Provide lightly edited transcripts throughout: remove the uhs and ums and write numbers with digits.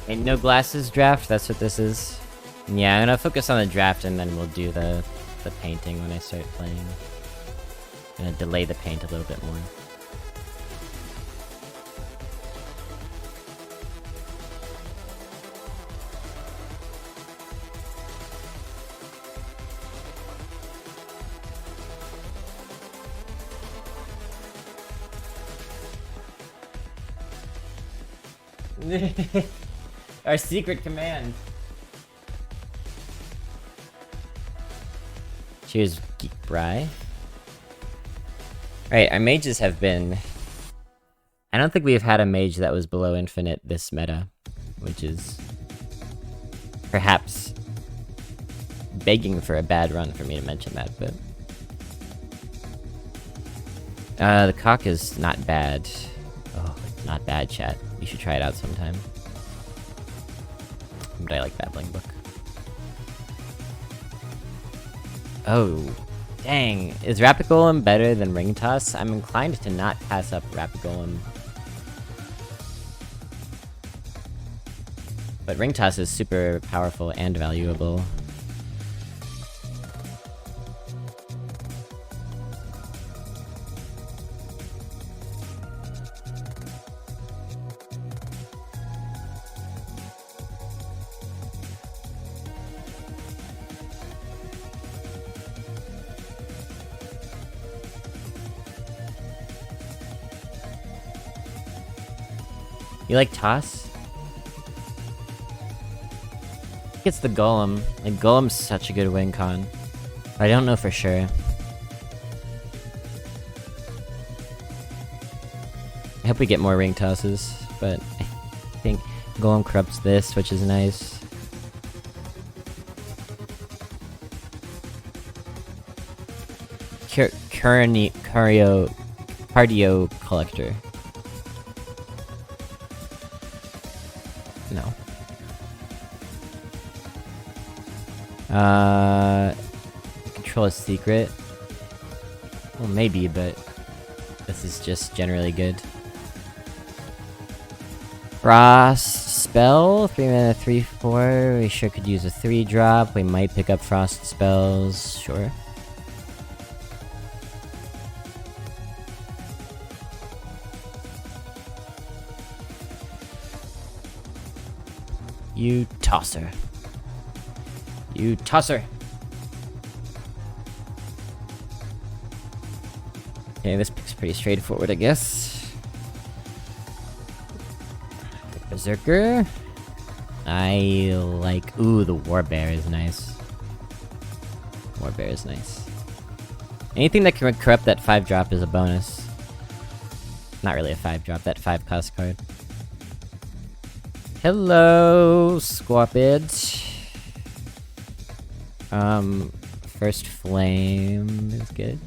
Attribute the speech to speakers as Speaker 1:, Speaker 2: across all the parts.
Speaker 1: Ain't no glasses draft, that's what this is. Yeah, I'm gonna focus on the draft and then we'll do the painting when I start playing. I'm gonna delay the paint a little bit more. Our secret command. Cheers, Geek Bry. Alright, our mages have been... I don't think we've had a mage that was below infinite this meta, which is perhaps begging for a bad run for me to mention that, but... the cock is not bad. Oh, not bad, chat. You should try it out sometime. But I like Babbling Book. Oh, dang. Is Rapid Golem better than Ring Toss? I'm inclined to not pass up Rapid Golem. But Ring Toss is super powerful and valuable. You like Toss? I think it's the Golem. Like, Golem's such a good win con. I don't know for sure. I hope we get more ring tosses, but I think Golem corrupts this, which is nice. Cardio Collector. No. Control a secret. Well, maybe, but this is just generally good. Frost spell, 3 mana, 3/4. We sure could use a 3-drop. We might pick up frost spells, sure. You tosser. You tosser. Okay, this pick's pretty straightforward, I guess. Berserker. I like... Ooh, the Warbear is nice. Warbear is nice. Anything that can corrupt that 5-drop is a bonus. Not really a 5-drop, that 5-cost card. Hello, Squapid. First Flame is good.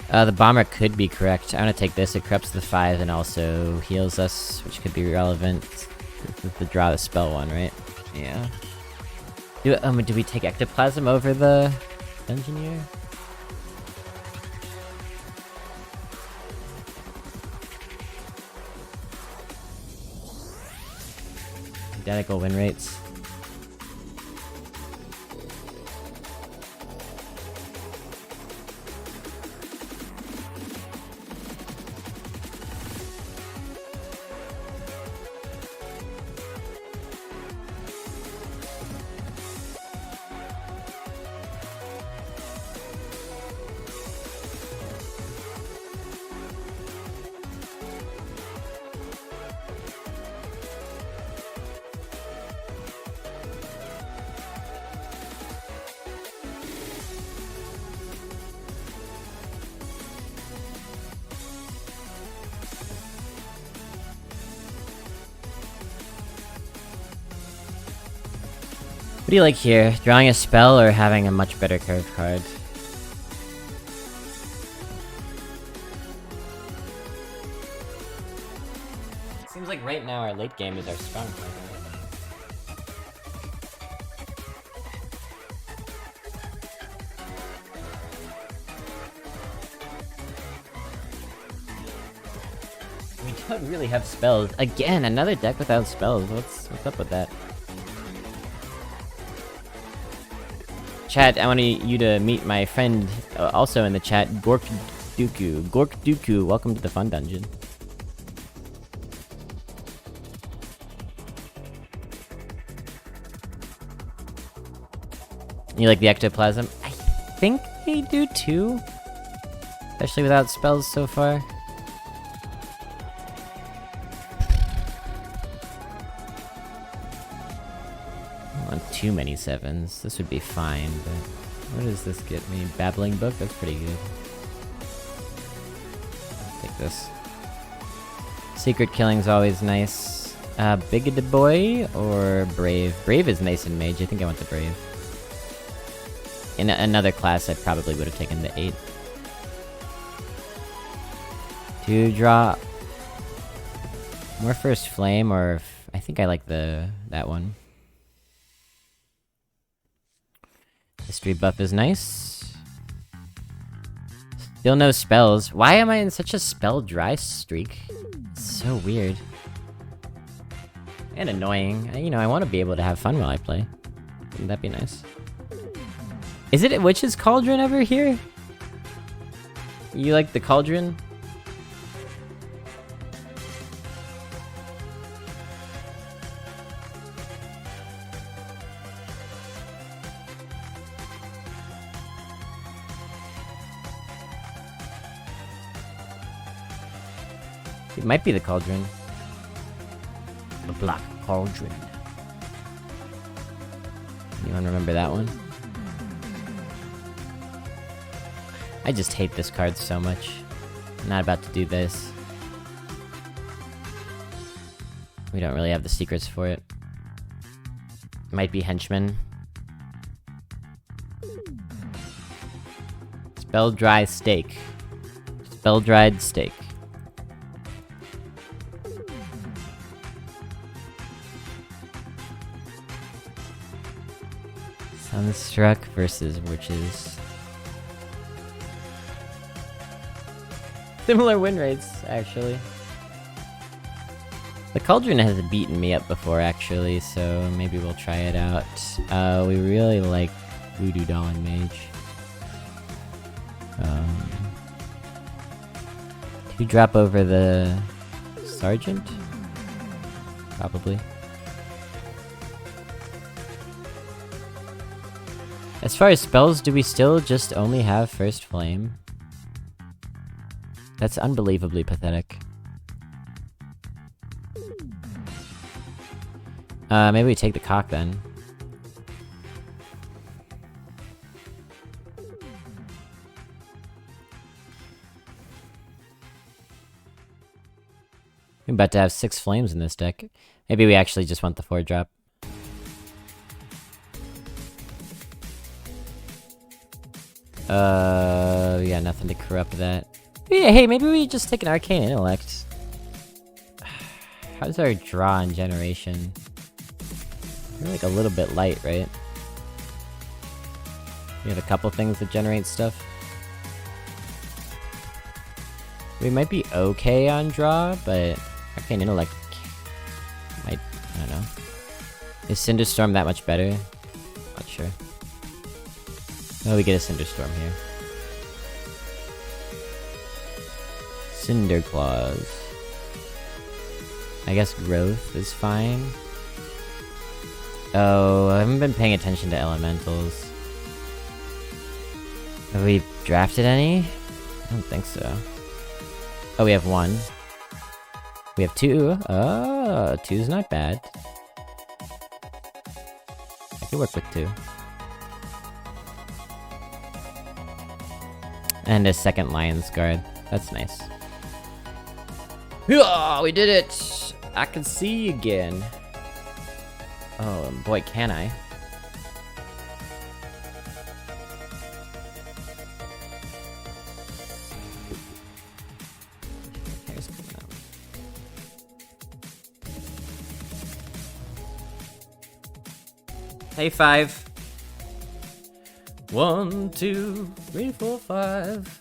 Speaker 1: The Bomber could be correct. I'm gonna take this, it corrupts the 5 and also heals us, which could be relevant. This is the draw the spell one, right? Yeah. Do we take Ectoplasm over the Dungeoneer? Identical win rates. What do you like here? Drawing a spell or having a much better curved card? Seems like right now our late game is our strong card. don't really have spells. Again, another deck without spells. What's up with that? Chat, I want you to meet my friend, also in the chat, Gork Dooku. Gork Dooku, welcome to the fun dungeon. You like the ectoplasm? I think they do too. Especially without spells so far. I don't want too many 7s. This would be fine, but what does this get me? Babbling book? That's pretty good. I'll take this. Secret killing's always nice. Bigoted boy or brave? Brave is nice in mage. I think I want the brave. In another class, I probably would have taken the 8. 2 drop. More first flame, or I think I like that one. History buff is nice. Still no spells. Why am I in such a spell dry streak? It's so weird. And annoying. You know, I want to be able to have fun while I play. Wouldn't that be nice? Is it a Witch's Cauldron ever here? You like the cauldron? It might be the cauldron. The black cauldron. Anyone remember that one? I just hate this card so much. I'm not about to do this. We don't really have the secrets for it. Might be henchman. Spell dry steak. Spell dried steak. Sunstruck versus witches. Similar win rates, actually. The cauldron has beaten me up before, actually, so maybe we'll try it out. We really like Voodoo Doll and Mage. Can you drop over the Sergeant? Probably. As far as spells, do we still just only have First Flame? That's unbelievably pathetic. Maybe we take the cock then. I'm about to have 6 flames in this deck. Maybe we actually just want the 4-drop. Yeah, nothing to corrupt that. Yeah, hey, maybe we just take an Arcane Intellect. How's our draw and generation? We're like a little bit light, right? We have a couple things that generate stuff. We might be okay on draw, but Arcane Intellect might, I don't know. Is Cinderstorm that much better? Not sure. Oh, we get a Cinderstorm here. Cinder Claws. I guess Growth is fine. Oh, I haven't been paying attention to elementals. Have we drafted any? I don't think so. Oh, we have 1. We have 2. Oh, 2's not bad. I can work with 2. And a second Lion's Guard. That's nice. Oh, we did it! I can see again. Oh, boy, can I. Hey, 5. 1, 2, 3, 4, 5.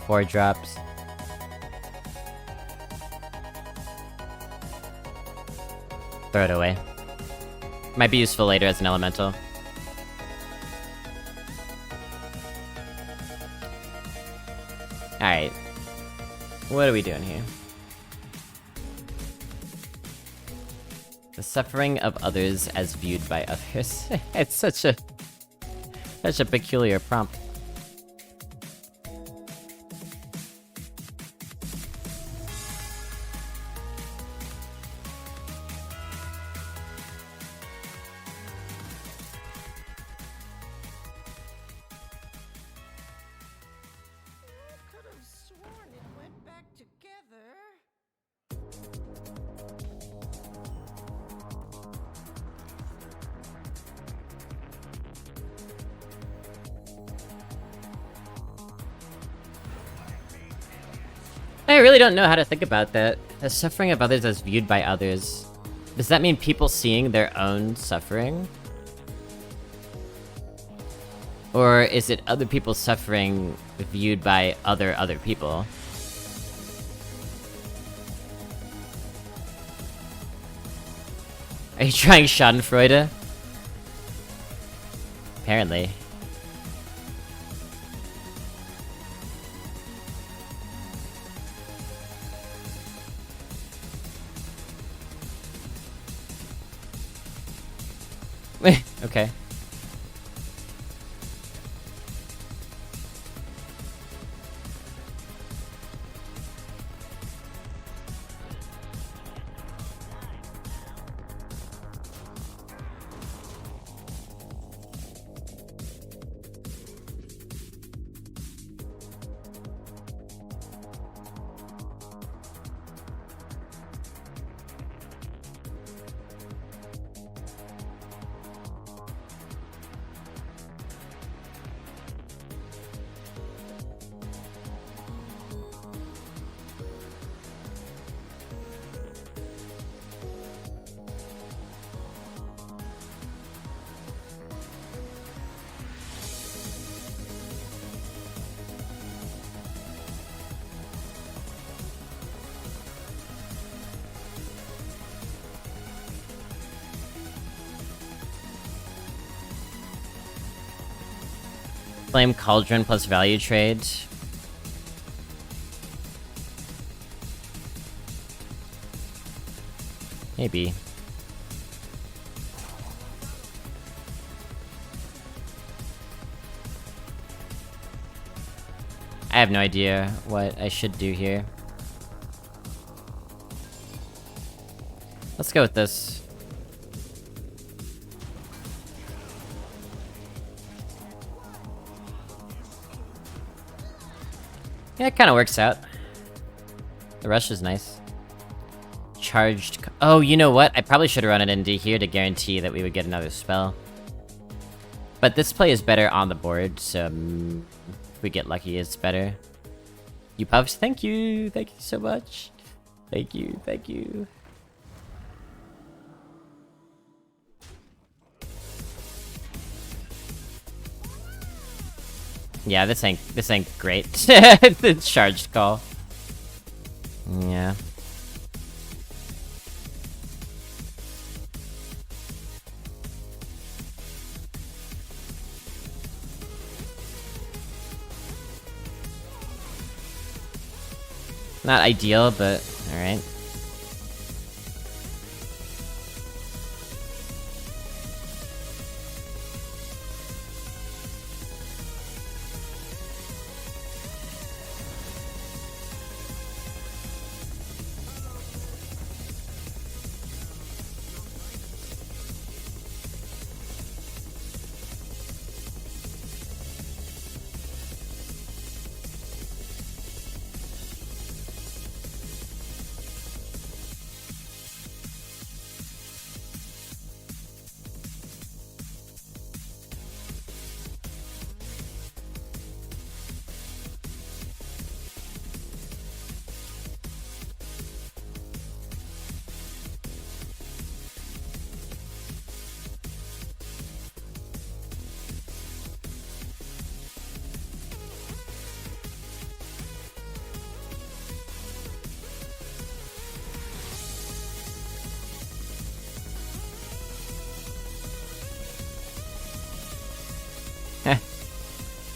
Speaker 1: 4 drops. Throw it away. Might be useful later as an elemental. Alright. What are we doing here? The suffering of others as viewed by others. It's such a peculiar prompt. I really don't know how to think about that. The suffering of others as viewed by others. Does that mean people seeing their own suffering? Or is it other people's suffering viewed by other people? Are you trying Schadenfreude? Apparently. Okay. Flame Cauldron plus value trade. Maybe. I have no idea what I should do here. Let's go with this. Yeah, it kinda works out. The rush is nice. Charged... Oh, you know what? I probably should've run an ND here to guarantee that we would get another spell. But this play is better on the board, so... if we get lucky, it's better. You puffs, thank you! Thank you so much! Thank you, thank you. Yeah, this ain't great. The charged call. Yeah. Not ideal, but alright.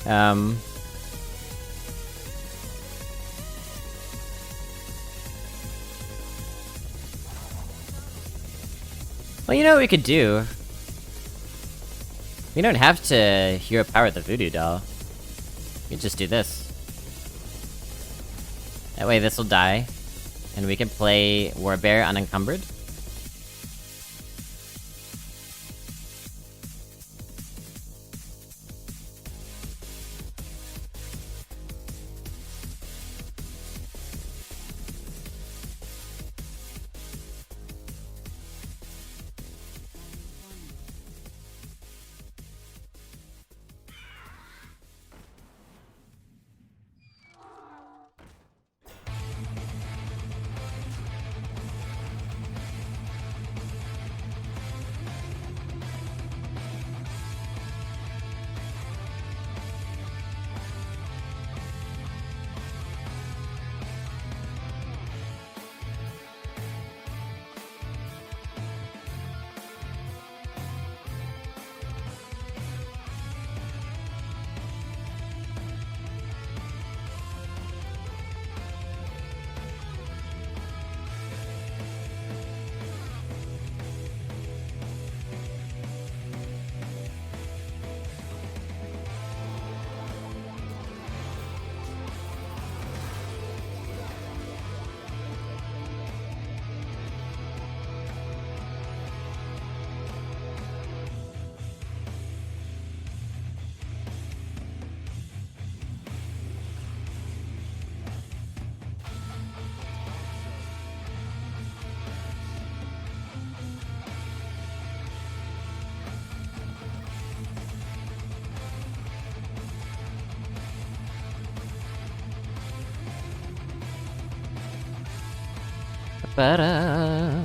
Speaker 1: Um... Well, you know what we could do? We don't have to hero power the voodoo doll. We could just do this. That way this'll die, and we can play Warbear unencumbered. Ba-da.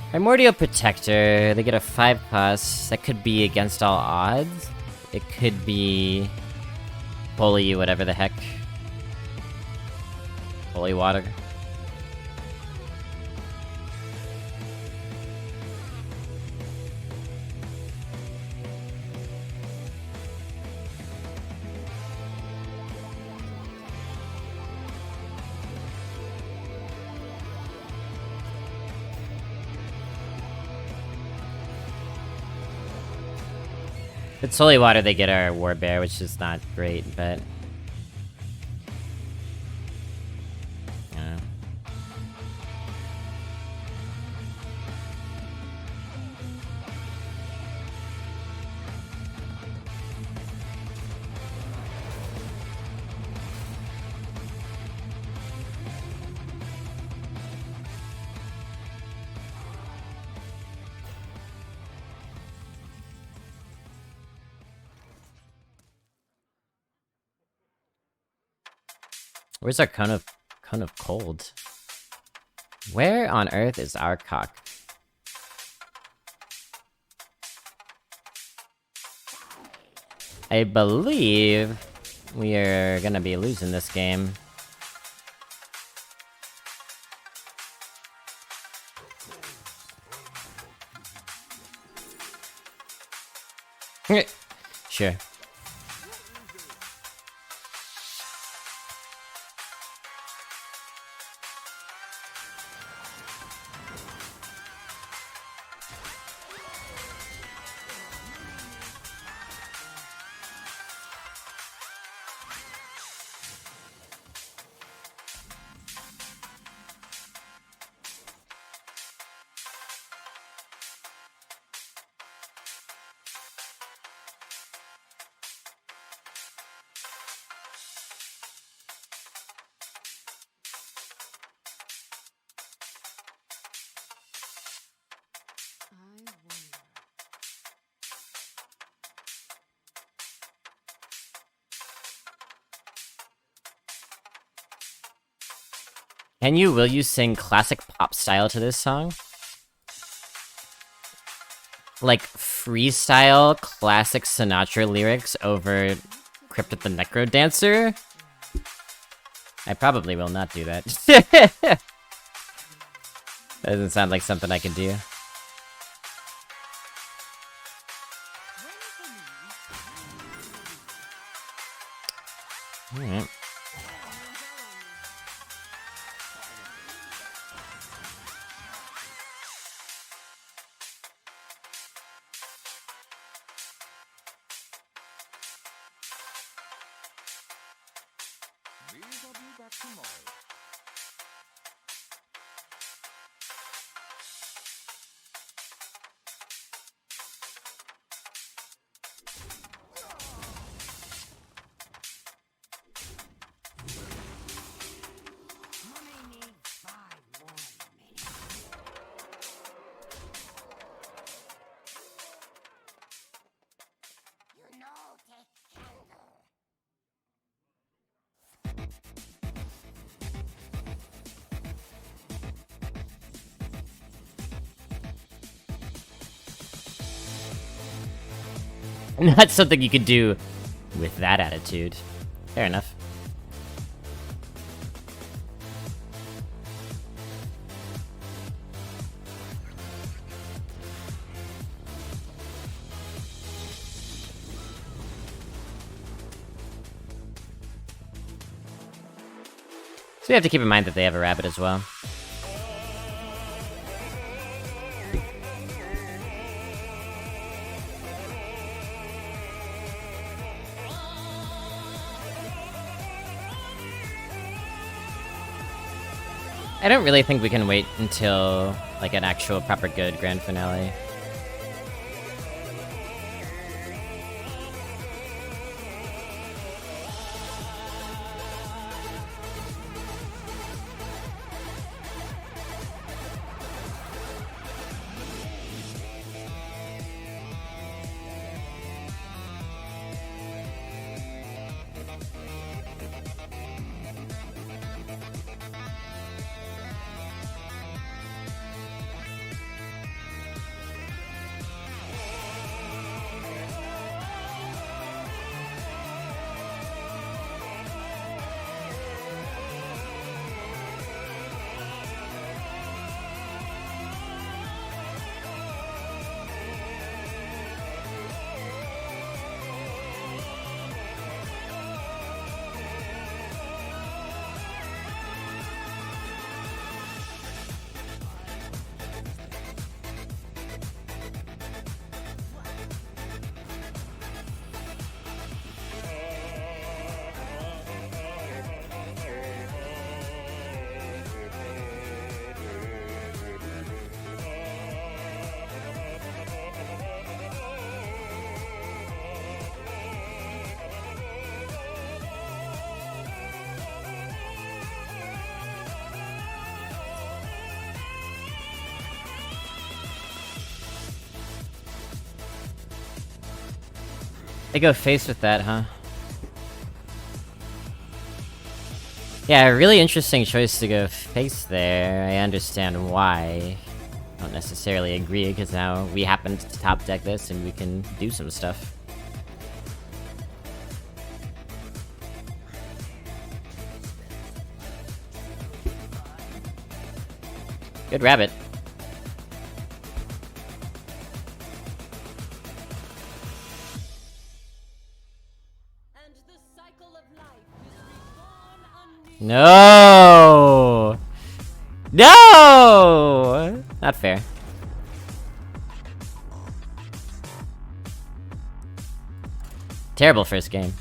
Speaker 1: Primordial Protector, they get a 5 cost. That could be against all odds. It could be Holy whatever the heck. Holy Water. It's Holy Water, they get our Warbear, which is not great, but... Where's our cone of cold? Where on earth is our cock? I believe we are gonna be losing this game. Sure. Will you sing classic pop style to this song? Like, freestyle classic Sinatra lyrics over Cryptid the Necro Dancer? I probably will not do that. Doesn't sound like something I can do. Alright. Not something you can do with that attitude. Fair enough. So you have to keep in mind that they have a rabbit as well. I don't really think we can wait until, like, an actual proper good grand finale. They go face with that, huh? Yeah, really interesting choice to go face there. I understand why. I don't necessarily agree, because now we happen to top deck this and we can do some stuff. Good rabbit. No! No! Not fair. Terrible first game.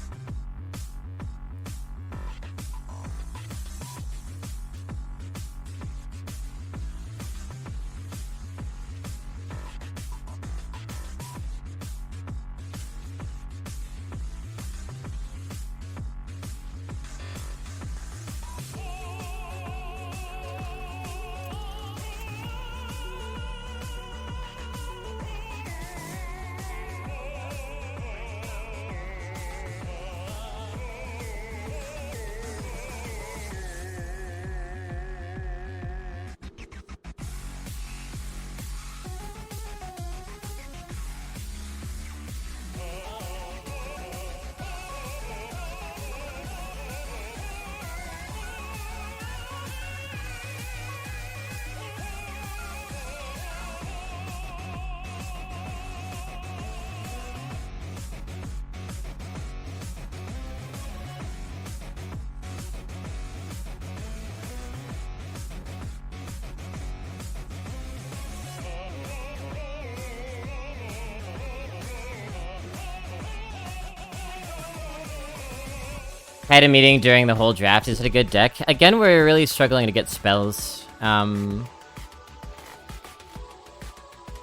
Speaker 1: Had a meeting during the whole draft. Is it a good deck? Again, we're really struggling to get spells.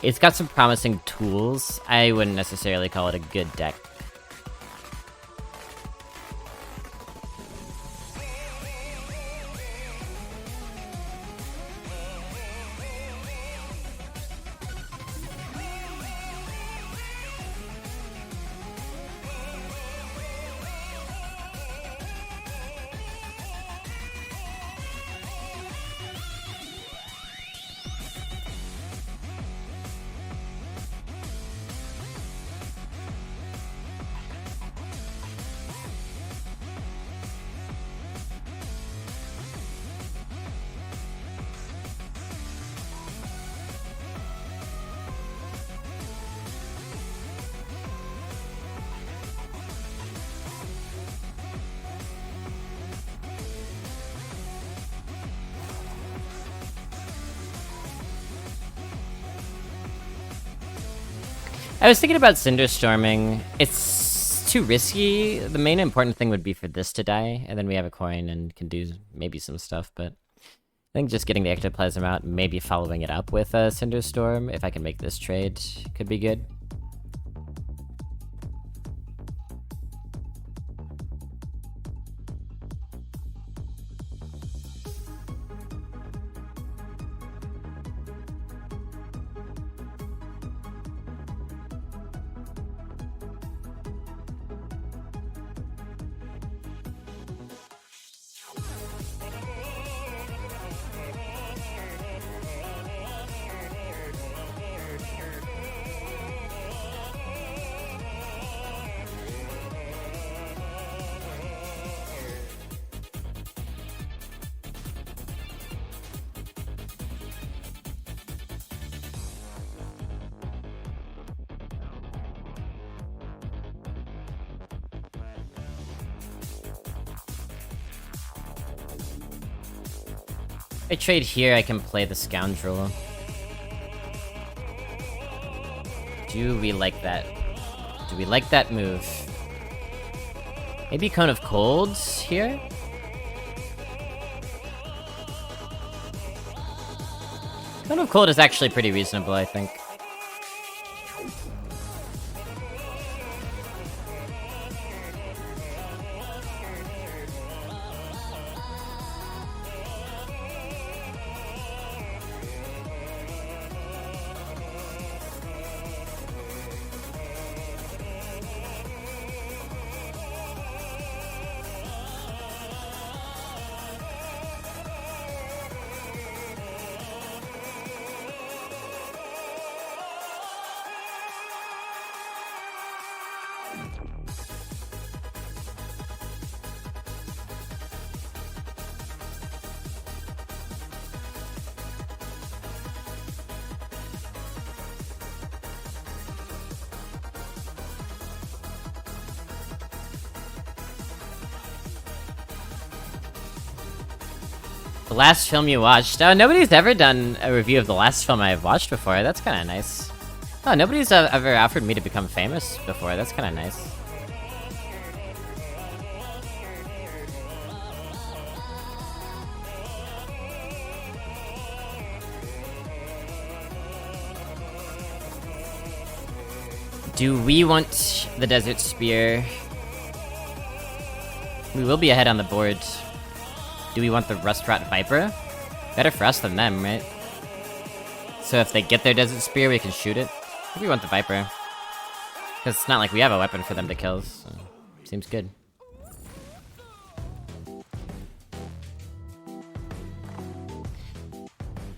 Speaker 1: It's got some promising tools. I wouldn't necessarily call it a good deck. I was thinking about Cinderstorming. It's too risky. The main important thing would be for this to die, and then we have a coin and can do maybe some stuff, but I think just getting the Ectoplasm out, maybe following it up with a Cinderstorm, if I can make this trade, could be good. If I trade here, I can play the Scoundrel. Do we like that? Do we like that move? Maybe Cone of Colds here? Cone of Cold is actually pretty reasonable, I think. The last film you watched? Oh, nobody's ever done a review of the last film I've watched before. That's kind of nice. Oh, nobody's ever offered me to become famous before. That's kind of nice. Do we want the Desert Spear? We will be ahead on the board. Do we want the Rustrot Viper? Better for us than them, right? So if they get their Desert Spear, we can shoot it. I think we want the Viper. Because it's not like we have a weapon for them to kill, so... Seems good.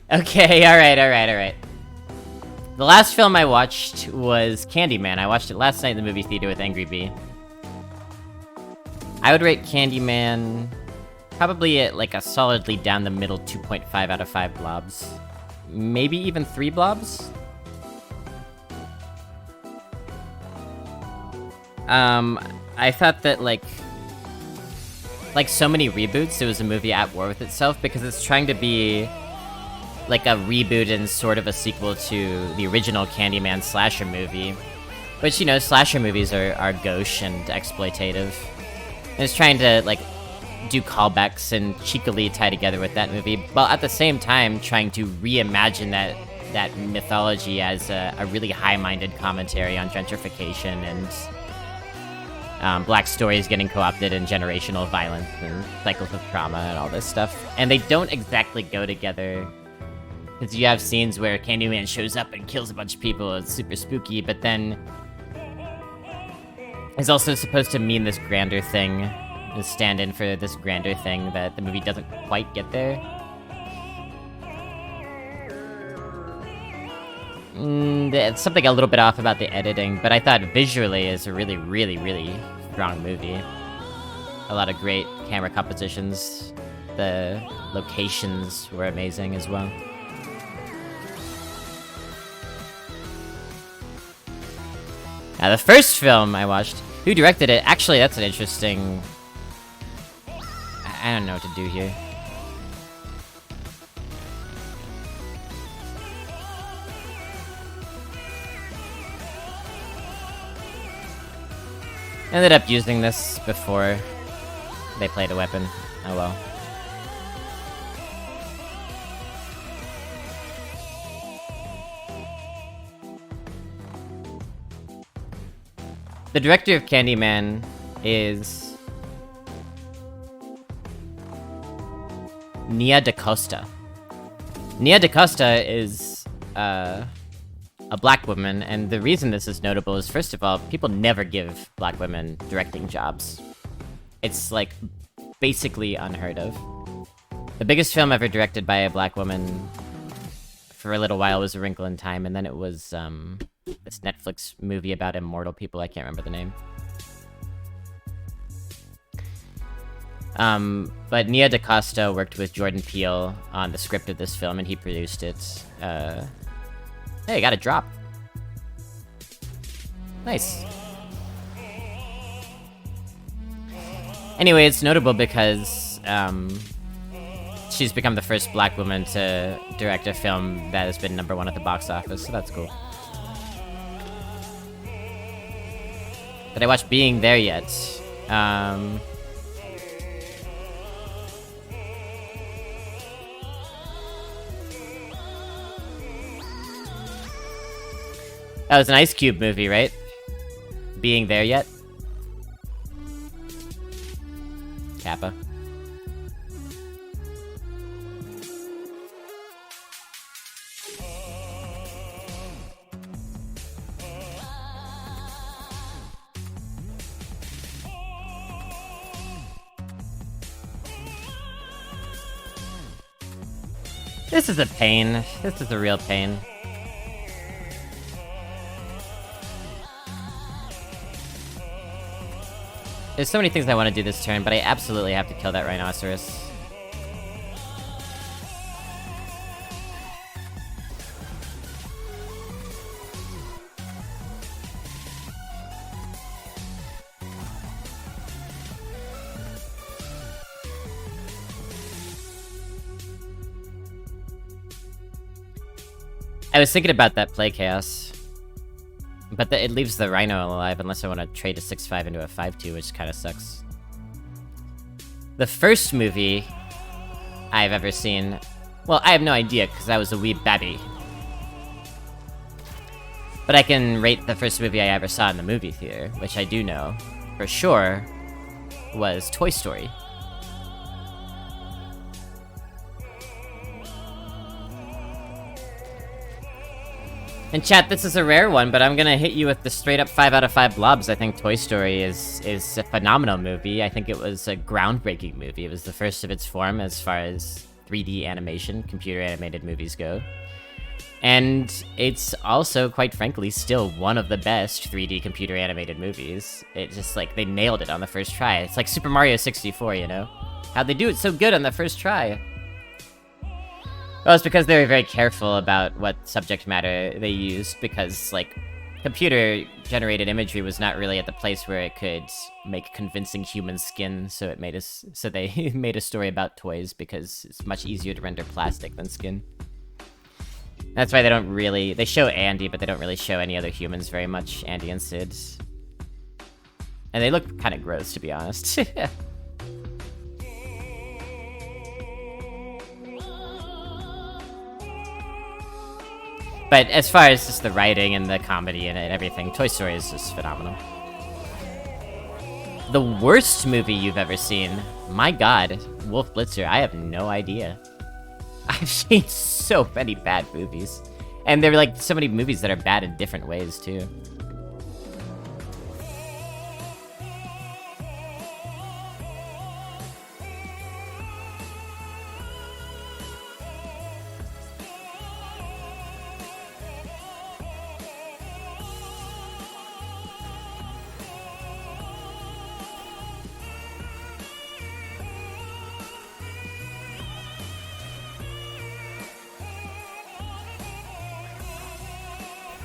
Speaker 1: Okay, alright. The last film I watched was Candyman. I watched it last night in the movie theater with Angry Bee. I would rate Candyman... probably at like a solidly down the middle 2.5 out of 5 blobs. Maybe even 3 blobs? I thought that like so many reboots, it was a movie at war with itself because it's trying to be like a reboot and sort of a sequel to the original Candyman slasher movie. Which, you know, slasher movies are gauche and exploitative. It's trying to, like, do callbacks and cheekily tie together with that movie, while at the same time trying to reimagine that mythology as a really high-minded commentary on gentrification and black stories getting co-opted and generational violence and cycles of trauma and all this stuff. And they don't exactly go together, because you have scenes where Candyman shows up and kills a bunch of people, it's super spooky, but then it's also supposed to mean this grander thing, a stand-in for this grander thing that the movie doesn't quite get there. It's something a little bit off about the editing, but I thought visually is a really, really, really strong movie. A lot of great camera compositions. The locations were amazing as well. Now, the first film I watched, who directed it? Actually, that's an interesting... I don't know what to do here. Ended up using this before they played a weapon. Oh well. The director of Candyman is Nia DaCosta. Nia DaCosta is a black woman, and the reason this is notable is, first of all, people never give black women directing jobs. It's, like, basically unheard of. The biggest film ever directed by a black woman for a little while was A Wrinkle in Time, and then it was, this Netflix movie about immortal people, I can't remember the name. But Nia DaCosta worked with Jordan Peele on the script of this film, and he produced it. Hey, got a drop. Nice. Anyway, it's notable because, she's become the first black woman to direct a film that has been #1 at the box office, so that's cool. Did I watch Being There Yet? That was an Ice Cube movie, right? Being There Yet? Kappa. This is a pain. This is a real pain. There's so many things I want to do this turn, but I absolutely have to kill that rhinoceros. I was thinking about that play chaos. But it leaves the Rhino alive unless I want to trade a 6/5 into a 5/2, which kind of sucks. The first movie I've ever seen... Well, I have no idea, because I was a wee babby. But I can rate the first movie I ever saw in the movie theater, which I do know, for sure, was Toy Story. And chat, this is a rare one, but I'm gonna hit you with the straight-up 5 out of 5 blobs. I think Toy Story is a phenomenal movie. I think it was a groundbreaking movie. It was the first of its form as far as 3D animation, computer-animated movies go. And it's also, quite frankly, still one of the best 3D computer-animated movies. It just, like, they nailed it on the first try. It's like Super Mario 64, you know? How'd they do it so good on the first try? Well, it's because they were very careful about what subject matter they used, because, like, computer-generated imagery was not really at the place where it could make convincing human skin, so they made a story about toys, because it's much easier to render plastic than skin. That's why they show Andy, but they don't really show any other humans very much, Andy and Sid. And they look kind of gross, to be honest. But as far as just the writing and the comedy and everything, Toy Story is just phenomenal. The worst movie you've ever seen? My god, Wolf Blitzer, I have no idea. I've seen so many bad movies. And there are like so many movies that are bad in different ways too.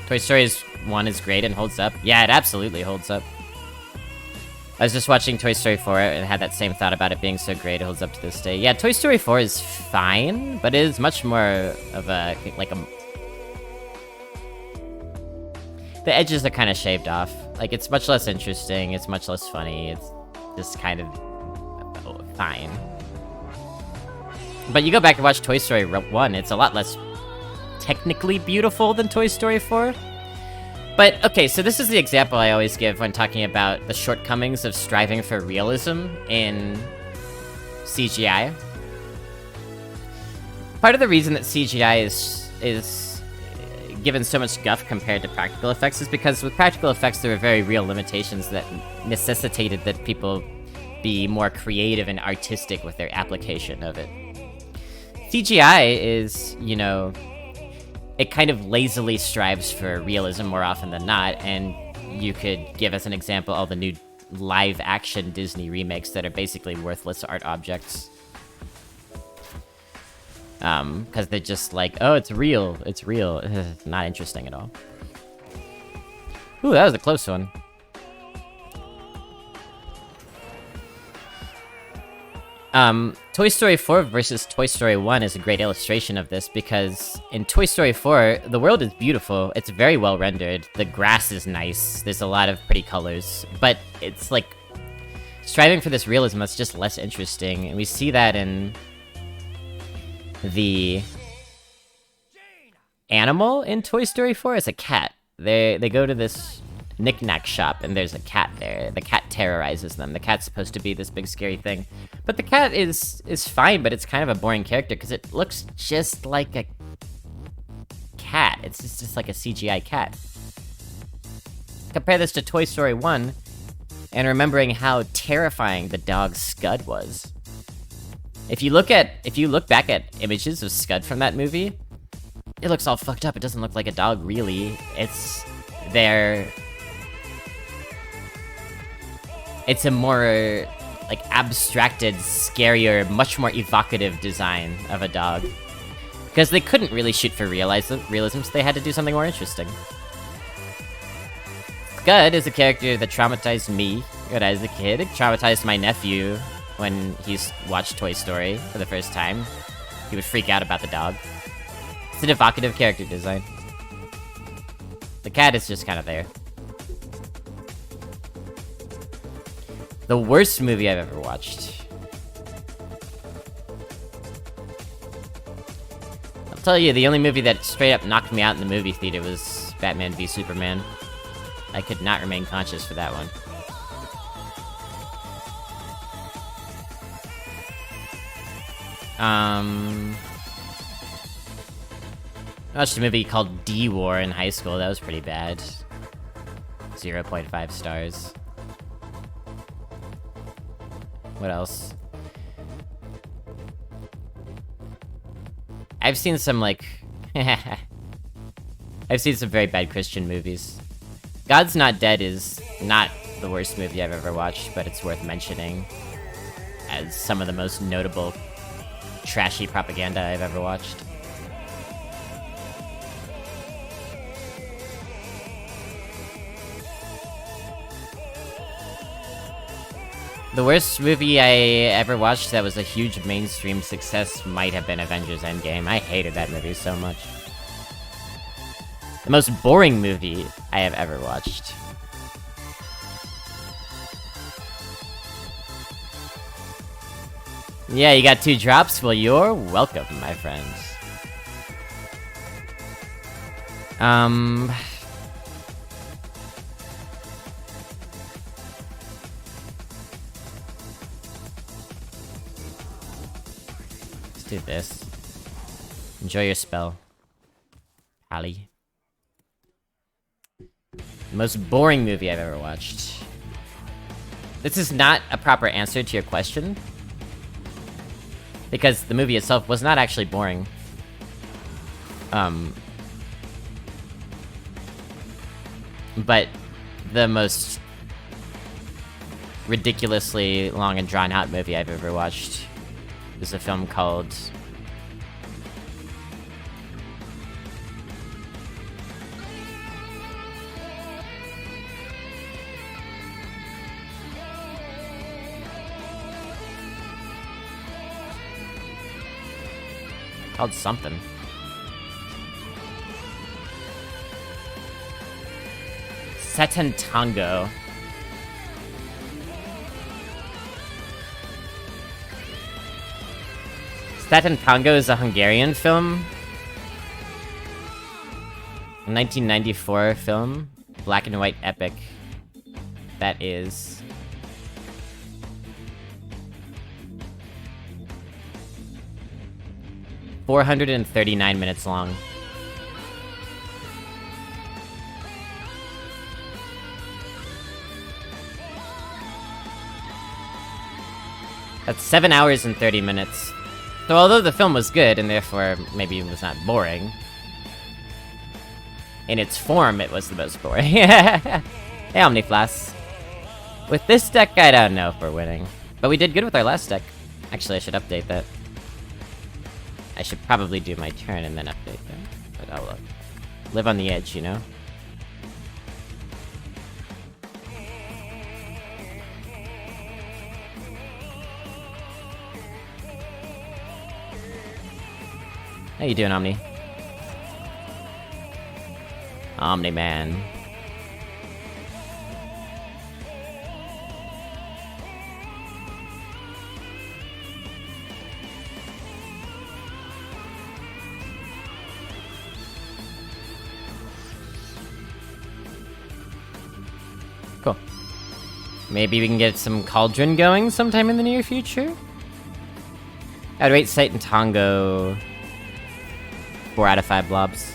Speaker 1: Toy Story 1 is great and holds up. Yeah, it absolutely holds up. I was just watching Toy Story 4 and had that same thought about it being so great, it holds up to this day. Yeah, Toy Story 4 is fine, but it is much more of a, like a... The edges are kind of shaved off. Like, it's much less interesting, it's much less funny, it's just kind of fine. But you go back and watch Toy Story 1, it's a lot less technically beautiful than Toy Story 4. But, okay, so this is the example I always give when talking about the shortcomings of striving for realism in CGI. Part of the reason that CGI is given so much guff compared to practical effects is because with practical effects there are very real limitations that necessitated that people be more creative and artistic with their application of it. CGI is, you know, it kind of lazily strives for realism more often than not, and you could give as an example all the new live-action Disney remakes that are basically worthless art objects. Because they're just like, oh, it's real, it's real. Not interesting at all. Ooh, that was a close one. Toy Story 4 versus Toy Story 1 is a great illustration of this, because in Toy Story 4, the world is beautiful, it's very well rendered, the grass is nice, there's a lot of pretty colors, but it's like, striving for this realism that's just less interesting, and we see that in the animal in Toy Story 4. It's a cat. They go to this knick-knack shop, and there's a cat there. The cat terrorizes them. The cat's supposed to be this big scary thing. But the cat is fine, but it's kind of a boring character, because it looks just like a cat. It's just like a CGI cat. Compare this to Toy Story 1, and remembering how terrifying the dog Scud was. If you look back at images of Scud from that movie, it looks all fucked up. It doesn't look like a dog, really. It's a more, like, abstracted, scarier, much more evocative design of a dog. Because they couldn't really shoot for realism, so they had to do something more interesting. Scud is a character that traumatized me when I was a kid. It traumatized my nephew when he watched Toy Story for the first time. He would freak out about the dog. It's an evocative character design. The cat is just kind of there. The worst movie I've ever watched. I'll tell you, the only movie that straight up knocked me out in the movie theater was Batman v Superman. I could not remain conscious for that one. I watched a movie called D-War in high school. That was pretty bad. 0.5 stars. What else? I've seen some, like... I've seen some very bad Christian movies. God's Not Dead is not the worst movie I've ever watched, but it's worth mentioning as some of the most notable trashy propaganda I've ever watched. The worst movie I ever watched that was a huge mainstream success might have been Avengers Endgame. I hated that movie so much. The most boring movie I have ever watched. Yeah, you got 2 drops? Well, you're welcome, my friends. Let's do this. Enjoy your spell, Hallie. The most boring movie I've ever watched. This is not a proper answer to your question, because the movie itself was not actually boring. But the most ridiculously long and drawn-out movie I've ever watched is a film called... called something. Seton Tango. Seton Tango is a Hungarian film. A 1994 film. Black and white epic. That is... ...439 minutes long. That's 7 hours and 30 minutes. So although the film was good, and therefore maybe it was not boring, in its form it was the most boring. Hey, Omniflask. With this deck, I don't know if we're winning. But we did good with our last deck. Actually, I should update that. I should probably do my turn and then update them. But I'll live on the edge, you know? How you doing, Omni? Omni-Man. Cool. Maybe we can get some Cauldron going sometime in the near future? I'd rate Sight and Tongo 4 out of 5 blobs.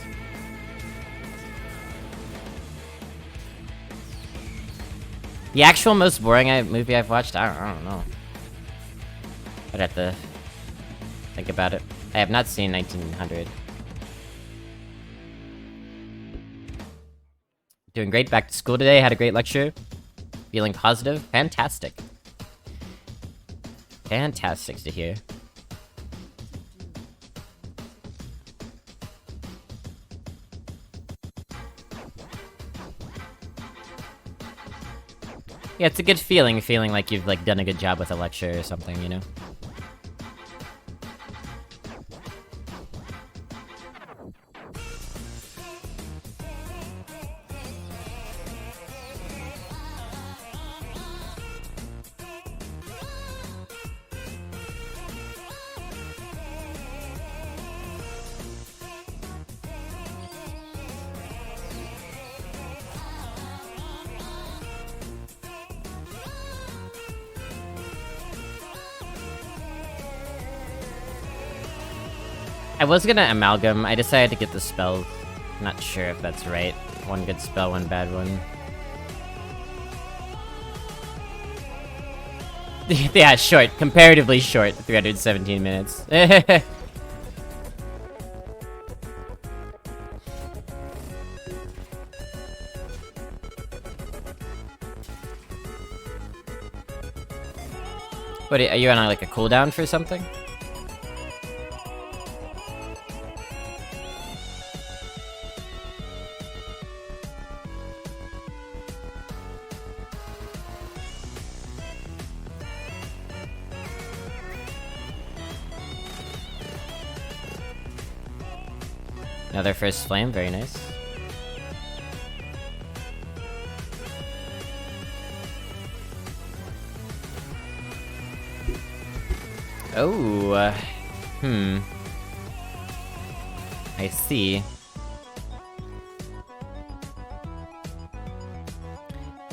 Speaker 1: The actual most boring movie I've watched? I don't know. I'd have to think about it. I have not seen 1900. Doing great. Back to school today. Had a great lecture. Feeling positive. Fantastic. Fantastic to hear. Yeah, it's a good feeling like you've like done a good job with a lecture or something, you know? I was gonna amalgam. I decided to get the spell. Not sure if that's right. One good spell, one bad one. Yeah, short. Comparatively short. 317 minutes. What, are you on like a cooldown for something? Another first flame, very nice. Oh, I see.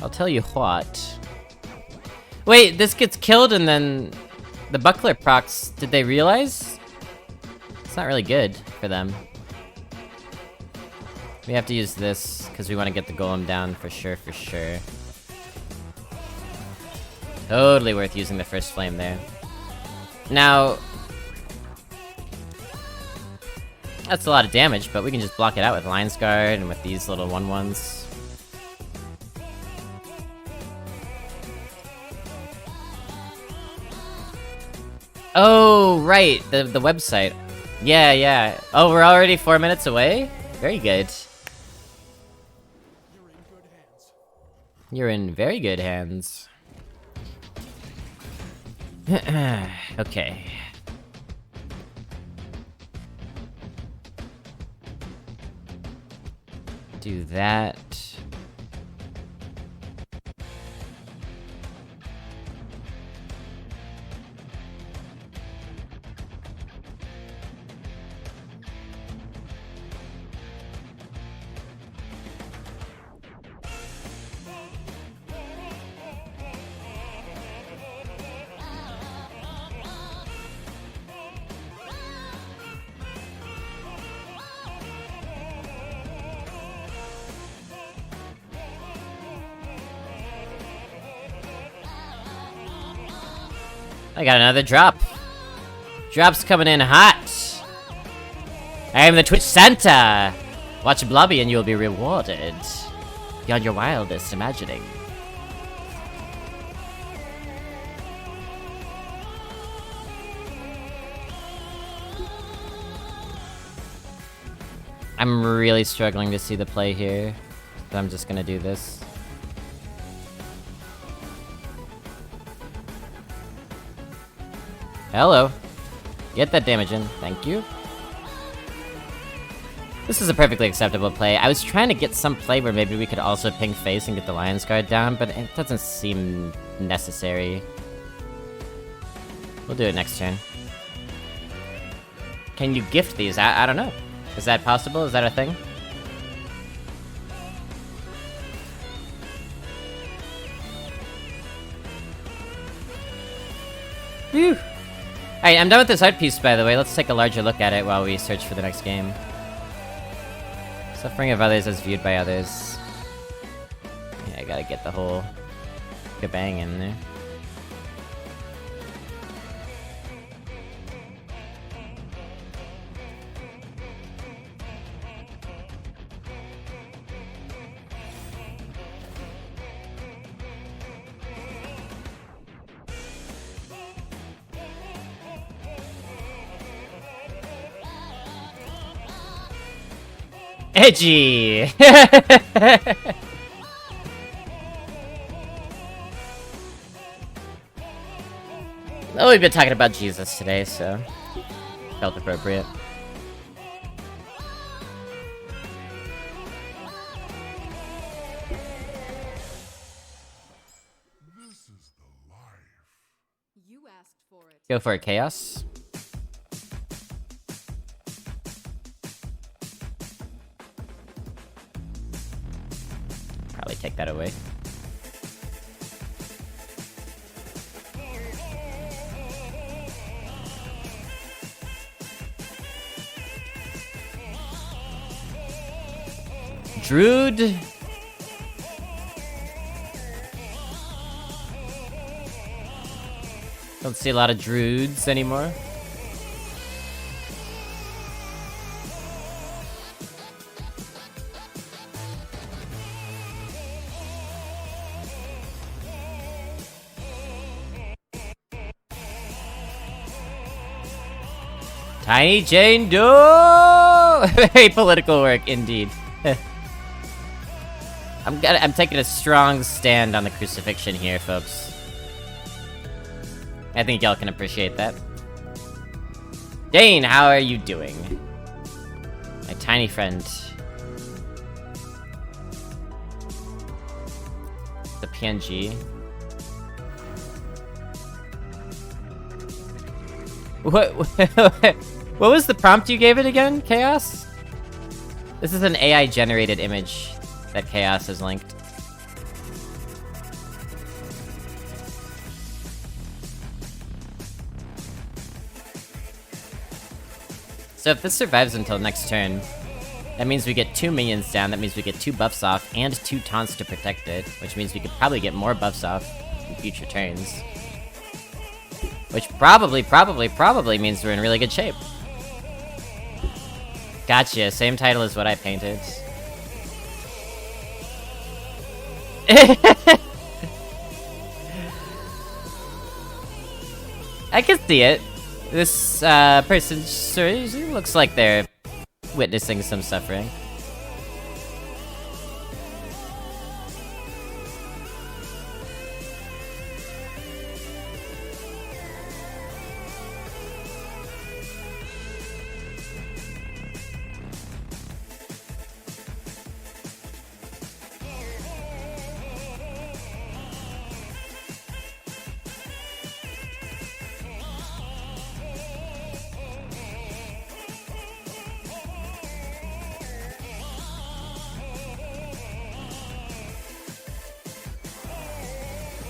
Speaker 1: I'll tell you what. Wait, this gets killed and then the buckler procs, did they realize? It's not really good for them. We have to use this because we want to get the golem down for sure, for sure. Totally worth using the first flame there. Now, that's a lot of damage, but we can just block it out with Lion's Guard and with these little 1/1s. Oh, right, the website. Yeah, yeah. Oh, we're already 4 minutes away? Very good. You're in very good hands. Okay. Do that. I got another drop. Drop's coming in hot. I am the Twitch Santa. Watch Blobby and you'll be rewarded beyond your wildest imagining. I'm really struggling to see the play here, but I'm just gonna do this. Hello. Get that damage in. Thank you. This is a perfectly acceptable play. I was trying to get some play where maybe we could also ping face and get the Lion's Guard down, but it doesn't seem necessary. We'll do it next turn. Can you gift these? I don't know. Is that possible? Is that a thing? Phew. Alright, I'm done with this art piece, by the way. Let's take a larger look at it while we search for the next game. Suffering of others as viewed by others. Yeah, I gotta get the whole kabang in there. Edgy! Oh, we've been talking about Jesus today, so felt appropriate.
Speaker 2: This is the life.
Speaker 3: You asked for it.
Speaker 1: Go for a chaos. Probably take that away. Druid. Don't see a lot of druids anymore. Tiny Jane Doe! Very political work, indeed. I'm taking a strong stand on the crucifixion here, folks. I think y'all can appreciate that. Dane, how are you doing? My tiny friend. The PNG. What? What was the prompt you gave it again, Chaos? This is an AI-generated image that Chaos has linked. So if this survives until next turn, that means we get 2 minions down, that means we get 2 buffs off, and 2 taunts to protect it, which means we could probably get more buffs off in future turns. Which probably means we're in really good shape. Gotcha, same title as what I painted. I can see it. This person looks like they're witnessing some suffering.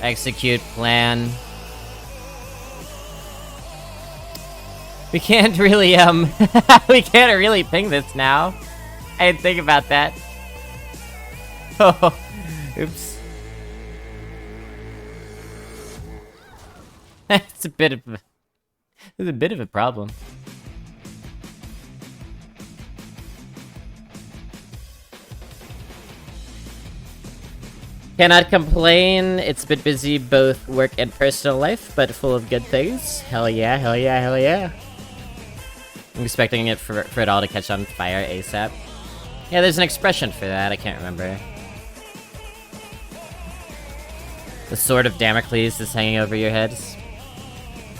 Speaker 1: Execute plan. We can't really, we can't really ping this now. I didn't think about that. Oh, oops. It's a bit of a problem. Cannot complain, it's a bit busy both work and personal life, but full of good things. Hell yeah, hell yeah, hell yeah. I'm expecting it for it all to catch on fire ASAP. Yeah, there's an expression for that, I can't remember. The sword of Damocles is hanging over your heads.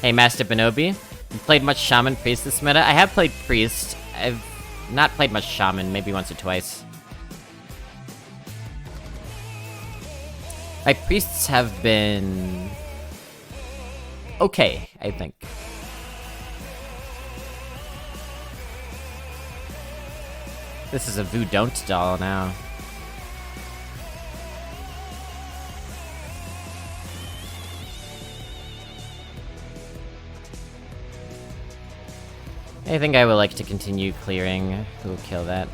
Speaker 1: Hey, Master Bonobi. You played much Shaman Priest this meta? I have played Priest. I've not played much Shaman, maybe once or twice. My priests have been okay, I think. This is a Don't doll now. I think I would like to continue clearing. We'll kill that.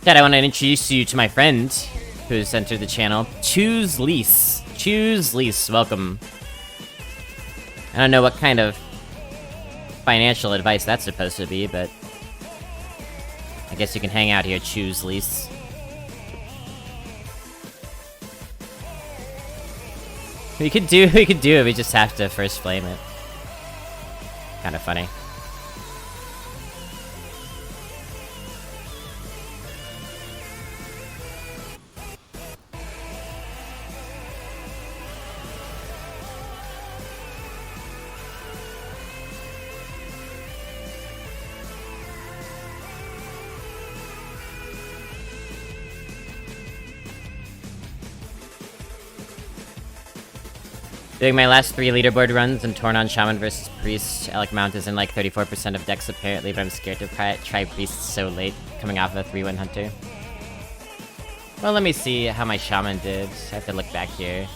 Speaker 1: Dad, I want to introduce you to my friend who's entered the channel. Choose Lease. Choose Lease, welcome. I don't know what kind of financial advice that's supposed to be, but I guess you can hang out here, Choose Lease. We could do it, we just have to first flame it. Kinda funny. Doing my last 3 leaderboard runs and torn on Shaman versus Priest. Alec Mount is in like 34% of decks apparently, but I'm scared to try Priest so late, coming off of a 3-win Hunter. Well, let me see how my Shaman did. I have to look back here.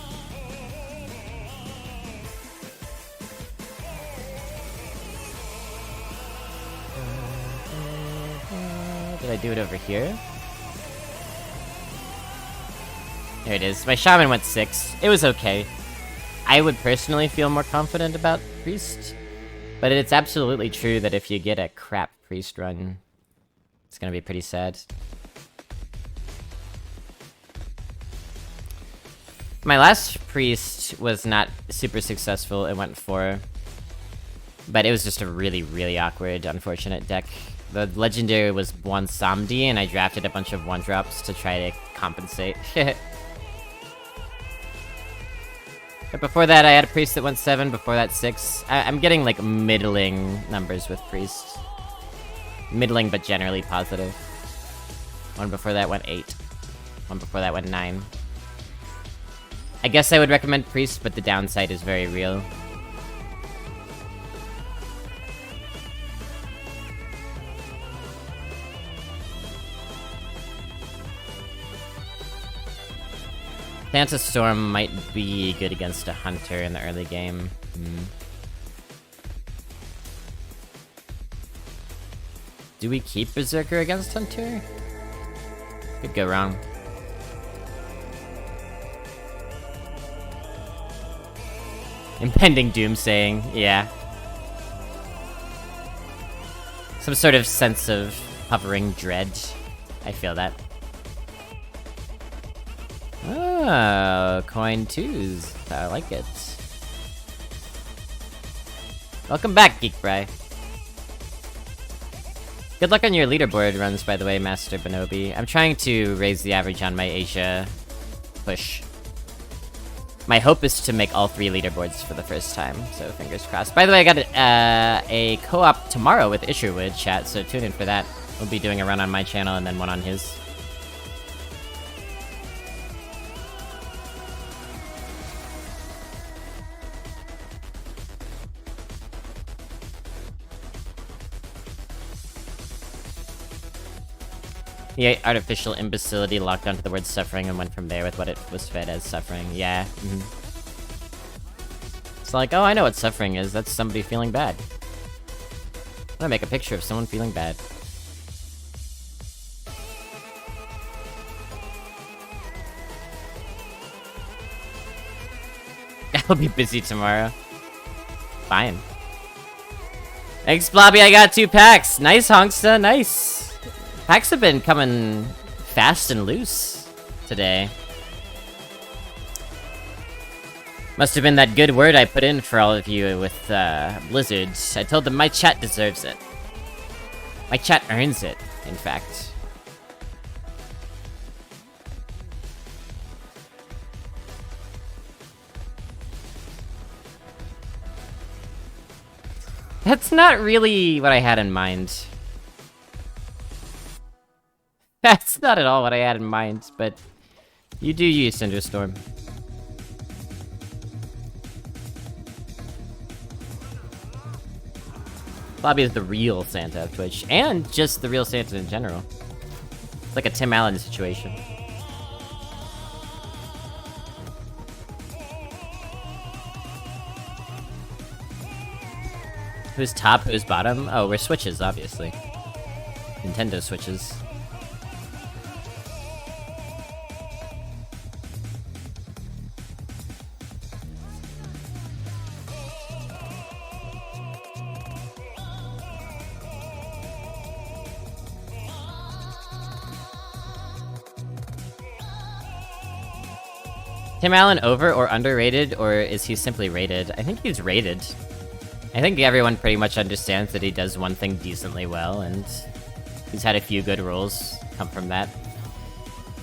Speaker 1: Did I do it over here? There it is. My Shaman went 6. It was okay. I would personally feel more confident about Priest, but it's absolutely true that if you get a crap Priest run, it's gonna be pretty sad. My last Priest was not super successful, it went 4, but it was just a really, really awkward, unfortunate deck. The legendary was 1 Samdi, and I drafted a bunch of 1-drops to try to compensate. But before that, I had a priest that went 7, before that 6. I'm getting, like, middling numbers with priest. Middling, but generally positive. One before that went 8. One before that went 9. I guess I would recommend priest, but the downside is very real. Santa Storm might be good against a hunter in the early game. Do we keep Berserker against hunter? Could go wrong. Impending doomsaying, yeah. Some sort of sense of hovering dread. I feel that. Oh, coin 2s. I like it. Welcome back, Geekbry. Good luck on your leaderboard runs, by the way, Master Bonobi. I'm trying to raise the average on my Asia push. My hope is to make all 3 leaderboards for the first time, so fingers crossed. By the way, I got a co-op tomorrow with Isherwood chat, so tune in for that. We'll be doing a run on my channel and then one on his. The artificial imbecility locked onto the word suffering and went from there with what it was fed as suffering. Yeah. It's like, oh, I know what suffering is. That's somebody feeling bad. I'm gonna make a picture of someone feeling bad. I'll be busy tomorrow. Fine. Thanks, Blobby. I got 2 packs. Nice, Honksta. Nice. Packs have been coming fast and loose today. Must have been that good word I put in for all of you with Blizzards. I told them my chat deserves it. My chat earns it, in fact. That's not really what I had in mind. That's not at all what I had in mind, but you do use Cinderstorm. Bobby is the real Santa of Twitch, and just the real Santa in general. It's like a Tim Allen situation. Who's top, who's bottom? Oh, we're Switches, obviously. Nintendo Switches. Tim Allen over or underrated, or is he simply rated? I think he's rated. I think everyone pretty much understands that he does one thing decently well, and he's had a few good roles come from that.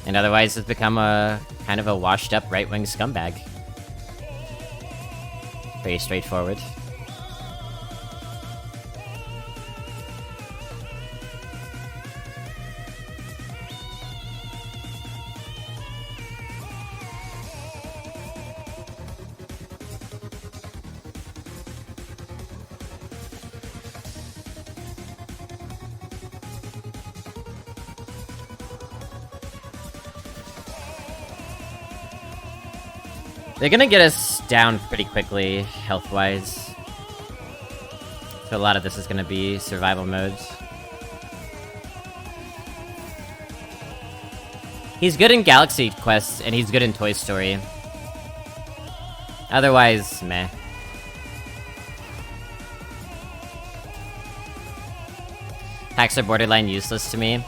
Speaker 1: And otherwise has become a kind of a washed-up right-wing scumbag. Pretty straightforward. They're gonna get us down pretty quickly, health-wise. So a lot of this is gonna be survival modes. He's good in Galaxy Quest, and he's good in Toy Story. Otherwise, meh. Packs are borderline useless to me.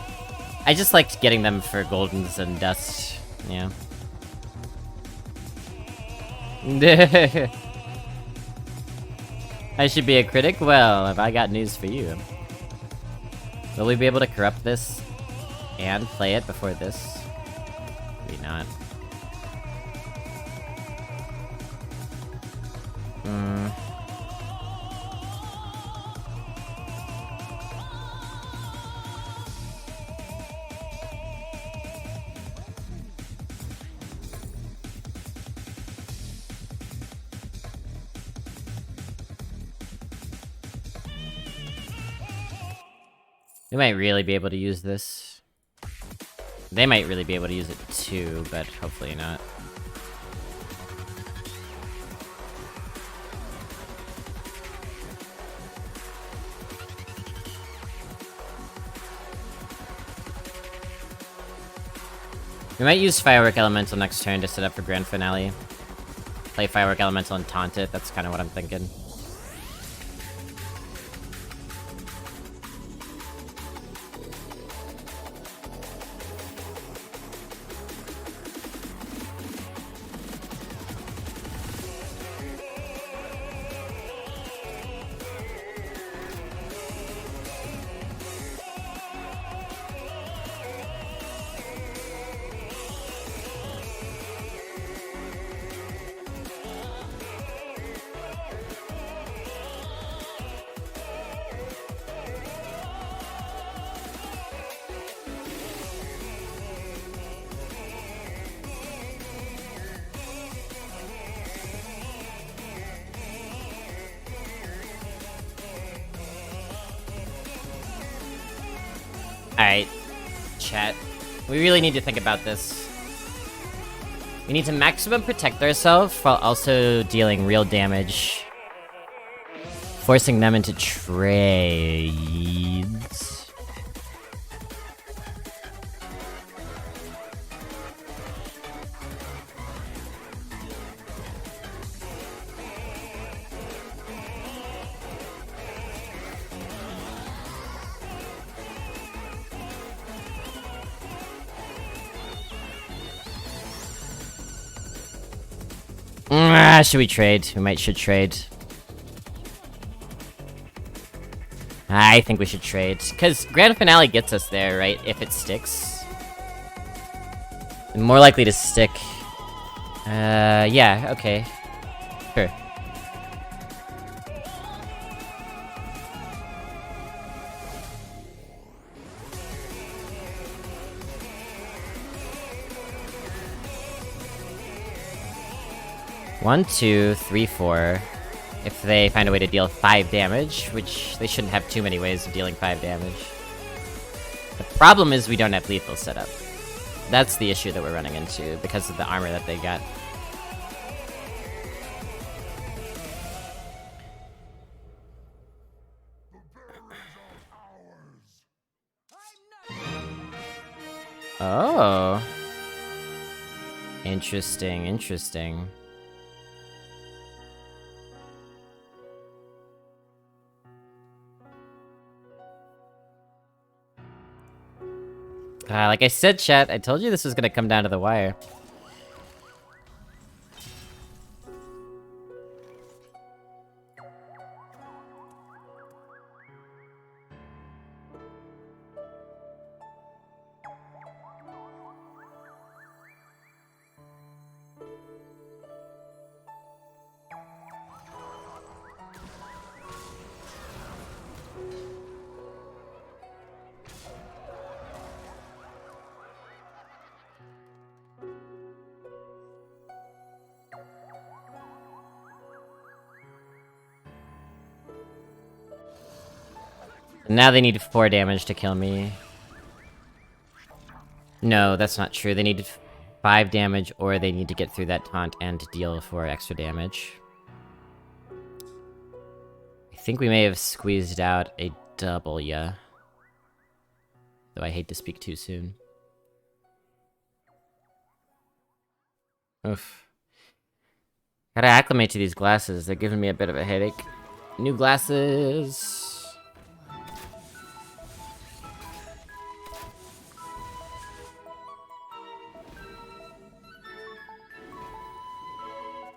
Speaker 1: I just liked getting them for Goldens and Dust, yeah. I should be a critic? Well, have I got news for you. Will we be able to corrupt this and play it before this? Maybe not. We might really be able to use this. They might really be able to use it too, but hopefully not. We might use Firework Elemental next turn to set up for Grand Finale. Play Firework Elemental and taunt it, that's kind of what I'm thinking. Alright, chat. We really need to think about this. We need to maximum protect ourselves while also dealing real damage. Forcing them into trades. Should we trade? We should trade. I think we should trade. Because Grand Finale gets us there, right? If it sticks. More likely to stick. Yeah, okay. Sure. One, two, three, four. If they find a way to deal 5 damage, which they shouldn't have too many ways of dealing 5 damage. The problem is we don't have lethal set up. That's the issue that we're running into, because of the armor that they got. Oh. Interesting, interesting. Like I said, chat, I told you this was gonna come down to the wire. Now they need 4 damage to kill me. No, that's not true. They need 5 damage, or they need to get through that taunt and deal 4 extra damage. I think we may have squeezed out a double, yeah. Though I hate to speak too soon. Oof. Gotta acclimate to these glasses. They're giving me a bit of a headache. New glasses.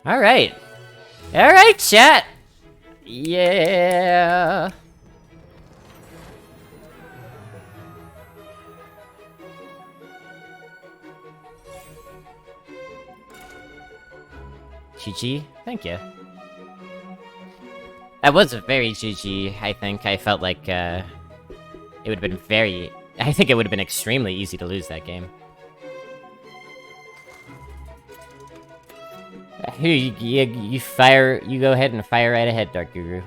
Speaker 1: Alright. Alright, chat! Yeah! GG, thank you. That was a very GG, I think. I felt like, it would have been very... I think it would have been extremely easy to lose that game. You fire... You go ahead and fire right ahead, Dark Guru.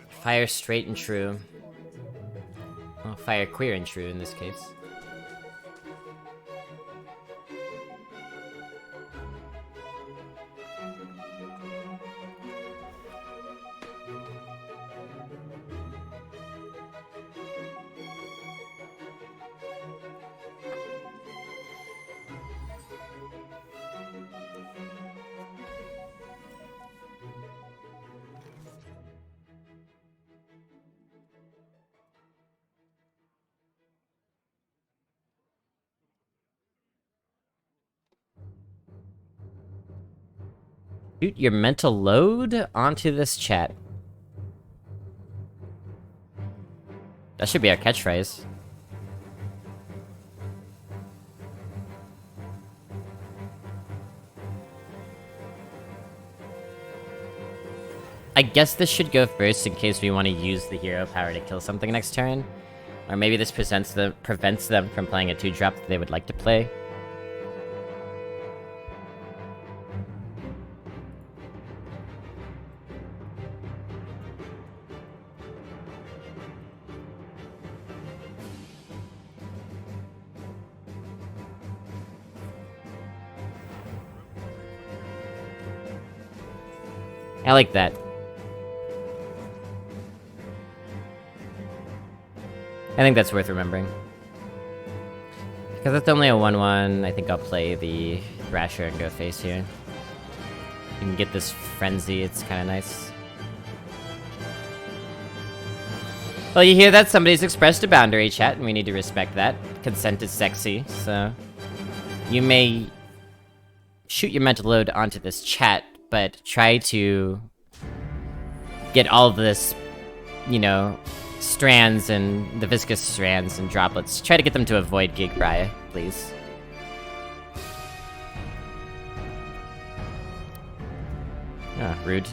Speaker 1: Fire straight and true. Well, fire queer and true in this case. Shoot your mental load onto this chat. That should be our catchphrase. I guess this should go first in case we want to use the hero power to kill something next turn. Or maybe this prevents them from playing a 2-drop that they would like to play. I like that. I think that's worth remembering. Because it's only a 1-1, I think I'll play the Thrasher and go face here. You can get this Frenzy, it's kinda nice. Well, you hear that? Somebody's expressed a boundary, chat, and we need to respect that. Consent is sexy, so... You may... shoot your mental load onto this chat, but try to... get all of this, you know... strands and the viscous strands and droplets. Try to get them to avoid Gig Braya, please. Ah, rude.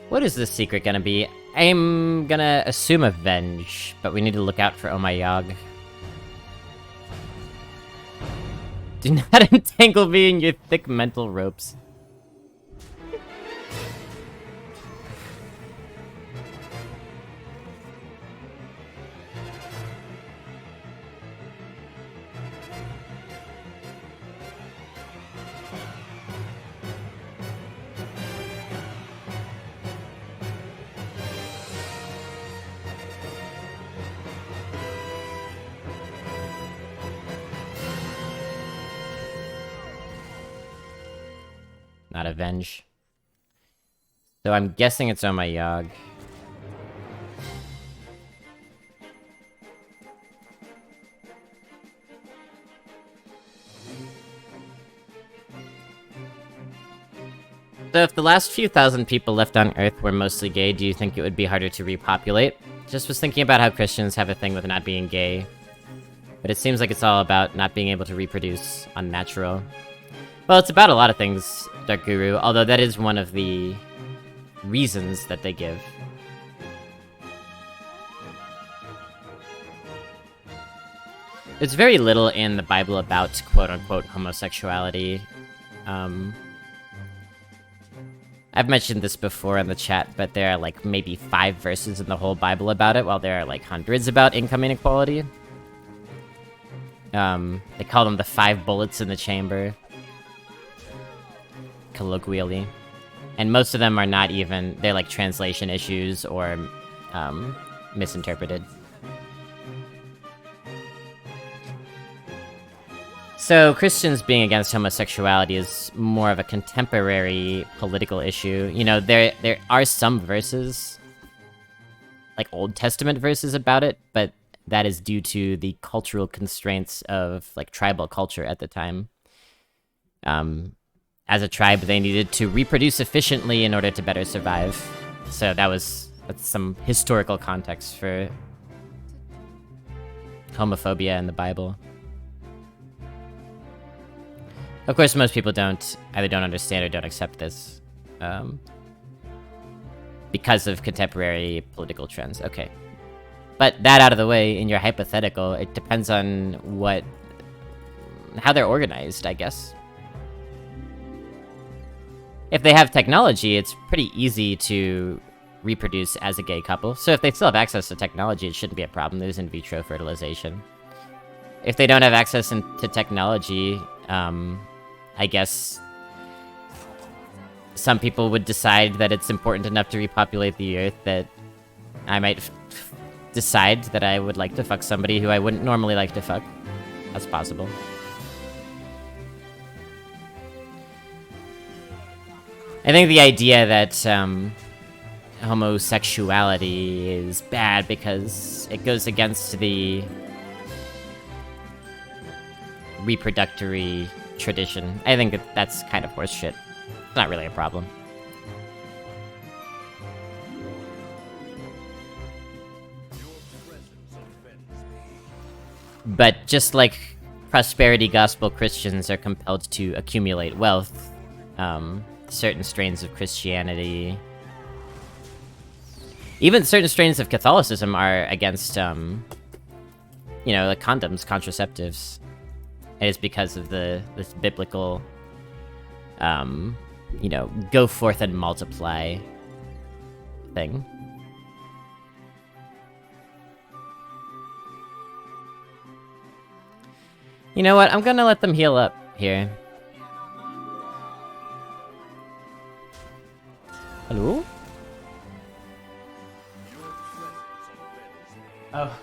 Speaker 1: What is this secret gonna be? I'm gonna assume Avenge, but we need to look out for Oh My Yogg. Do not entangle me in your thick mental ropes. Not Avenge. So I'm guessing it's on my Yogg. So if the last few thousand people left on Earth were mostly gay, do you think it would be harder to repopulate? Just was thinking about how Christians have a thing with not being gay. But it seems like it's all about not being able to reproduce unnatural. Well, it's about a lot of things, Dark Guru, although that is one of the reasons that they give. There's very little in the Bible about quote-unquote homosexuality. I've mentioned this before in the chat, but there are like maybe 5 verses in the whole Bible about it, while there are like hundreds about income inequality. They call them the 5 bullets in the chamber. Colloquially. And most of them are not even, they're like translation issues or misinterpreted. So, Christians being against homosexuality is more of a contemporary political issue. You know, there are some verses, like Old Testament verses about it, but that is due to the cultural constraints of, like, tribal culture at the time. As a tribe, they needed to reproduce efficiently in order to better survive. So that's some historical context for homophobia in the Bible. Of course, most people either don't understand or don't accept this, because of contemporary political trends. Okay. But that out of the way, in your hypothetical, it depends on how they're organized, I guess. If they have technology, it's pretty easy to reproduce as a gay couple. So if they still have access to technology, it shouldn't be a problem. There's in vitro fertilization. If they don't have access to technology, I guess some people would decide that it's important enough to repopulate the Earth that I might decide that I would like to fuck somebody who I wouldn't normally like to fuck. That's possible. I think the idea that homosexuality is bad because it goes against the reproductory tradition, I think that's kind of horse shit. It's not really a problem. But just like prosperity gospel Christians are compelled to accumulate wealth, certain strains of Christianity, even certain strains of Catholicism are against, you know, like condoms, contraceptives. And it's because of this biblical, you know, go forth and multiply thing. You know what? I'm gonna let them heal up here. Hello? Oh.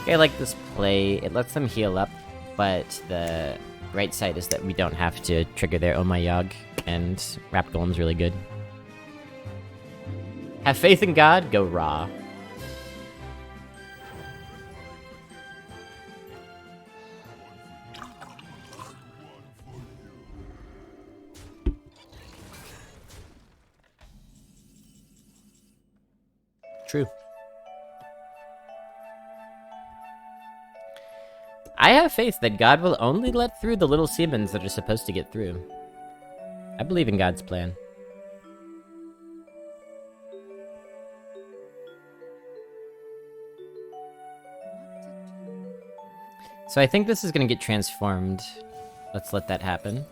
Speaker 1: I like this play. It lets them heal up, but the right side is that we don't have to trigger their Oh My Yogg, and Rap Golem's really good. Have faith in God, go raw. True. I have faith that God will only let through the little Siemens that are supposed to get through. I believe in God's plan. So I think this is gonna get transformed. Let's let that happen.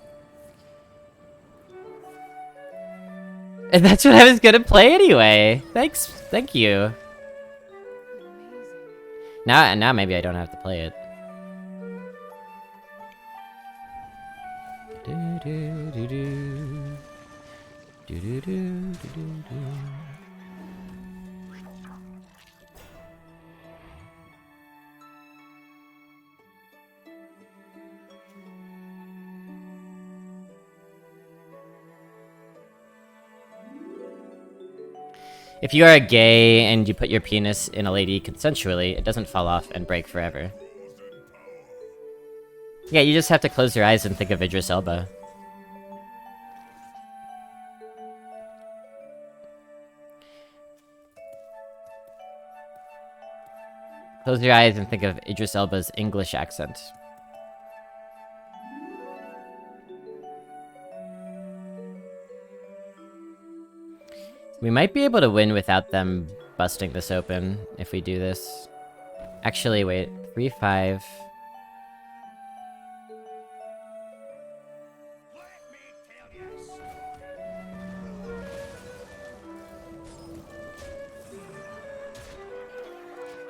Speaker 1: And that's what I was gonna play anyway. Thank you. Now maybe I don't have to play it. If you are gay and you put your penis in a lady consensually, it doesn't fall off and break forever. Yeah, you just have to close your eyes and think of Idris Elba. Close your eyes and think of Idris Elba's English accent. We might be able to win without them busting this open if we do this. Actually, wait. 3-5.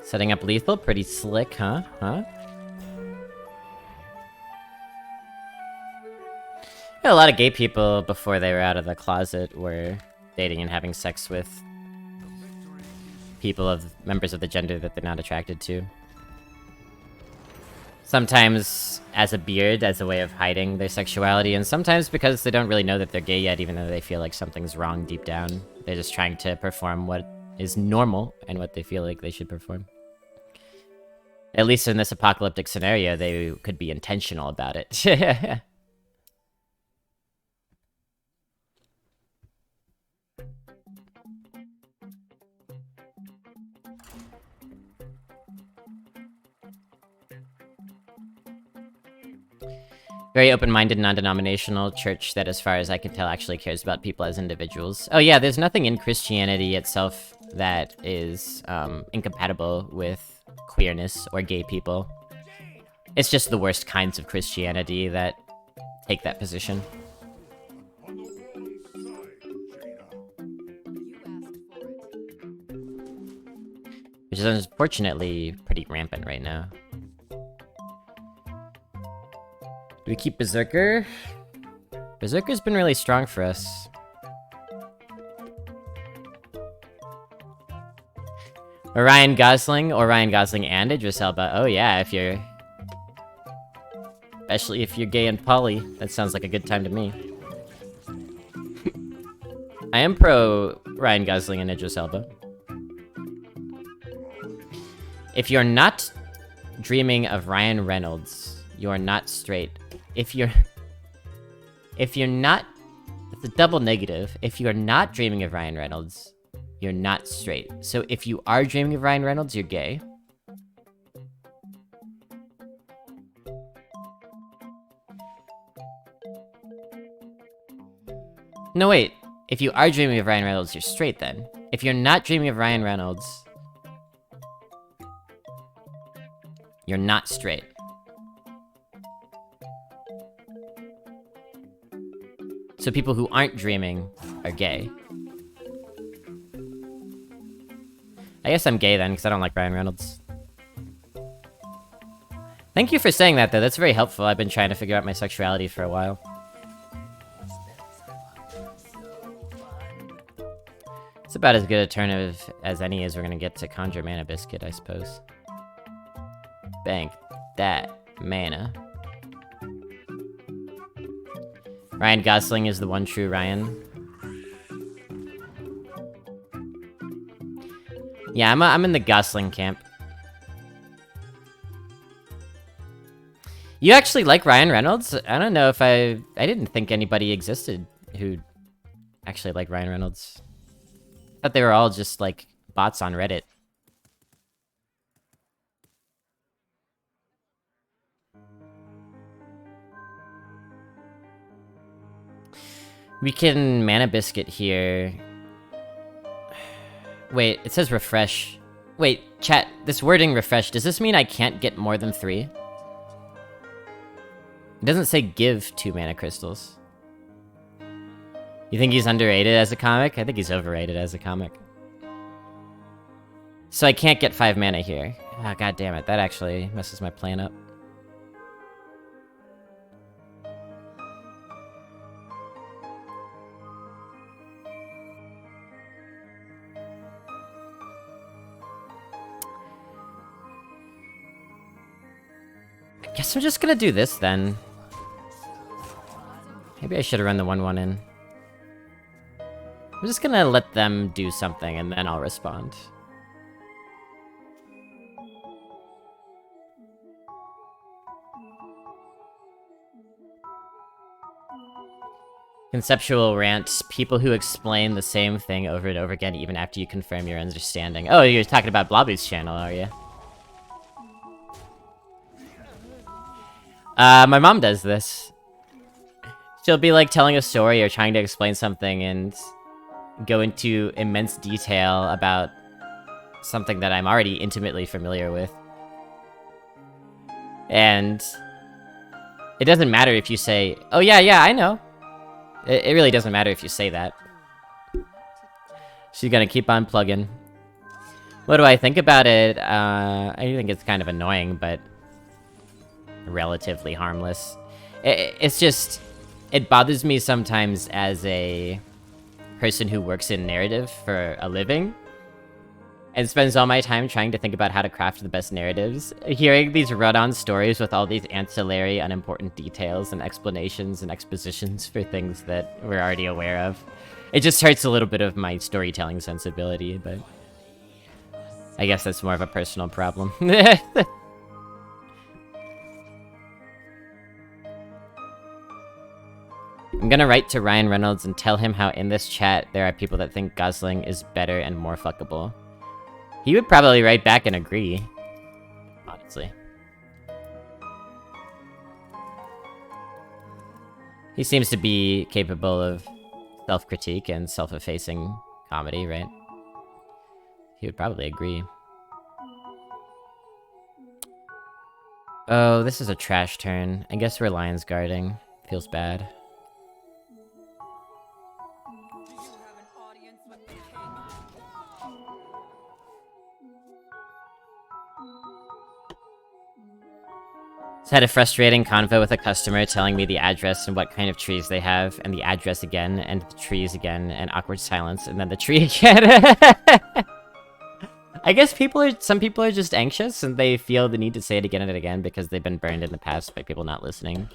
Speaker 1: Setting up lethal, pretty slick, huh? Yeah, a lot of gay people before they were out of the closet were dating and having sex with members of the gender that they're not attracted to. Sometimes as a beard, as a way of hiding their sexuality, and sometimes because they don't really know that they're gay yet, even though they feel like something's wrong deep down. They're just trying to perform what is normal and what they feel like they should perform. At least in this apocalyptic scenario, they could be intentional about it. Very open-minded, non-denominational church that, as far as I can tell, actually cares about people as individuals. Oh yeah, there's nothing in Christianity itself that is incompatible with queerness or gay people. It's just the worst kinds of Christianity that take that position. Which is unfortunately pretty rampant right now. Do we keep Berserker? Berserker's been really strong for us. Ryan Gosling and Idris Elba. Oh yeah, if you're... especially if you're gay and poly. That sounds like a good time to me. I am pro Ryan Gosling and Idris Elba. If you're not dreaming of Ryan Reynolds, you're not straight. If you're not... it's a double negative. If you're not dreaming of Ryan Reynolds, you're not straight. So if you are dreaming of Ryan Reynolds, you're gay. No, wait. If you are dreaming of Ryan Reynolds, you're straight then. If you're not dreaming of Ryan Reynolds, you're not straight. So people who aren't dreaming are gay. I guess I'm gay then, because I don't like Ryan Reynolds. Thank you for saying that, though. That's very helpful. I've been trying to figure out my sexuality for a while. It's about as good a turn as any as we're gonna get to Conjure Mana Biscuit, I suppose. Bank that mana. Ryan Gosling is the one true Ryan. Yeah, I'm in the Gosling camp. You actually like Ryan Reynolds? I don't know if I didn't think anybody existed who actually liked Ryan Reynolds. I thought they were all just like bots on Reddit. We can Mana Biscuit here. Wait, it says refresh. Wait, chat, this wording refresh, does this mean I can't get more than 3? It doesn't say give 2 mana crystals. You think he's underrated as a comic? I think he's overrated as a comic. So I can't get 5 mana here. Ah, god damn it, that actually messes my plan up. Guess I'm just gonna do this then. Maybe I should have run the 1/1 in. I'm just gonna let them do something and then I'll respond. Conceptual rant. People who explain the same thing over and over again even after you confirm your understanding. Oh, you're talking about Blobby's channel, are you? My mom does this. She'll be like telling a story or trying to explain something and go into immense detail about something that I'm already intimately familiar with. And it doesn't matter if you say, oh yeah, I know. It really doesn't matter if you say that. She's gonna keep on plugging. What do I think about it? I think it's kind of annoying, but relatively harmless. It's just... it bothers me sometimes as a person who works in narrative for a living. and spends all my time trying to think about how to craft the best narratives. Hearing these run-on stories with all these ancillary, unimportant details and explanations and expositions for things that we're already aware of. It just hurts a little bit of my storytelling sensibility, but I guess that's more of a personal problem. I'm gonna write to Ryan Reynolds and tell him how in this chat there are people that think Gosling is better and more fuckable. He would probably write back and agree. Honestly. He seems to be capable of self-critique and self-effacing comedy, right? He would probably agree. Oh, this is a trash turn. I guess we're lions guarding. Feels bad. Just had a frustrating convo with a customer telling me the address and what kind of trees they have, and the address again, and the trees again, and awkward silence, and then the tree again. I guess some people are just anxious, and they feel the need to say it again and again because they've been burned in the past by people not listening.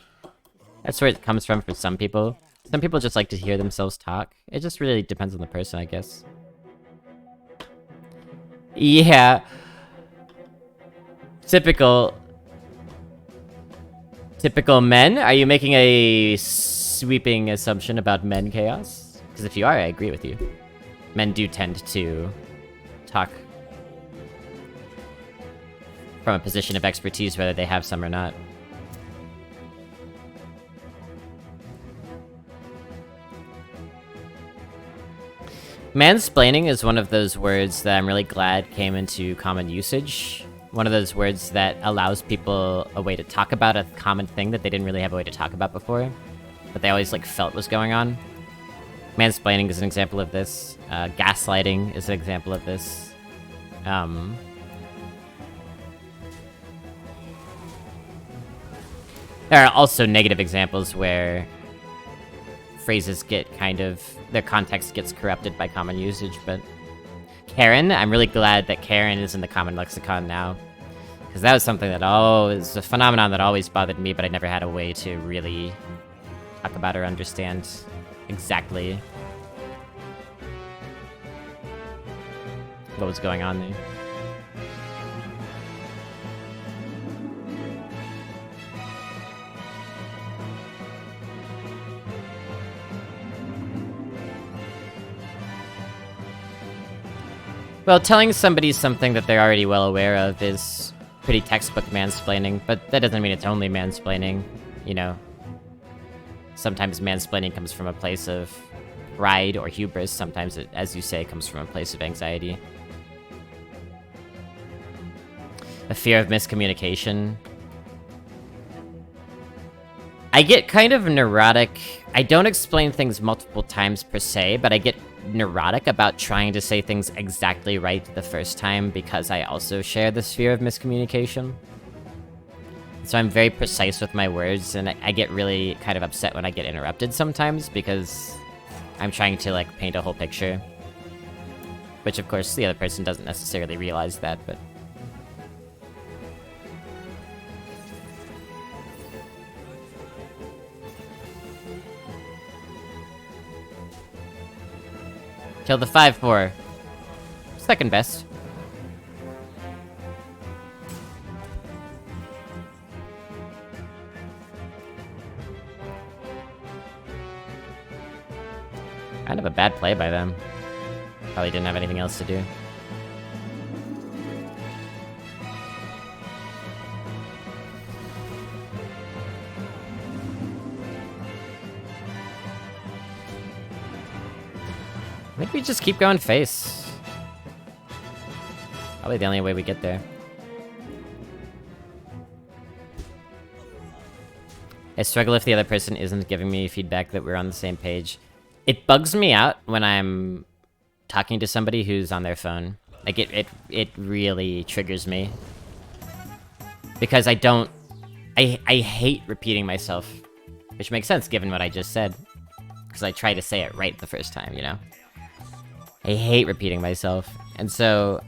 Speaker 1: That's where it comes from for some people. Some people just like to hear themselves talk. It just really depends on the person, I guess. Yeah. Typical men? Are you making a sweeping assumption about men chaos? Because if you are, I agree with you. Men do tend to talk from a position of expertise, whether they have some or not. Mansplaining is one of those words that I'm really glad came into common usage. One of those words that allows people a way to talk about a common thing that they didn't really have a way to talk about before, but they always, like, felt was going on. Mansplaining is an example of this. Gaslighting is an example of this. There are also negative examples where phrases get kind of... their context gets corrupted by common usage, but... Karen, I'm really glad that Karen is in the common lexicon now. Because that was something that always... a phenomenon that always bothered me, but I never had a way to really talk about or understand exactly what was going on there. Well, telling somebody something that they're already well aware of is pretty textbook mansplaining, but that doesn't mean it's only mansplaining, you know. Sometimes mansplaining comes from a place of pride or hubris, sometimes it, as you say, comes from a place of anxiety. A fear of miscommunication. I get kind of neurotic. I don't explain things multiple times per se, but I get neurotic about trying to say things exactly right the first time because I also share this fear of miscommunication. So I'm very precise with my words, and I get really kind of upset when I get interrupted sometimes because I'm trying to, like, paint a whole picture. Which, of course, the other person doesn't necessarily realize that, but... Kill the 5-4. Second best. Kind of a bad play by them. Probably didn't have anything else to do. I think we just keep going face. Probably the only way we get there. I struggle if the other person isn't giving me feedback that we're on the same page. It bugs me out when I'm talking to somebody who's on their phone. Like, it really triggers me. Because I hate repeating myself. Which makes sense, given what I just said. Because I try to say it right the first time, you know? I hate repeating myself. And so,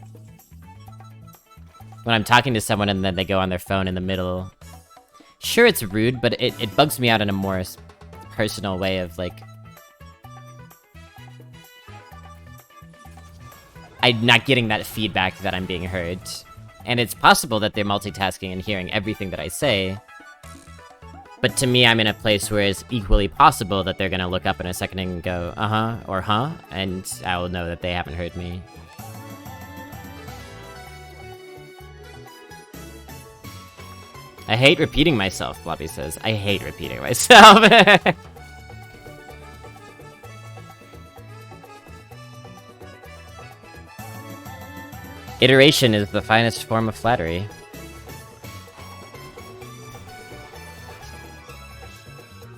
Speaker 1: when I'm talking to someone and then they go on their phone in the middle. Sure, it's rude, but it bugs me out in a more personal way of, like... I'm not getting that feedback that I'm being heard. And it's possible that they're multitasking and hearing everything that I say. But to me, I'm in a place where it's equally possible that they're gonna look up in a second and go, uh-huh, or huh, and I will know that they haven't heard me. I hate repeating myself, Blobby says. I hate repeating myself. Iteration is the finest form of flattery.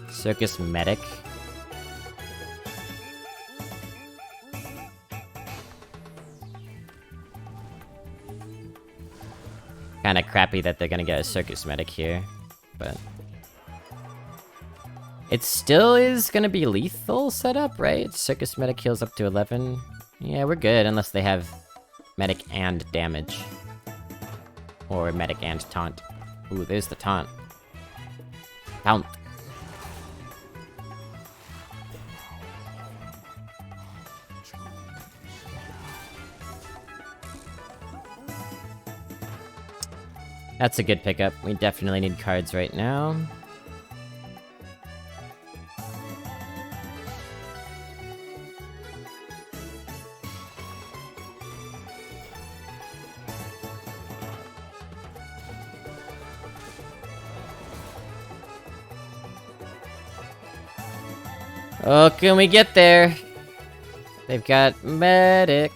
Speaker 1: Circus medic. Kinda crappy that they're gonna get a circus medic here, but... It still is gonna be lethal setup, right? Circus medic heals up to 11. Yeah, we're good, unless they have medic and damage. Or medic and taunt. Ooh, there's the taunt. Taunt. That's a good pickup. We definitely need cards right now. Oh, can we get there? They've got medic.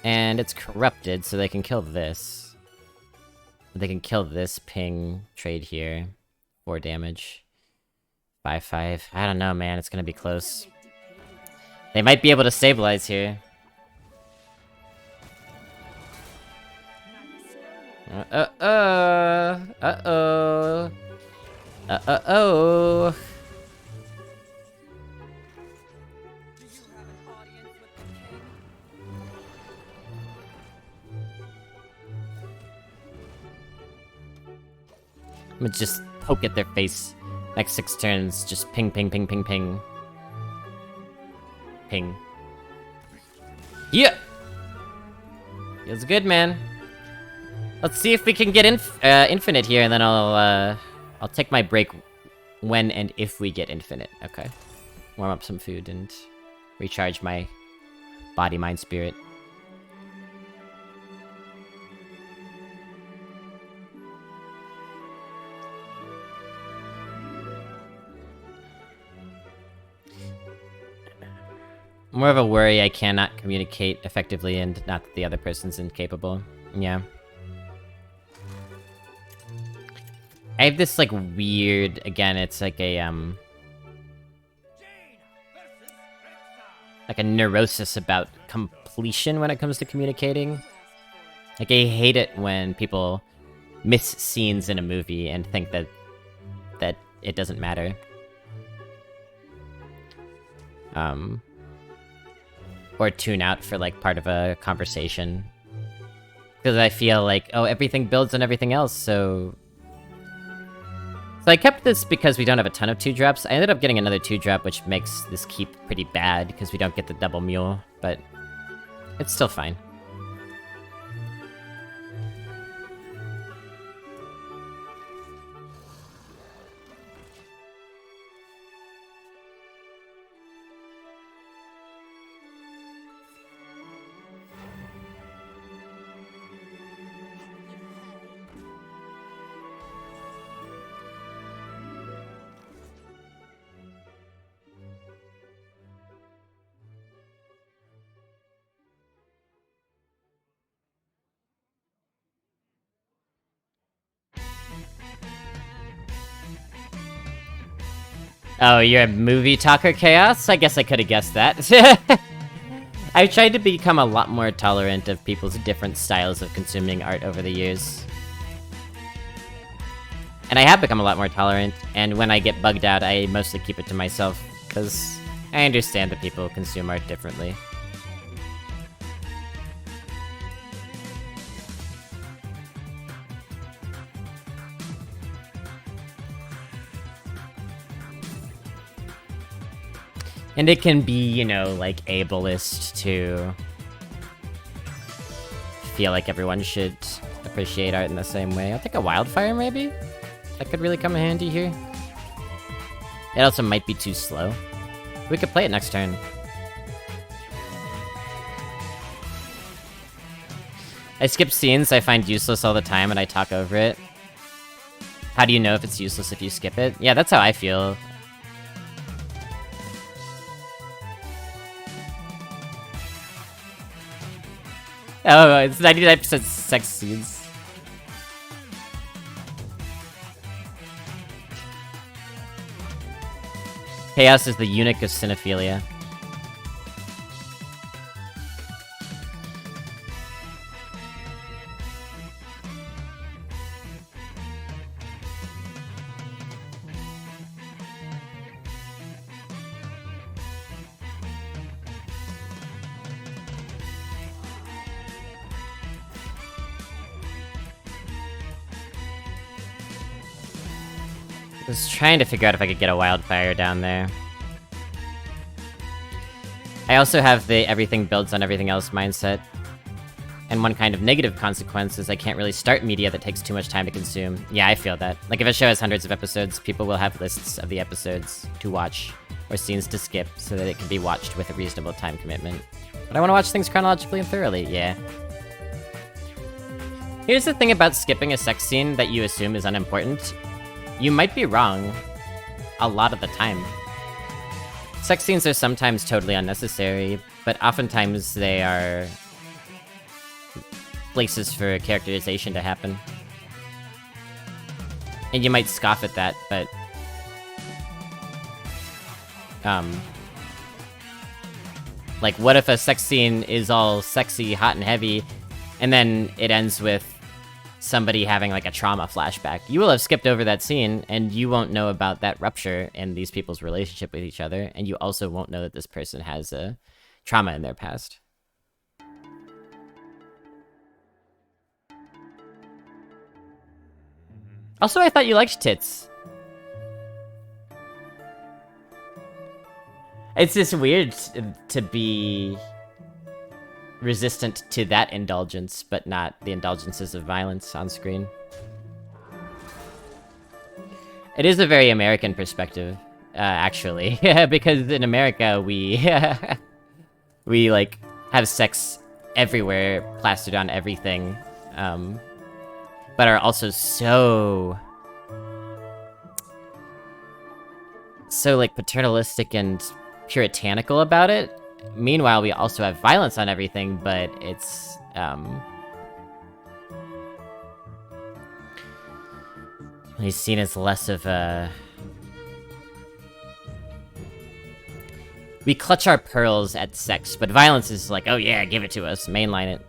Speaker 1: And it's corrupted, so they can kill this. They can kill this ping trade here. 4 damage. 5-5. I don't know, man. It's gonna be close. They might be able to stabilize here. Uh-oh. Uh-oh. I'm gonna just poke at their face. Next 6 turns, just ping, ping, ping, ping, ping. Ping. Yeah! Feels good, man. Let's see if we can get infinite here, and then I'll take my break when and if we get infinite. Okay. Warm up some food and recharge my body, mind, spirit. More of a worry I cannot communicate effectively and not that the other person's incapable. Yeah. I have this, like, weird... Again, it's like a, like a neurosis about completion when it comes to communicating. Like, I hate it when people miss scenes in a movie and think that it doesn't matter. Or tune out for, like, part of a conversation. Because I feel like, oh, everything builds on everything else, so... So I kept this because we don't have a ton of 2-drops. I ended up getting another 2-drop, which makes this keep pretty bad, because we don't get the double mule, but... It's still fine. Oh, you're a movie talker, Chaos? I guess I could've guessed that. I've tried to become a lot more tolerant of people's different styles of consuming art over the years. And I have become a lot more tolerant, and when I get bugged out, I mostly keep it to myself, because I understand that people consume art differently. And it can be, you know, like, ableist to feel like everyone should appreciate art in the same way. I'll take a wildfire, maybe? That could really come in handy here. It also might be too slow. We could play it next turn. I skip scenes I find useless all the time and I talk over it. How do you know if it's useless if you skip it? Yeah, that's how I feel. Oh, it's 99% sex scenes. Chaos is the eunuch of cinephilia. I was trying to figure out if I could get a wildfire down there. I also have the everything builds on everything else mindset. And one kind of negative consequence is I can't really start media that takes too much time to consume. Yeah, I feel that. Like, if a show has hundreds of episodes, people will have lists of the episodes to watch, or scenes to skip, so that it can be watched with a reasonable time commitment. But I want to watch things chronologically and thoroughly, yeah. Here's the thing about skipping a sex scene that you assume is unimportant. You might be wrong a lot of the time. Sex scenes are sometimes totally unnecessary, but oftentimes they are places for characterization to happen. And you might scoff at that, but like, what if a sex scene is all sexy, hot, and heavy, and then it ends with somebody having, like, a trauma flashback? You will have skipped over that scene, and you won't know about that rupture and these people's relationship with each other, and you also won't know that this person has a trauma in their past. Also, I thought you liked tits. It's just weird to be resistant to that indulgence, but not the indulgences of violence on screen. It is a very American perspective, actually, because in America we we like have sex everywhere, plastered on everything, but are also so like paternalistic and puritanical about it. Meanwhile, we also have violence on everything, but it's, he's seen as less of a... We clutch our pearls at sex, but violence is like, oh yeah, give it to us, mainline it.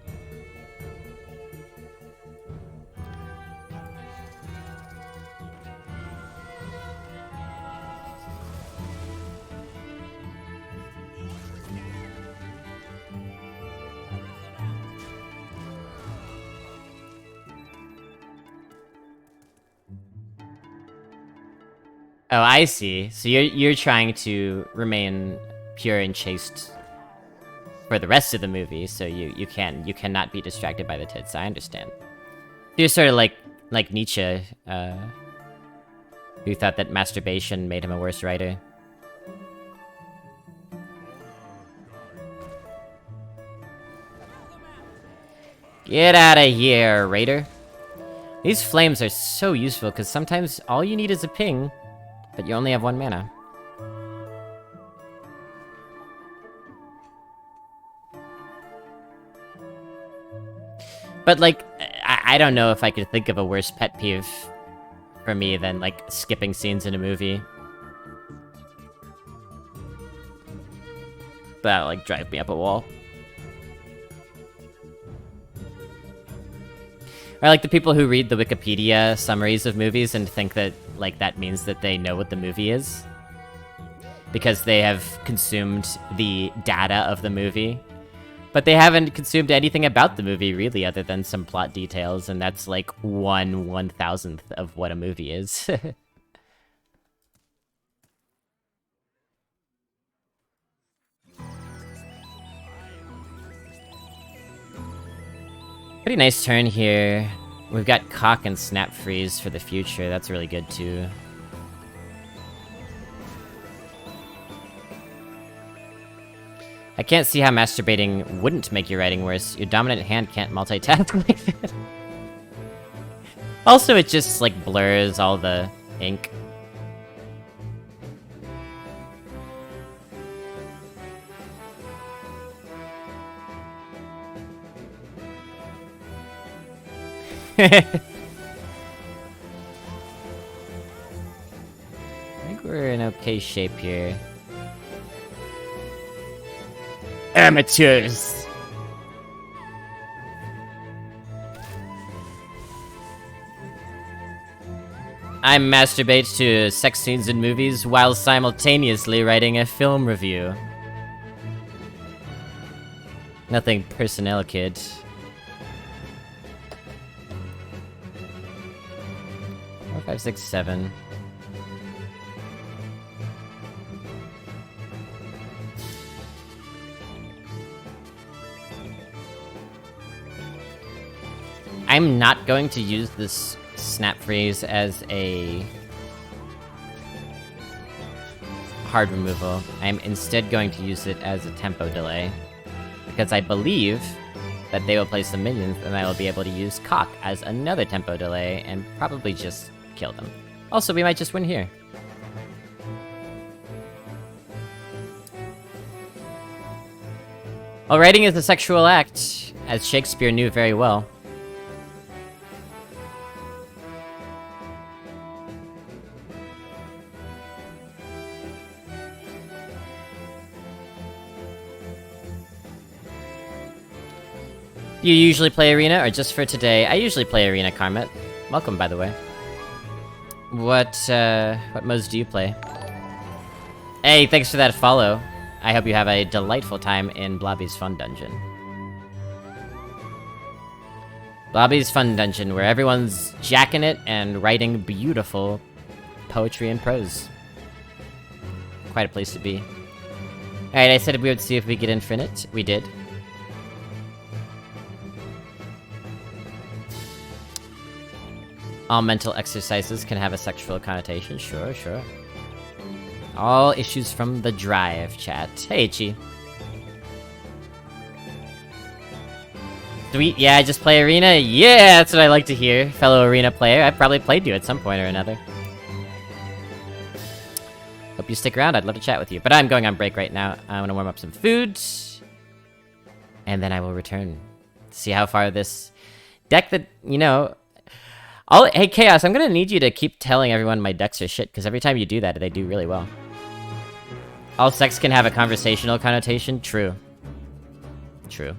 Speaker 1: Oh, I see. So you're trying to remain pure and chaste for the rest of the movie, so you cannot be distracted by the tits. I understand. You're sort of like Nietzsche, who thought that masturbation made him a worse writer. Get out of here, Raider. These flames are so useful, because sometimes all you need is a ping, but you only have 1 mana. But, like, I don't know if I could think of a worse pet peeve for me than, like, skipping scenes in a movie. That'll, like, drive me up a wall. Or, like, the people who read the Wikipedia summaries of movies and think that, like, that means that they know what the movie is. Because they have consumed the data of the movie. But they haven't consumed anything about the movie, really, other than some plot details, and that's, like, 1/1000th of what a movie is. Pretty nice turn here. We've got Cock and Snap Freeze for the future. That's really good too. I can't see how masturbating wouldn't make your writing worse. Your dominant hand can't multitask like that. Also, it just, like, blurs all the ink. I think we're in okay shape here. Amateurs! I masturbate to sex scenes in movies while simultaneously writing a film review. Nothing personnel, kid. Four, 5, 6, 7. I'm not going to use this Snap Freeze as a hard removal. I'm instead going to use it as a tempo delay, because I believe that they will play some minions, and I will be able to use Cock as another tempo delay, and probably just kill them. Also, we might just win here. Well, writing is a sexual act, as Shakespeare knew very well. You usually play Arena, or just for today? I usually play Arena, Karmet. Welcome, by the way. What modes do you play? Hey, thanks for that follow. I hope you have a delightful time in Blobby's Fun Dungeon. Blobby's Fun Dungeon, where everyone's jacking it and writing beautiful poetry and prose. Quite a place to be. Alright, I said we would see if we get infinite. We did. All mental exercises can have a sexual connotation. Sure, sure. All issues from the drive, chat. Hey, Chi. Sweet, yeah, I just play Arena? Yeah, that's what I like to hear, fellow Arena player. I've probably played you at some point or another. Hope you stick around, I'd love to chat with you. But I'm going on break right now. I'm gonna warm up some food. And then I will return. See how far this deck that, you know... Hey, Chaos, I'm gonna need you to keep telling everyone my decks are shit, because every time you do that, they do really well. All sex can have a conversational connotation? True. True.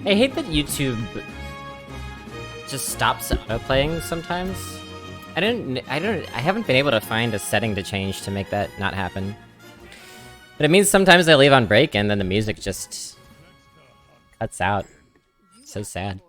Speaker 1: I hate that YouTube just stops autoplaying sometimes. I haven't been able to find a setting to change to make that not happen. But it means sometimes I leave on break and then the music just cuts out. So sad.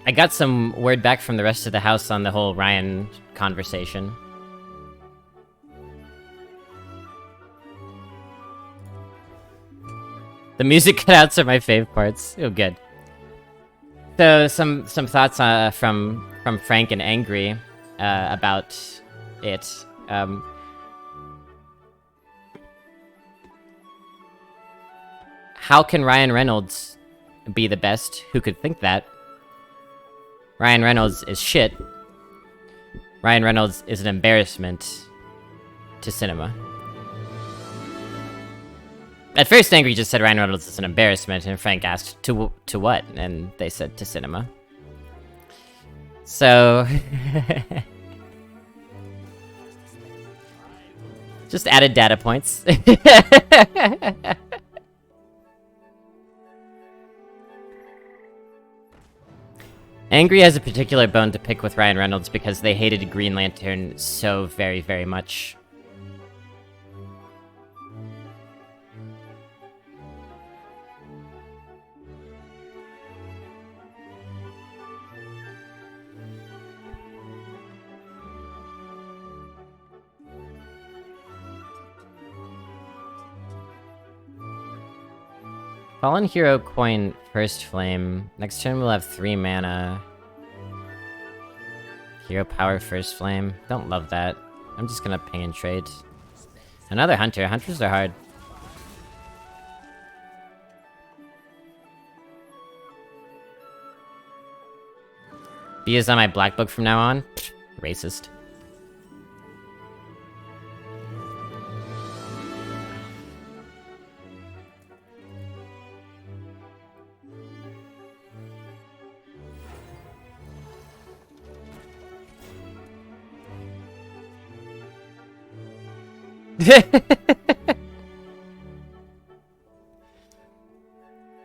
Speaker 1: I got some word back from the rest of the house on the whole Ryan conversation. The music cutouts are my fave parts. Oh, good. So, some thoughts from Frank and Angry about it. How can Ryan Reynolds be the best? Who could think that? Ryan Reynolds is shit. Ryan Reynolds is an embarrassment to cinema. At first, Angry just said Ryan Reynolds is an embarrassment, and Frank asked, to what? And they said, to cinema. So... just added data points. Angry has a particular bone to pick with Ryan Reynolds because they hated Green Lantern so very, very much. Fallen Hero coin First Flame. Next turn we'll have 3 mana. Hero power First Flame. Don't love that. I'm just gonna ping and trade. Another Hunter. Hunters are hard. B is on my black book from now on. Racist.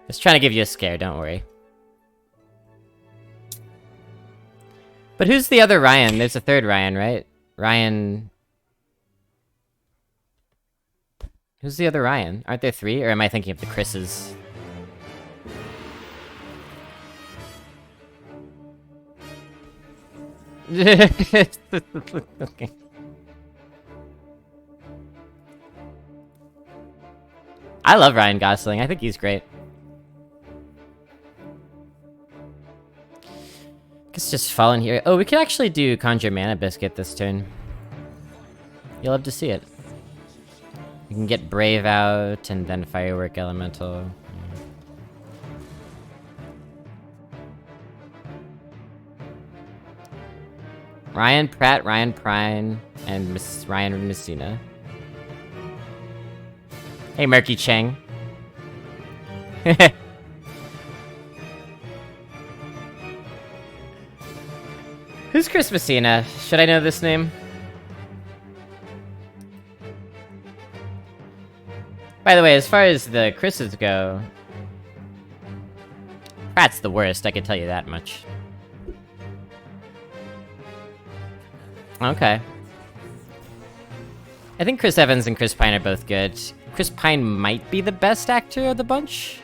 Speaker 1: Just trying to give you a scare, don't worry. But who's the other Ryan? There's a third Ryan, right? Ryan... Who's the other Ryan? Aren't there 3? Or am I thinking of the Chris's? Okay. I love Ryan Gosling. I think he's great. Guess just Fallen Hero. Oh, we could actually do Conjure Mana Biscuit this turn. You'll love to see it. You can get Brave out and then Firework Elemental. Ryan Pratt, Ryan Prine, and Ryan Messina. Hey, Murky Cheng. Who's Chris Messina? Should I know this name? By the way, as far as the Chris's go... Pratt's the worst, I can tell you that much. Okay. I think Chris Evans and Chris Pine are both good. Chris Pine might be the best actor of the bunch.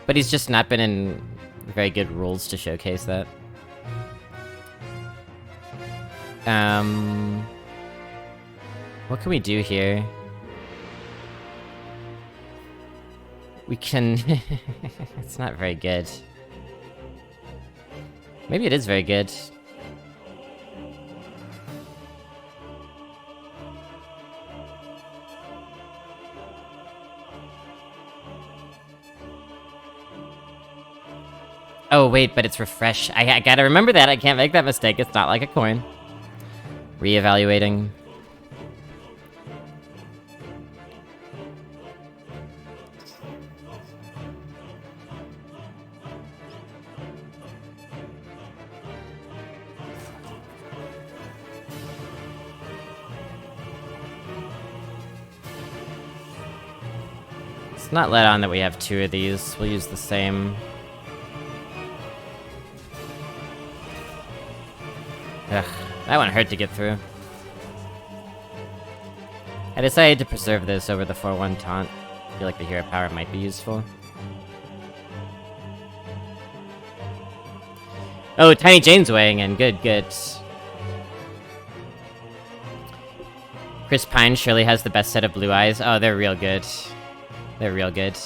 Speaker 1: But he's just not been in very good roles to showcase that. What can we do here? We can... It's not very good. Maybe it is very good. Oh, wait, but it's refresh. I gotta remember that. I can't make that mistake. It's not like a coin. Reevaluating. It's not let on that we have 2 of these. We'll use the same. Ugh, that one hurt to get through. I decided to preserve this over the 4-1 taunt. I feel like the hero power might be useful. Oh, Tiny Jane's weighing in. Good, good. Chris Pine surely has the best set of blue eyes. Oh, they're real good. They're real good.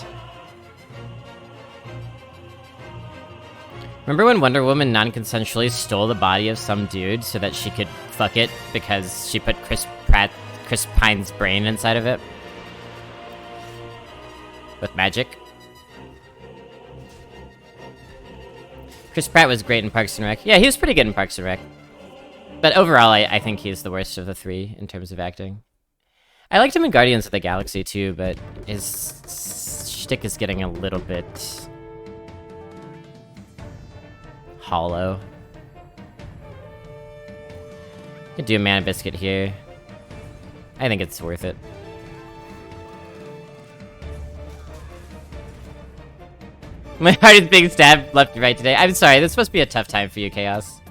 Speaker 1: Remember when Wonder Woman non-consensually stole the body of some dude so that she could fuck it because she put Chris Pine's brain inside of it? With magic? Chris Pratt was great in Parks and Rec. Yeah, he was pretty good in Parks and Rec. But overall, I think he's the worst of the 3 in terms of acting. I liked him in Guardians of the Galaxy too, but his shtick is getting a little bit hollow. Could do a Mana Biscuit here. I think it's worth it. My heart is being stabbed left and right today. I'm sorry, this must be a tough time for you, Chaos.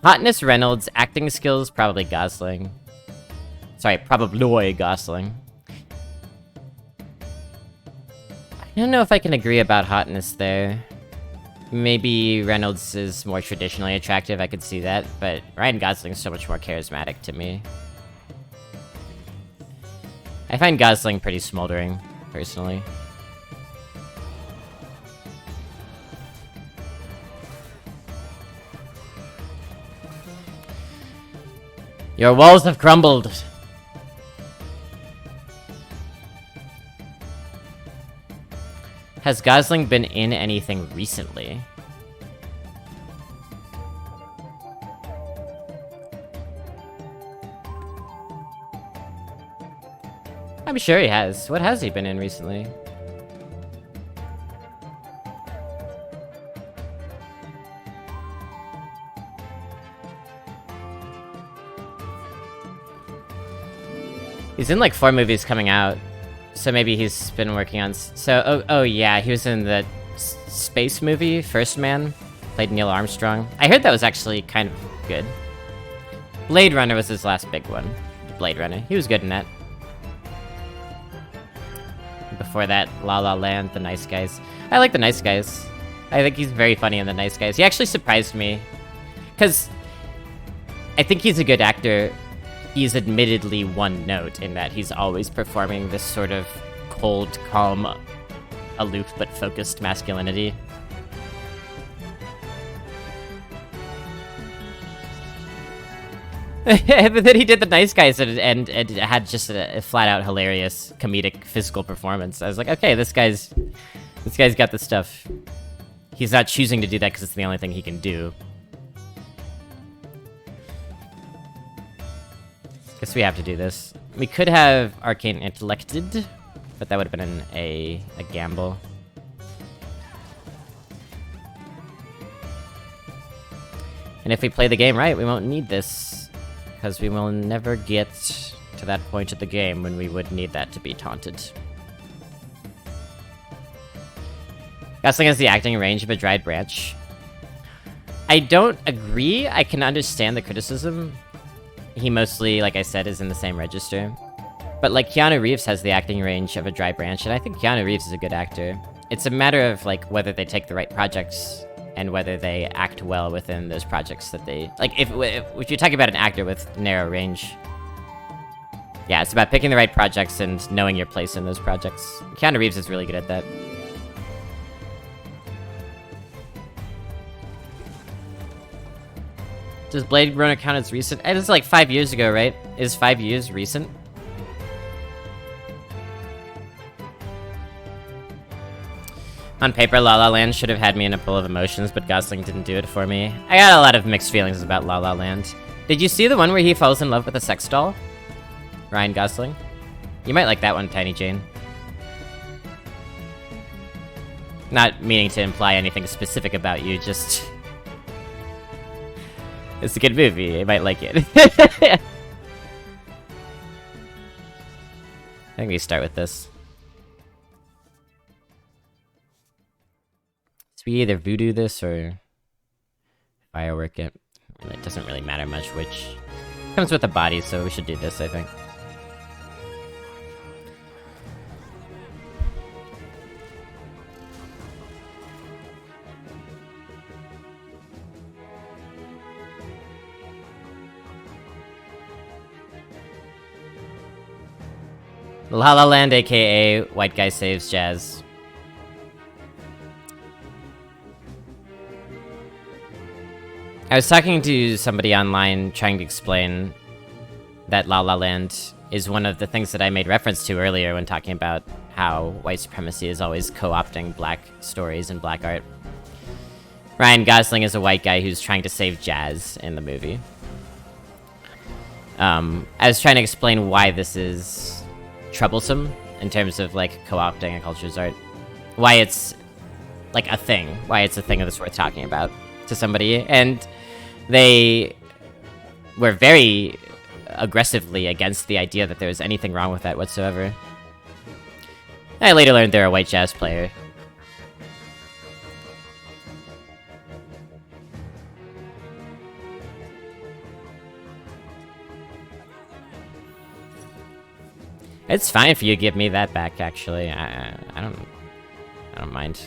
Speaker 1: Hotness Reynolds, acting skills, probably Gosling. Sorry, probably Gosling. I don't know if I can agree about hotness there. Maybe Reynolds is more traditionally attractive, I could see that, but Ryan Gosling's so much more charismatic to me. I find Gosling pretty smoldering, personally. Your walls have crumbled. Has Gosling been in anything recently? I'm sure he has. What has he been in recently? He's in like 4 movies coming out. So maybe he's been working on... oh yeah, he was in the space movie, First Man. Played Neil Armstrong. I heard that was actually kind of good. Blade Runner was his last big one. Blade Runner. He was good in that. Before that, La La Land, The Nice Guys. I like The Nice Guys. I think he's very funny in The Nice Guys. He actually surprised me. Because I think he's a good actor. He's admittedly one note in that he's always performing this sort of cold, calm, aloof but focused masculinity. But then he did The Nice Guys and it had just a flat-out hilarious comedic physical performance. I was like, okay, this guy's got the stuff. He's not choosing to do that because it's the only thing he can do. Guess we have to do this. We could have Arcane Intellected, but that would have been a gamble. And if we play the game right, we won't need this, because we will never get to that point of the game when we would need that to be taunted. Gosling has the acting range of a dried branch. I don't agree. I can understand the criticism. He mostly, like I said, is in the same register. But, like, Keanu Reeves has the acting range of a dry branch, and I think Keanu Reeves is a good actor. It's a matter of, like, whether they take the right projects and whether they act well within those projects that they... Like, if you're talking about an actor with narrow range... Yeah, it's about picking the right projects and knowing your place in those projects. Keanu Reeves is really good at that. Does Blade Runner count as recent? It is like 5 years ago, right? Is 5 years recent? On paper, La La Land should have had me in a pool of emotions, but Gosling didn't do it for me. I got a lot of mixed feelings about La La Land. Did you see the one where he falls in love with a sex doll? Ryan Gosling? You might like that one, Tiny Jane. Not meaning to imply anything specific about you, just... It's a good movie, you might like it. I think we start with this. So we either voodoo this or firework it. It doesn't really matter much which. Comes with the body, so we should do this, I think. La La Land, aka White Guy Saves Jazz. I was talking to somebody online trying to explain that La La Land is one of the things that I made reference to earlier when talking about how white supremacy is always co-opting black stories and black art. Ryan Gosling is a white guy who's trying to save jazz in the movie. I was trying to explain why this is troublesome in terms of like co-opting a culture's art. Why it's like a thing. Why it's a thing that's worth talking about to somebody. And they were very aggressively against the idea that there was anything wrong with that whatsoever. I later learned they're a white jazz player. It's fine if you give me that back, actually. I don't mind.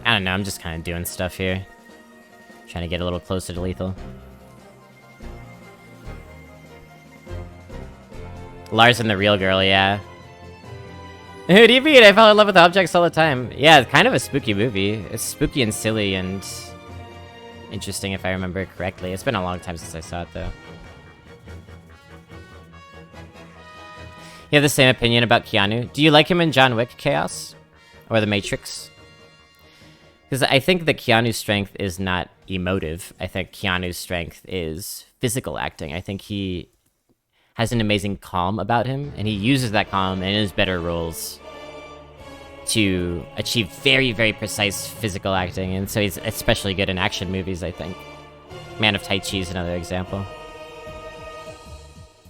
Speaker 1: I don't know, I'm just kind of doing stuff here. Trying to get a little closer to lethal. Lars and the Real Girl, yeah. Who do you mean? I fell in love with objects all the time. Yeah, it's kind of a spooky movie. It's spooky and silly and interesting if I remember correctly. It's been a long time since I saw it, though. You have the same opinion about Keanu? Do you like him in John Wick Chaos? Or The Matrix? Because I think that Keanu's strength is not emotive. I think Keanu's strength is physical acting. I think he has an amazing calm about him, and he uses that calm in his better roles to achieve very, very precise physical acting, and so he's especially good in action movies, I think. Man of Tai Chi is another example.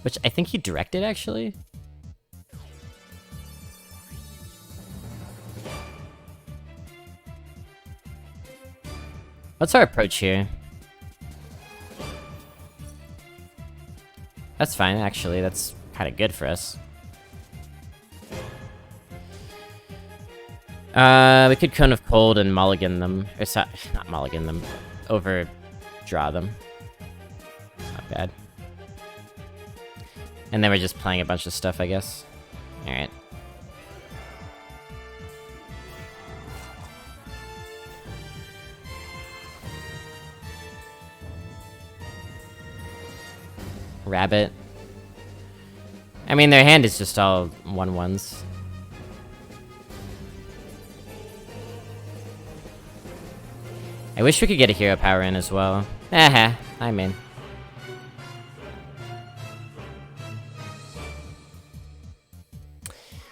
Speaker 1: Which I think he directed, actually. What's our approach here? That's fine, actually. That's kind of good for us. We could Cone of Cold and mulligan them. Or not mulligan them. Overdraw them. Not bad. And then we're just playing a bunch of stuff, I guess. Alright. Rabbit. I mean, their hand is just all 1/1s. I wish we could get a hero power in as well. Aha, I'm in.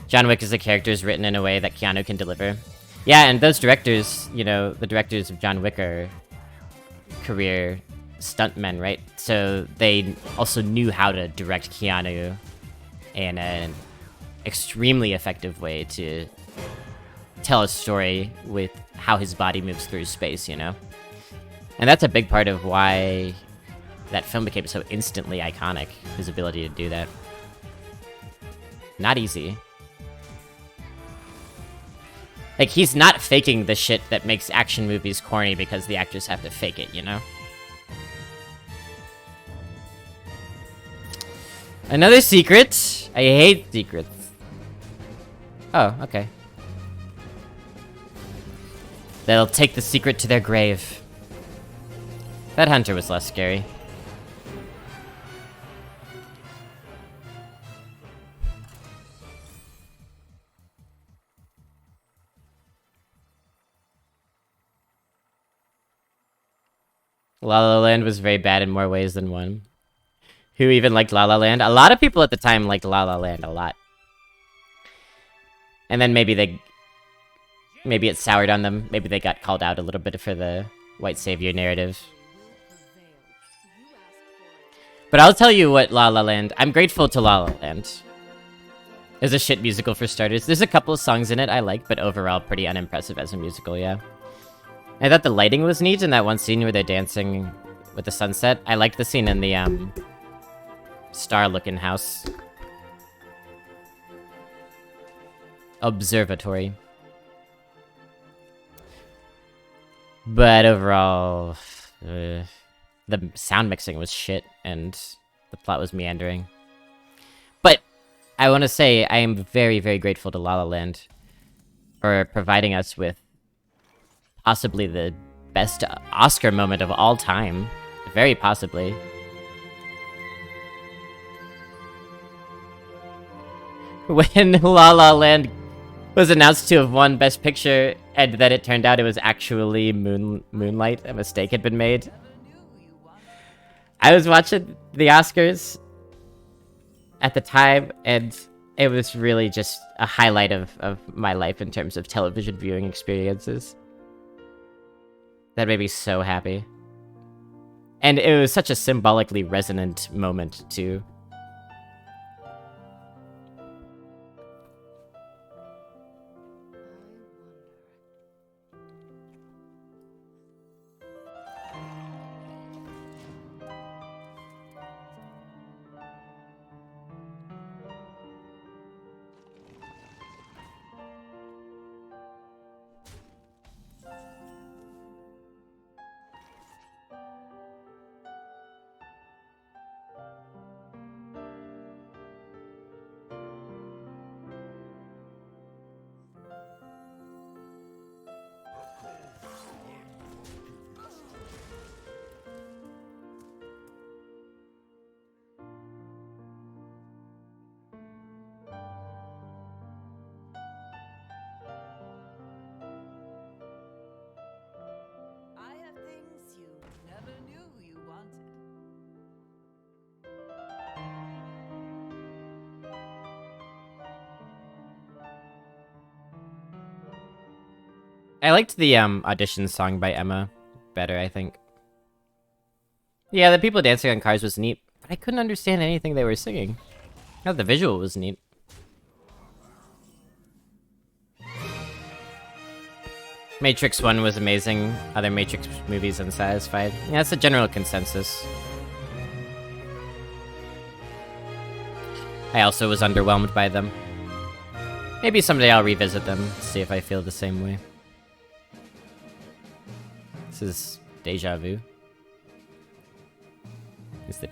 Speaker 1: John Wick is a character is written in a way that Keanu can deliver. Yeah, and those directors, you know, the directors of John Wick are career stuntmen, right? So they also knew how to direct Keanu in an extremely effective way to tell a story with how his body moves through space, you know? And that's a big part of why that film became so instantly iconic, his ability to do that. Not easy. Like, he's not faking the shit that makes action movies corny because the actors have to fake it, you know? Another secret! I hate secrets. Oh, okay. They'll take the secret to their grave. That hunter was less scary. La La Land was very bad in more ways than one. Who even liked La La Land? A lot of people at the time liked La La Land a lot. And then maybe it soured on them. Maybe they got called out a little bit for the white savior narrative. But I'll tell you what, La La Land, I'm grateful to La La Land. It's a shit musical for starters. There's a couple of songs in it I like, but overall pretty unimpressive as a musical, yeah. I thought the lighting was neat in that one scene where they're dancing with the sunset. I liked the scene in the, star-looking house. Observatory. But overall, the sound mixing was shit, and the plot was meandering. But I want to say I am very, very grateful to La La Land for providing us with possibly the best Oscar moment of all time. Very possibly. When La La Land was announced to have won Best Picture, and then it turned out it was actually Moonlight, a mistake had been made. I was watching the Oscars at the time, and it was really just a highlight of my life in terms of television viewing experiences. That made me so happy. And it was such a symbolically resonant moment, too. I liked the audition song by Emma better, I think. Yeah, the people dancing on cars was neat, but I couldn't understand anything they were singing. I thought the visual was neat. Matrix 1 was amazing. Other Matrix movies unsatisfied. Yeah, that's the general consensus. I also was underwhelmed by them. Maybe someday I'll revisit them, see if I feel the same way. This is Deja Vu. Is it?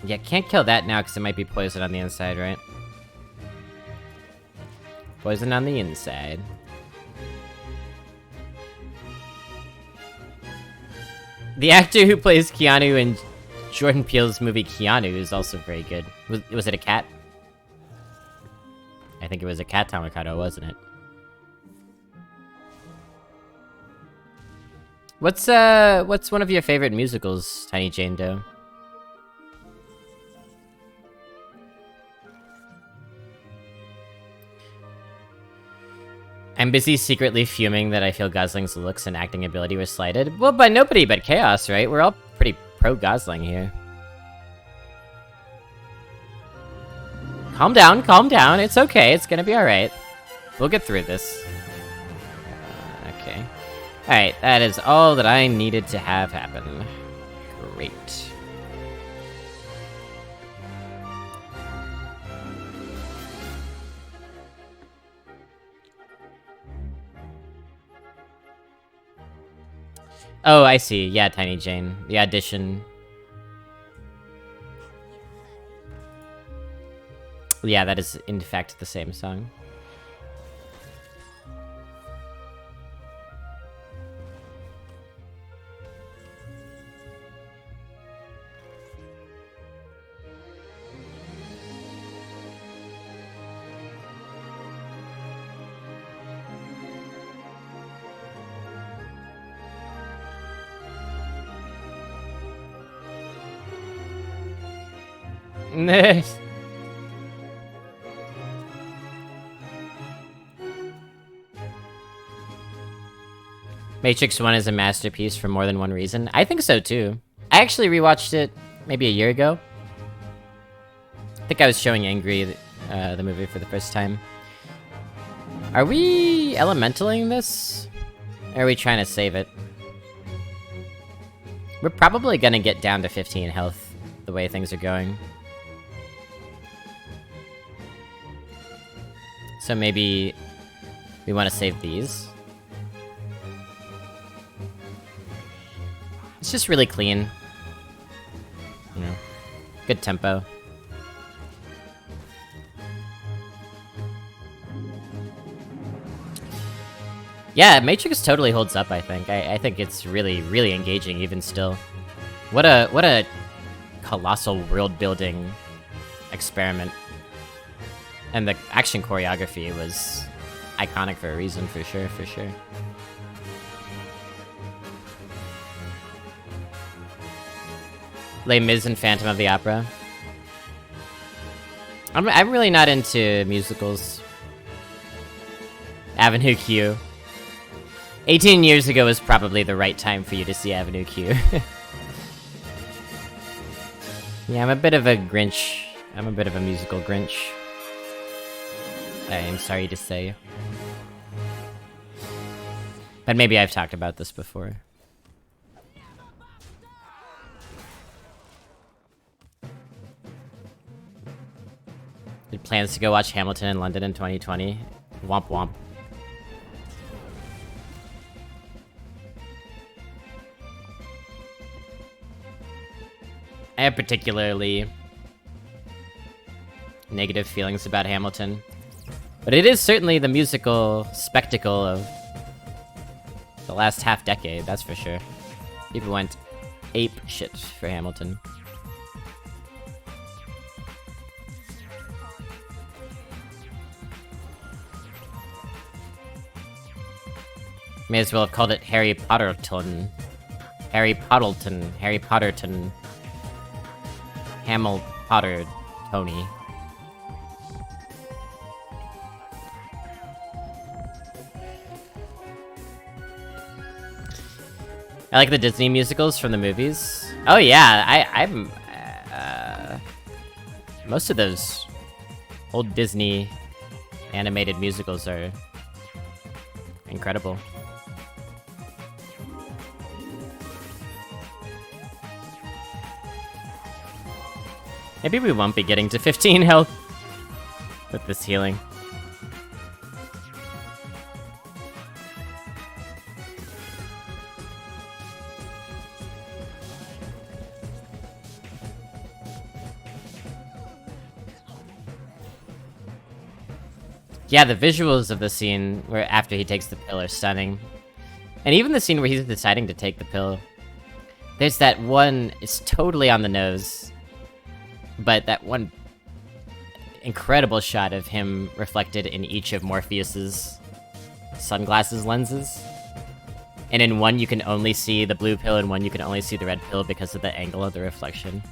Speaker 1: Yeah, can't kill that now because it might be poison on the inside, right? Poison on the inside. The actor who plays Keanu in Jordan Peele's movie Keanu is also very good. Was it a cat? I think it was a cat Tamikado, wasn't it? What's one of your favorite musicals, Tiny Jane Doe? I'm busy secretly fuming that I feel Gosling's looks and acting ability were slighted. Well, by nobody but Chaos, right? We're all pretty pro-Gosling here. Calm down. It's okay. It's gonna be alright. We'll get through this. Okay. Alright, that is all that I needed to have happen. Great. Oh, I see. Yeah, Tiny Jane. The audition Yeah, that is in fact the same song. Nice. Matrix 1 is a masterpiece for more than one reason. I think so too. I actually rewatched it maybe a year ago. I think I was showing Angry the movie for the first time. Are we elementaling this? Or are we trying to save it? We're probably gonna get down to 15 health the way things are going. So maybe we want to save these. It's just really clean. You know, good tempo. Yeah, Matrix totally holds up, I think. I think it's really, really engaging even still. What a colossal world-building experiment. And the action choreography was iconic for a reason, for sure, for sure. Les Mis and Phantom of the Opera. I'm really not into musicals. Avenue Q. 18 years ago was probably the right time for you to see Avenue Q. Yeah, I'm a bit of a Grinch. I'm a bit of a musical Grinch. I am sorry to say. But maybe I've talked about this before. Did plans to go watch Hamilton in London in 2020? Womp womp. I have particularly negative feelings about Hamilton. But it is certainly the musical spectacle of the last half decade, that's for sure. People went ape shit for Hamilton. May as well have called it Harry Potterton. Harry Pottleton. Harry Potterton. Hamil Potter Tony. I like the Disney musicals from the movies. Oh yeah, I'm most of those old Disney animated musicals are incredible. Maybe we won't be getting to 15 health with this healing. Yeah, the visuals of the scene where after he takes the pill are stunning. And even the scene where he's deciding to take the pill. There's that one, it's totally on the nose. But that one incredible shot of him reflected in each of Morpheus's sunglasses lenses. And in one you can only see the blue pill, and one you can only see the red pill because of the angle of the reflection.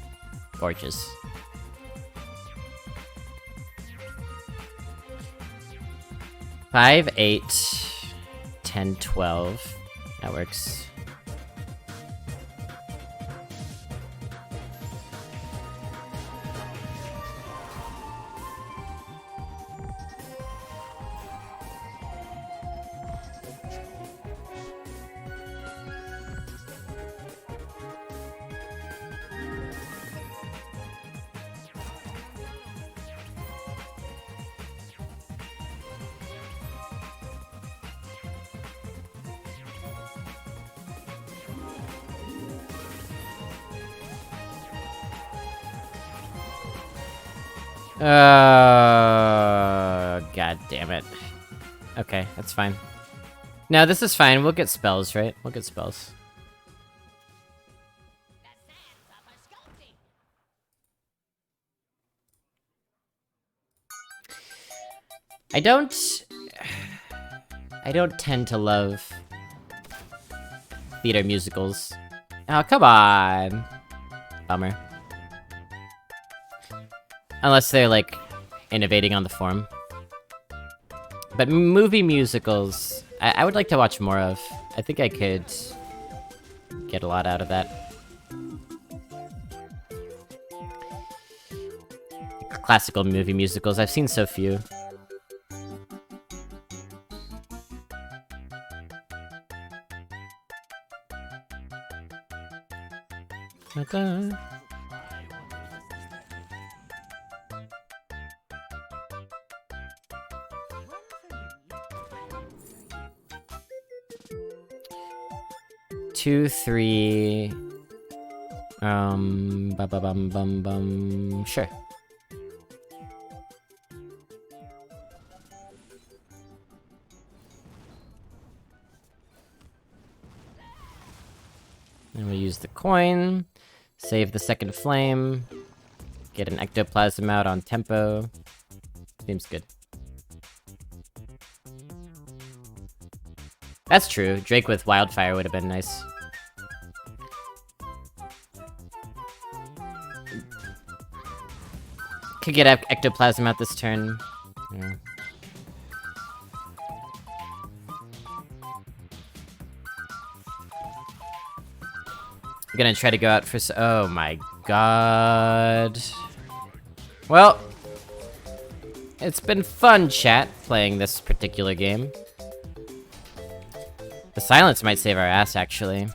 Speaker 1: Gorgeous. Five, 8, 10, 12. That works. God damn it. Okay, that's fine. No, this is fine. We'll get spells, right? We'll get spells. I don't tend to love theater musicals. Oh, come on. Bummer. Unless they're, like, innovating on the form. But movie musicals, I would like to watch more of. I think I could get a lot out of that. Classical movie musicals, I've seen so few. Ta-da. Two, three... Ba-ba-bum-bum-bum... Sure. And we'll use the coin, save the second flame, get an ectoplasm out on tempo. Seems good. That's true. Drake with Wildfire would have been nice. Could get ectoplasm out this turn. Yeah. I'm gonna try to go out for oh my god. Well, it's been fun, chat, playing this particular game. The silence might save our ass, actually.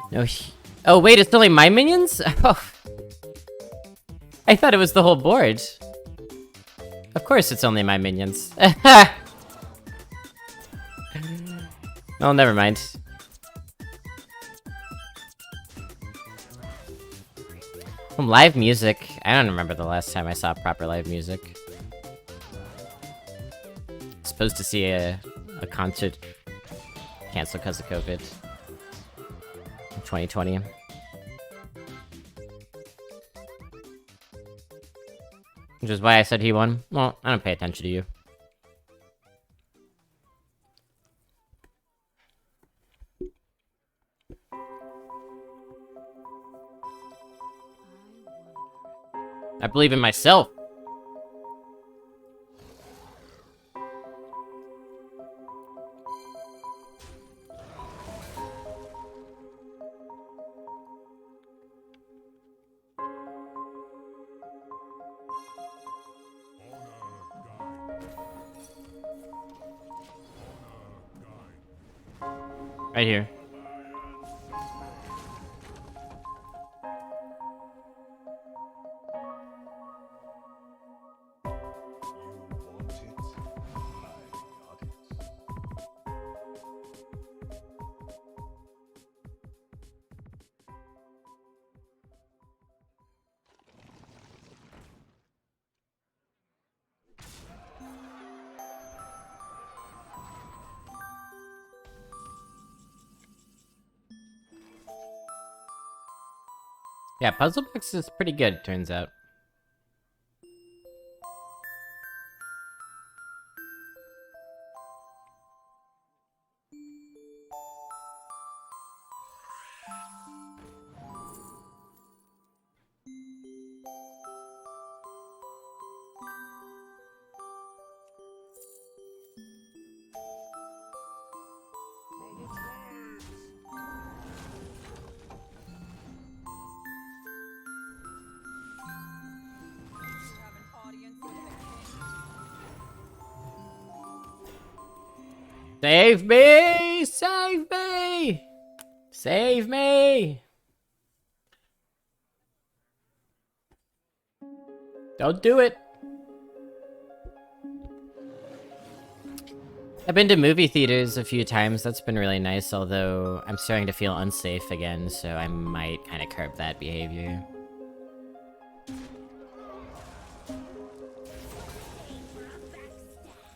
Speaker 1: No, oh wait, it's only my minions? Oh. I thought it was the whole board. Of course it's only my minions. Oh, never mind. Live music. I don't remember the last time I saw proper live music. Supposed to see a concert canceled because of COVID. 2020. Which is why I said he won. Well, I don't pay attention to you. I believe in myself. Right here. Yeah, Puzzle Box is pretty good, turns out. Save me! Save me! Save me! Don't do it! I've been to movie theaters a few times, that's been really nice, although I'm starting to feel unsafe again, so I might kind of curb that behavior.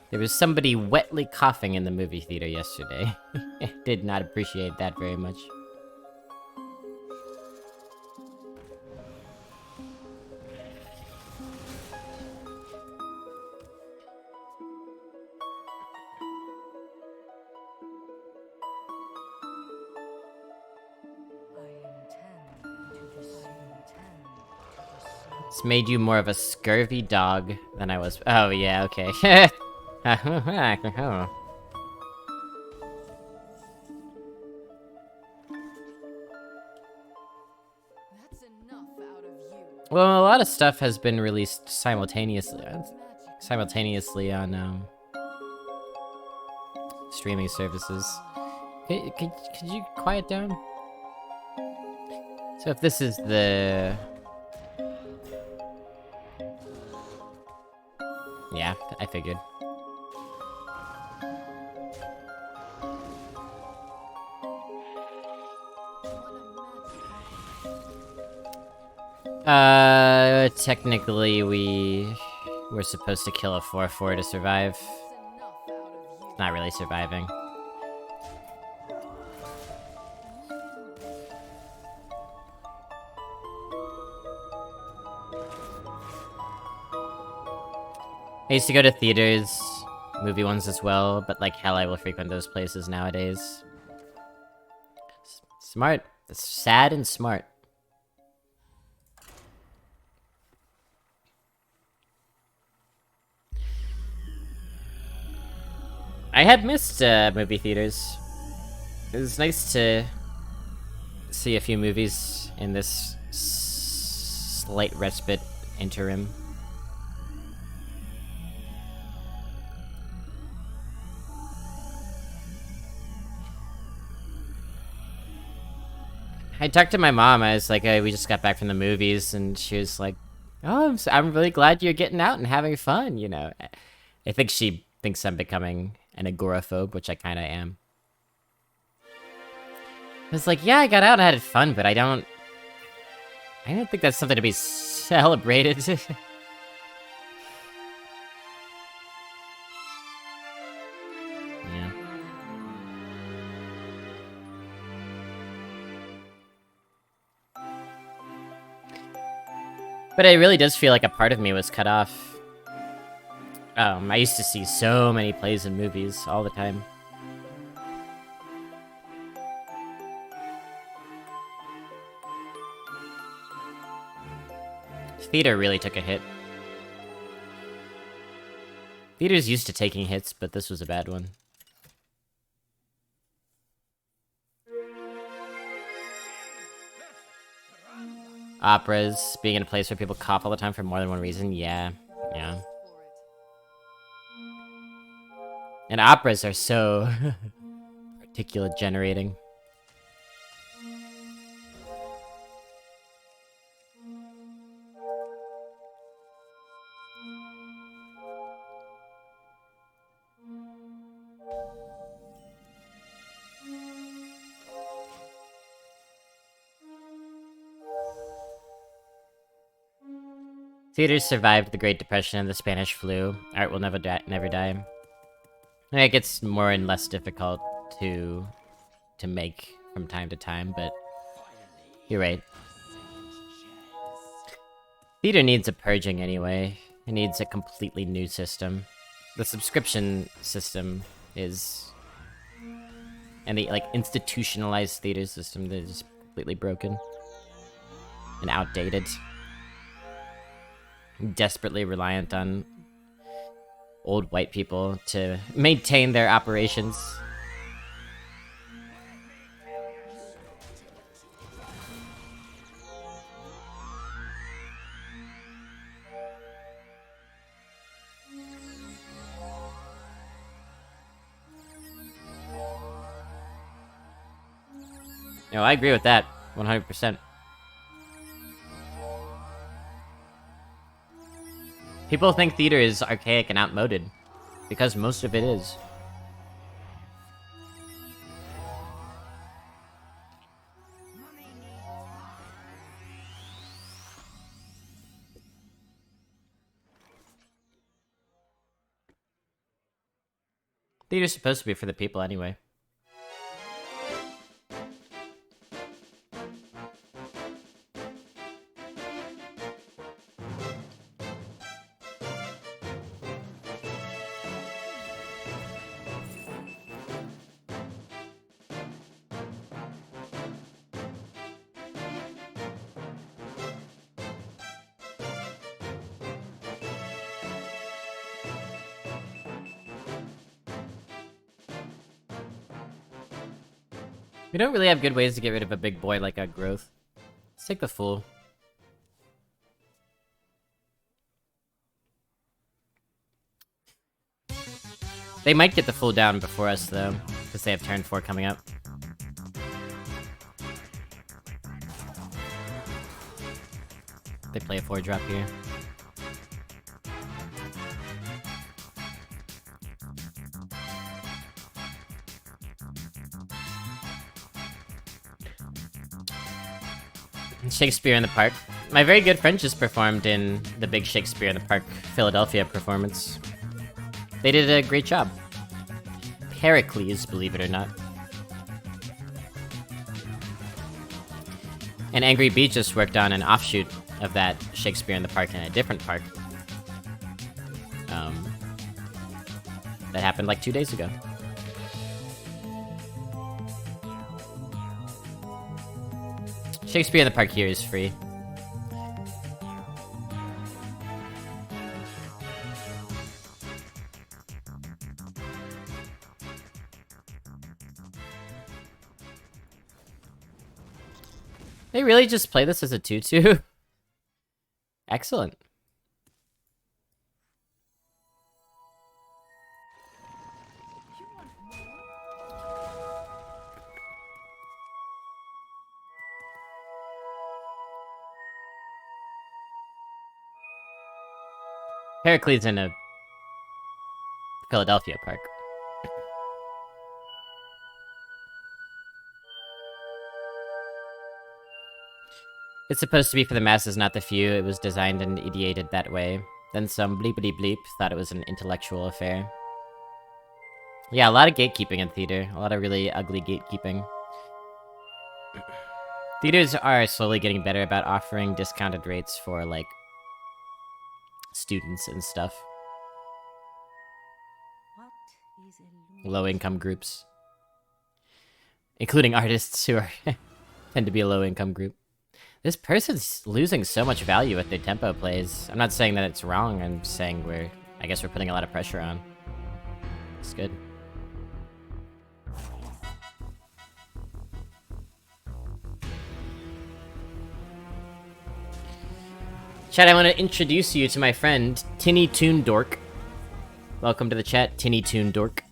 Speaker 1: There was somebody wetly coughing in the movie theater yesterday. Did not appreciate that very much. It's made you more of a scurvy dog than I was. Oh, yeah, okay. Well, a lot of stuff has been released simultaneously on streaming services. Could you quiet down? So if this is the... Yeah, I figured. Technically we were supposed to kill a 4/4 to survive. Not really surviving. I used to go to theaters, movie ones as well, but like hell I will frequent those places nowadays. Smart. It's sad and smart. I had missed movie theaters. It was nice to see a few movies in this slight respite interim. I talked to my mom. I was like, we just got back from the movies, and she was like, "Oh, I'm really glad you're getting out and having fun." You know, I think she thinks I'm becoming an agoraphobe, which I kind of am. I was like, "Yeah, I got out and had fun, but I don't think that's something to be celebrated." Yeah. But it really does feel like a part of me was cut off. I used to see so many plays and movies all the time. Theater really took a hit. Theater's used to taking hits, but this was a bad one. Operas, being in a place where people cough all the time for more than one reason, yeah. And operas are so particulate generating. Theaters survived the Great Depression and the Spanish flu. Art will never die. It gets more and less difficult to make from time to time, but you're right. Theater needs a purging anyway. It needs a completely new system. The subscription system is... and the, like, institutionalized theater system that is completely broken. And outdated. Desperately reliant on old white people to maintain their operations. No, I agree with that. 100%. People think theater is archaic and outmoded. Because most of it is. Theater's supposed to be for the people anyway. We don't really have good ways to get rid of a big boy like a growth. Let's take the Fool. They might get the Fool down before us, though, because they have turn 4 coming up. They play a 4-drop here. Shakespeare in the Park. My very good friend just performed in the big Shakespeare in the Park Philadelphia performance. They did a great job. Pericles, believe it or not. And Angry Bee just worked on an offshoot of that Shakespeare in the Park in a different park. That happened like 2 days ago. Shakespeare in the Park here is free. They really just play this as a 2-2? Excellent. Pericles in a Philadelphia park. It's supposed to be for the masses, not the few. It was designed and ideated that way. Then some bleepity bleep thought it was an intellectual affair. Yeah, a lot of gatekeeping in theater. A lot of really ugly gatekeeping. Theaters are slowly getting better about offering discounted rates for, like, students and stuff. Low-income groups. Including artists who are tend to be a low-income group. This person's losing so much value with their tempo plays. I'm not saying that it's wrong, I'm saying I guess we're putting a lot of pressure on. It's good. Chat, I want to introduce you to my friend, Tinny Toon Dork. Welcome to the chat, Tinny Toon Dork.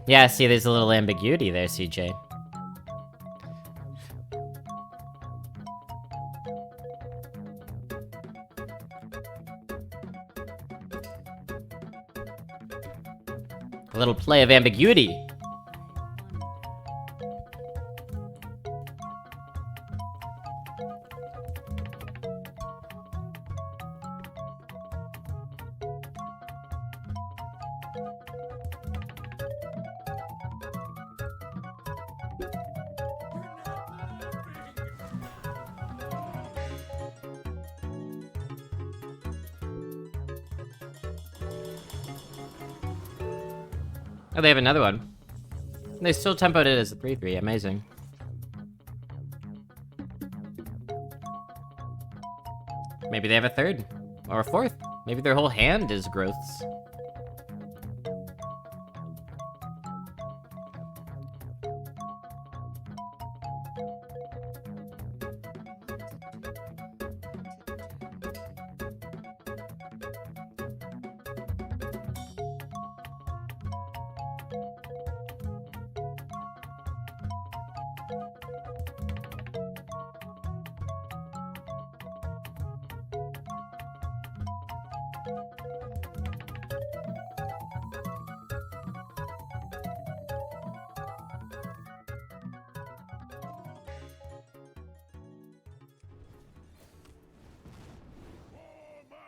Speaker 1: Yeah, see, there's a little ambiguity there, CJ. A little play of ambiguity. Oh, they have another one. They still tempoed it as a 3/3. Amazing. Maybe they have a third. Or a fourth. Maybe their whole hand is growths.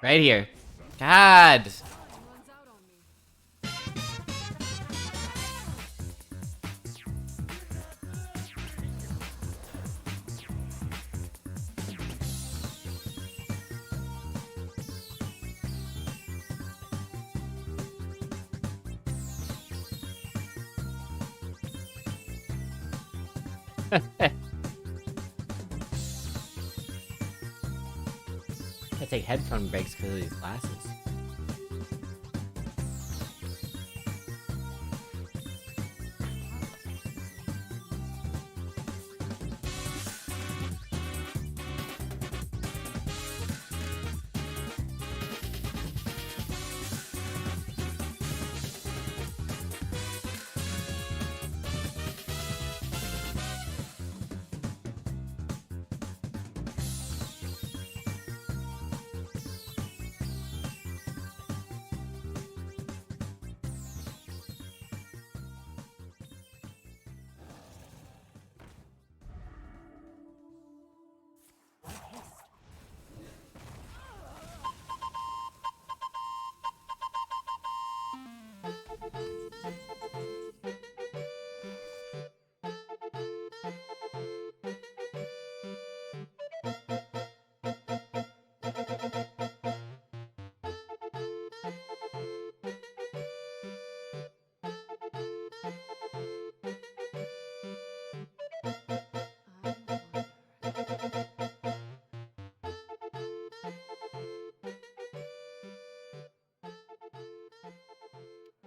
Speaker 1: Right here. God! I take headphone breaks because of these glasses.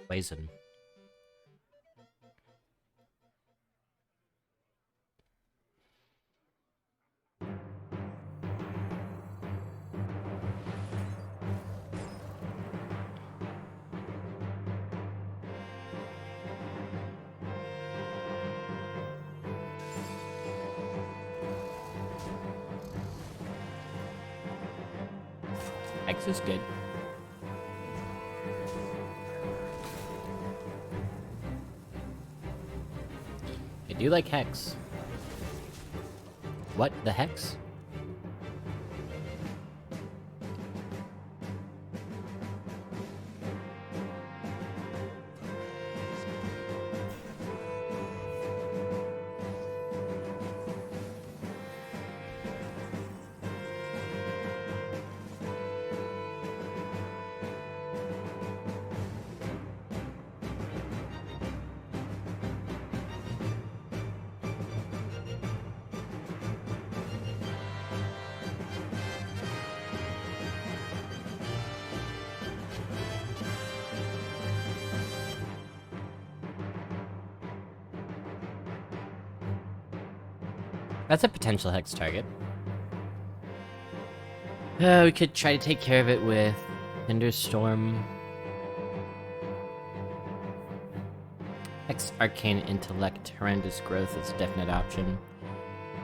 Speaker 1: Poison. X is good. I do like Hex. What the Hex? That's a potential Hex target. We could try to take care of it with Thunderstorm. Hex, Arcane Intellect, Horrendous Growth is a definite option.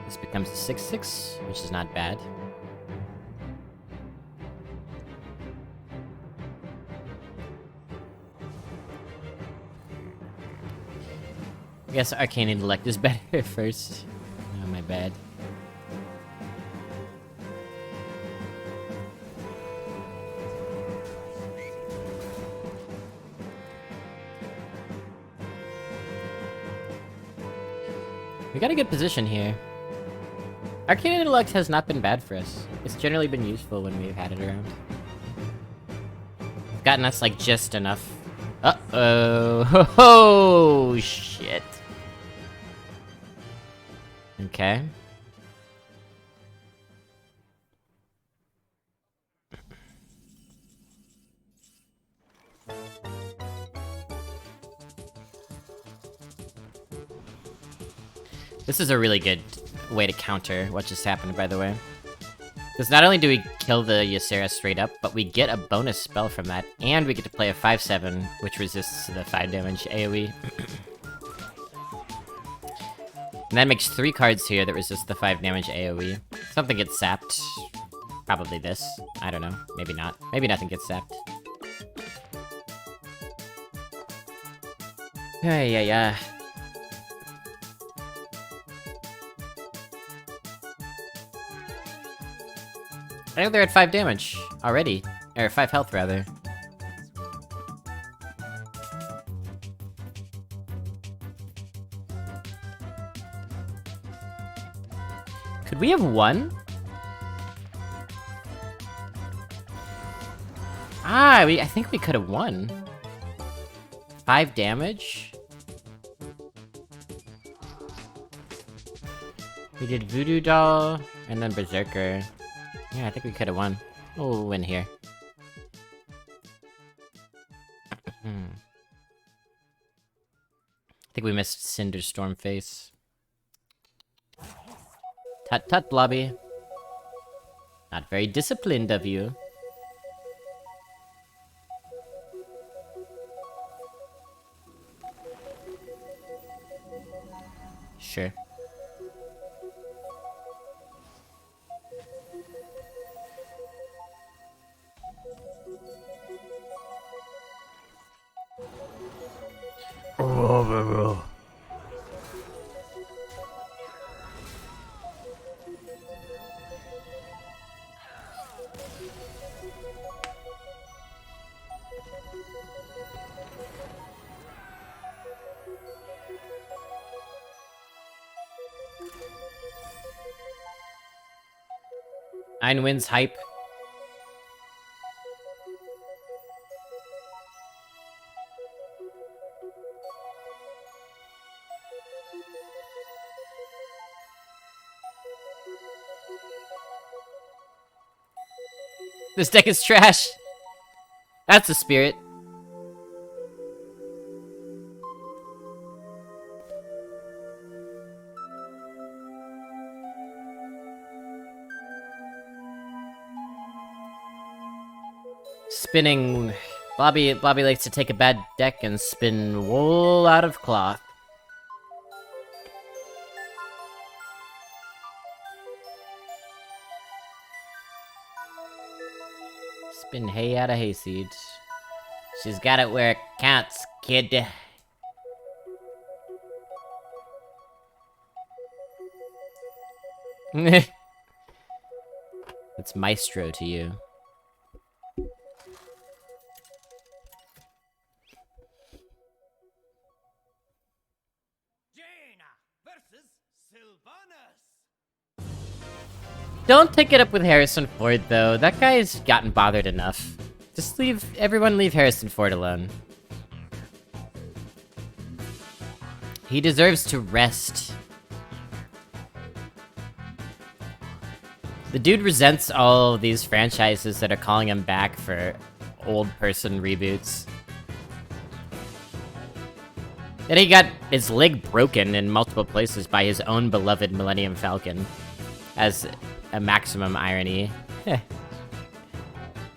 Speaker 1: This becomes a 6/6, which is not bad. I guess Arcane Intellect is better first. Oh, my bad. We got a good position here. Arcane Intellect has not been bad for us. It's generally been useful when we've had it around. Gotten us, like, just enough. Uh-oh. Oh, shit. Okay. This is a really good way to counter what just happened, by the way. Because not only do we kill the Ysera straight up, but we get a bonus spell from that, and we get to play a 5/7, which resists the 5 damage AoE. And that makes 3 cards here that resist the 5 damage AoE. Something gets sapped. Probably this. I don't know. Maybe not. Maybe nothing gets sapped. Yeah. I know they're at 5 damage already. Or 5 health, rather. Could we have won? I think we could have won. 5 damage? We did Voodoo Doll, and then Berserker. Yeah, I think we could have won. We'll win here. I think we missed Cinderstorm Face. Tut, Blobby. Not very disciplined of you. Sure. Nine wins hype. This deck is trash. That's the spirit. Spinning. Blobby likes to take a bad deck and spin wool out of cloth. Spin hay out of hayseed. She's got it where it counts, kid. It's Maestro to you. Don't take it up with Harrison Ford, though. That guy's gotten bothered enough. Just leave Harrison Ford alone. He deserves to rest. The dude resents all of these franchises that are calling him back for old person reboots. Then he got his leg broken in multiple places by his own beloved Millennium Falcon. As a maximum irony. I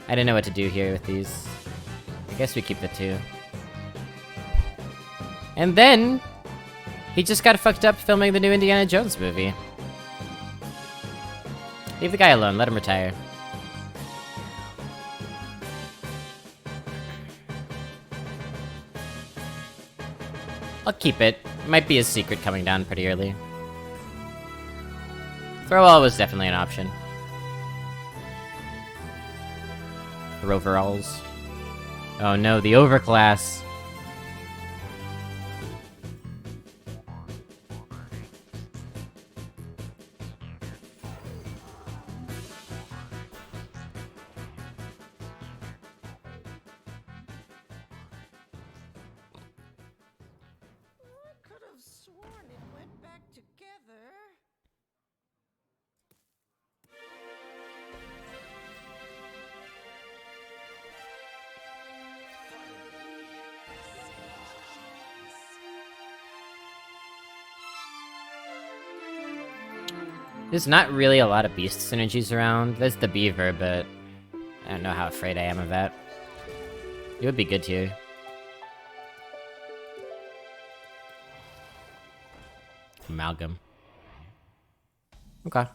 Speaker 1: didn't know what to do here with these. I guess we keep the 2. And then, he just got fucked up filming the new Indiana Jones movie. Leave the guy alone, let him retire. I'll keep it. Might be a secret coming down pretty early. Throw-all was definitely an option. Overalls. Oh no, the overclass.
Speaker 3: I could have sworn it went back together.
Speaker 1: There's not really a lot of beast synergies around. There's the beaver, but I don't know how afraid I am of that. It would be good here. Amalgam. Okay.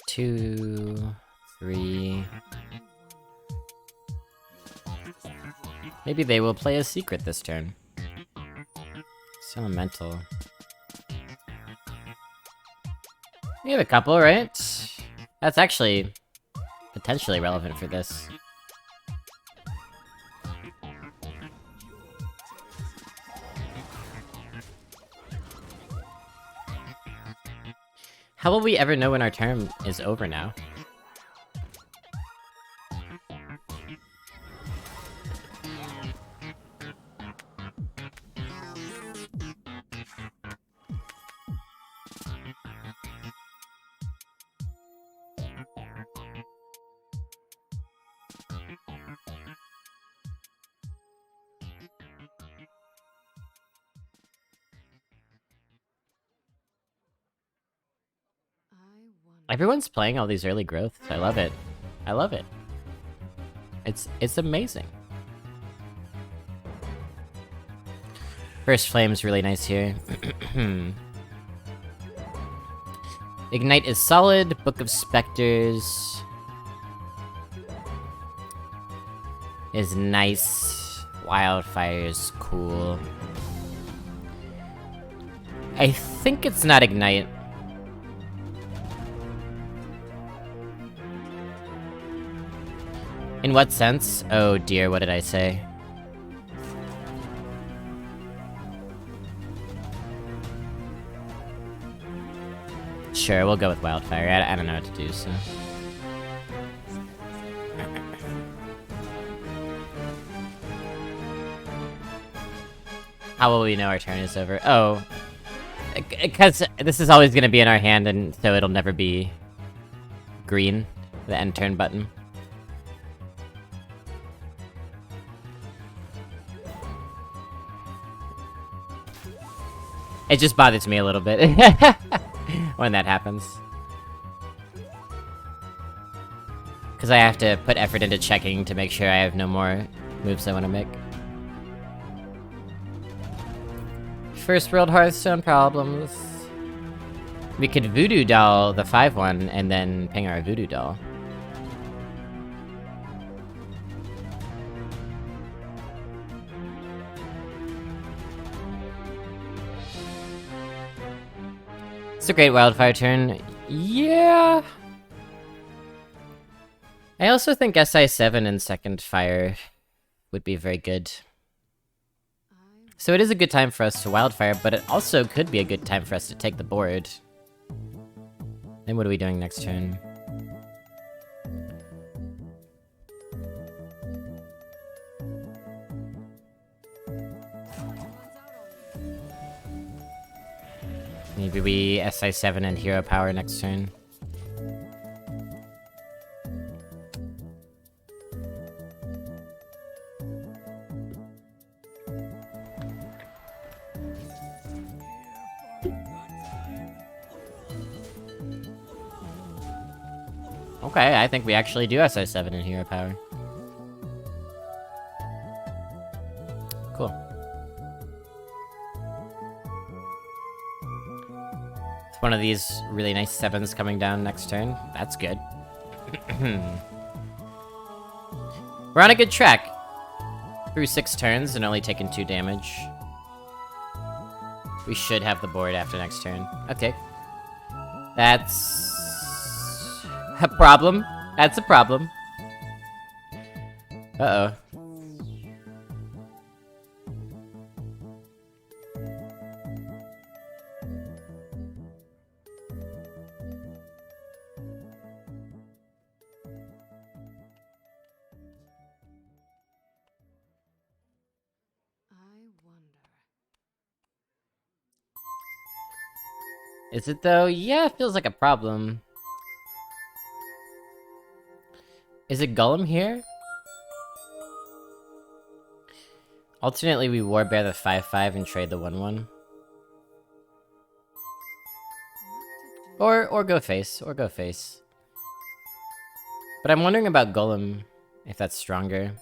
Speaker 1: Two, three. Maybe they will play a secret this turn. It's elemental. We have a couple, right? That's actually potentially relevant for this. How will we ever know when our term is over now? Everyone's playing all these early growths. I love it. I love it. It's amazing. First Flame's really nice here. Ignite is solid. Book of Specters is nice. Wildfire's cool. I think it's not Ignite. In what sense? Oh dear, what did I say? Sure, we'll go with Wildfire. I don't know what to do, so... How will we know our turn is over? Oh. Because this is always gonna be in our hand, and so it'll never be... green. The end turn button. It just bothers me a little bit when that happens. Because I have to put effort into checking to make sure I have no more moves I want to make. First world Hearthstone problems. We could Voodoo Doll the 5-1 and then ping our Voodoo Doll. It's a great Wildfire turn. Yeah. I also think SI7 and Second Fire would be very good. So it is a good time for us to Wildfire, but it also could be a good time for us to take the board. Then what are we doing next turn? Maybe we SI7 and Hero Power next turn. Okay, I think we actually do SI7 and Hero Power. Cool. It's one of these really nice 7s coming down next turn. That's good. We're on a good track. Through 6 turns and only taking 2 damage. We should have the board after next turn. Okay. That's... a problem. That's a problem. Uh-oh. Is it though? Yeah, it feels like a problem. Is it Golem here? Alternately, we Warbear the 5/5 and trade the 1/1. Or go face, or go face. But I'm wondering about Golem, if that's stronger.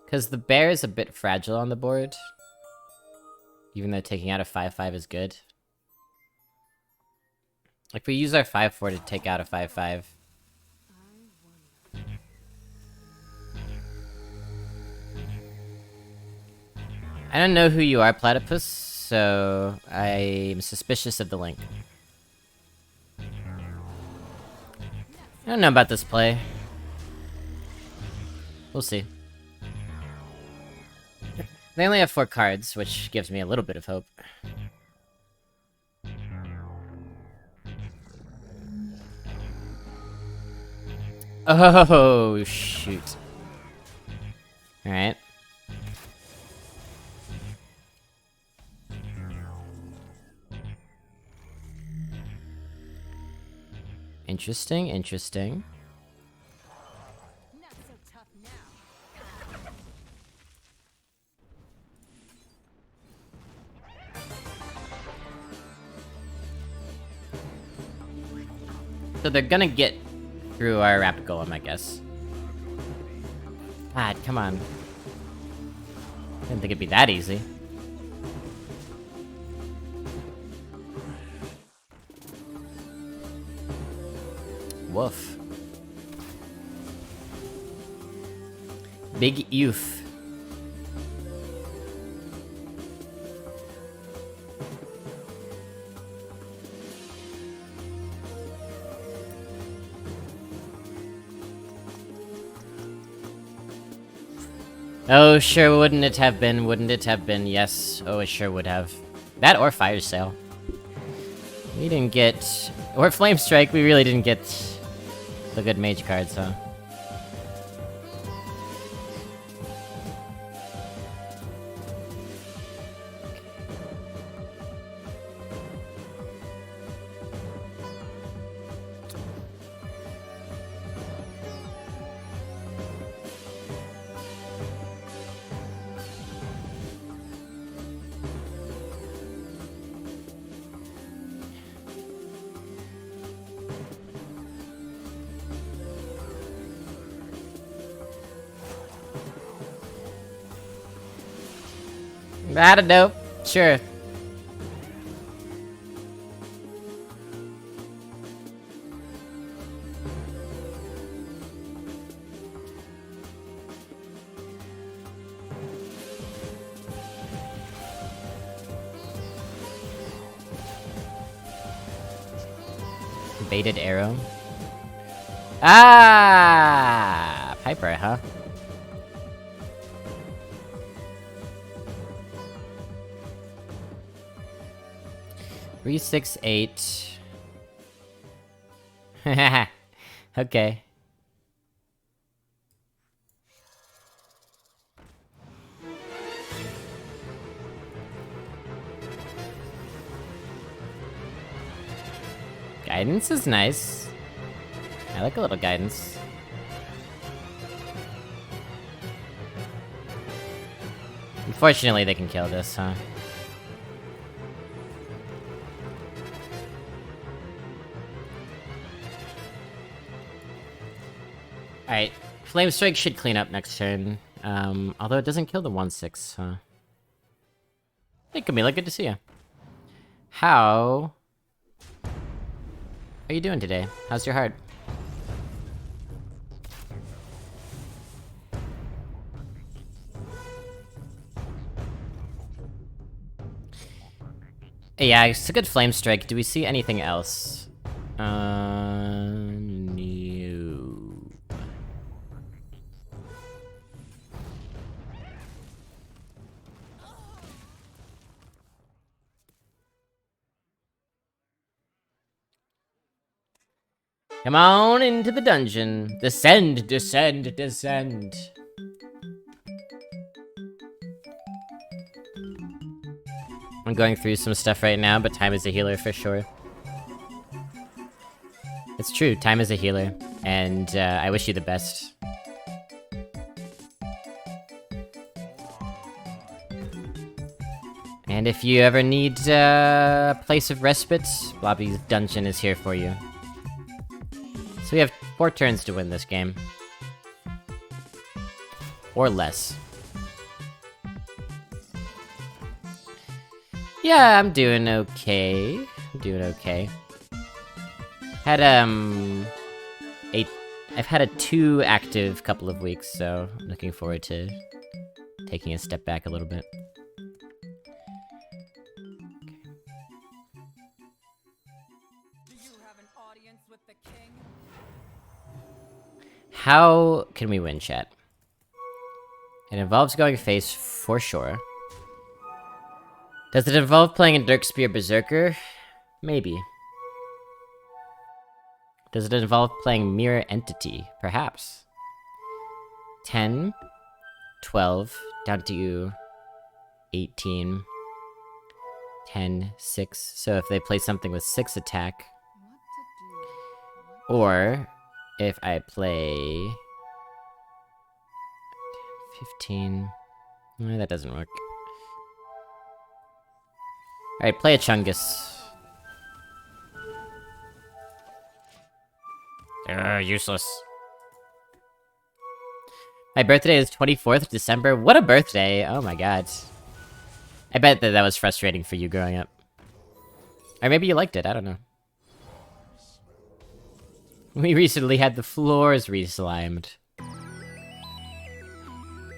Speaker 1: Because the bear is a bit fragile on the board. Even though taking out a 5/5 is good. Like, we use our 5/4 to take out a 5/5. I don't know who you are, Platypus, so I'm suspicious of the link. I don't know about this play. We'll see. They only have 4 cards, which gives me a little bit of hope. Oh, shoot. Alright. Interesting, interesting.
Speaker 3: Not so tough now.
Speaker 1: So they're gonna get through our Rapid Golem, I guess. God, come on. Didn't think it'd be that easy. Woof. Big oof. Oh, sure wouldn't it have been, wouldn't it have been, yes. Oh, it sure would have. That or Fire Sale. We didn't get... Or Flame Strike, we really didn't get the good mage cards, huh? I don't know. Sure. Baited arrow. Ah, Piper, huh? Three, 6, 8. Okay. Guidance is nice. I like a little guidance. Unfortunately, they can kill this, huh? Alright, Flame Strike should clean up next turn. Although it doesn't kill the 1/6, huh? Hey Camila, good to see you. How are you doing today? How's your heart? Yeah, it's a good Flame Strike. Do we see anything else? No. Come on into the dungeon. Descend, descend, descend. I'm going through some stuff right now, but time is a healer for sure. It's true, time is a healer, and I wish you the best. And if you ever need a place of respite, Blobby's Dungeon is here for you. So we have 4 turns to win this game. Or less. Yeah, I'm doing okay. I'm doing okay. Had, I've had a 2 active couple of weeks, so I'm looking forward to taking a step back a little bit. How can we win, chat? It involves going face, for sure. Does it involve playing in Dirkspear Berserker? Maybe. Does it involve playing Mirror Entity? Perhaps. 10, 12, down to 18, 10, 6. So if they play something with 6 attack, or if I play 15, no, that doesn't work. Alright, play a Chungus. Useless. My birthday is 24th December. What a birthday! Oh my god. I bet that was frustrating for you growing up. Or maybe you liked it, I don't know. We recently had the floors re-slimed.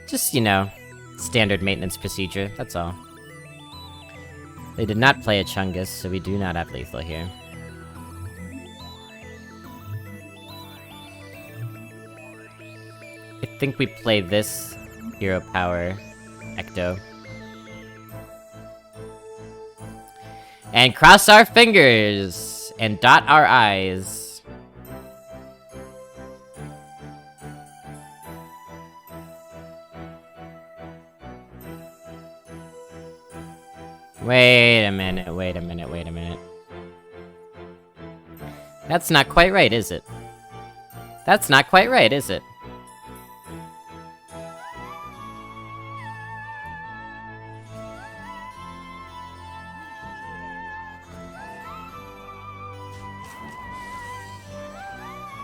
Speaker 1: Just, you know, standard maintenance procedure, that's all. They did not play a Chungus, so we do not have lethal here. I think we play this Hero Power Ecto. And cross our fingers! And dot our I's. Wait a minute, wait a minute, wait a minute. That's not quite right, is it? That's not quite right, is it?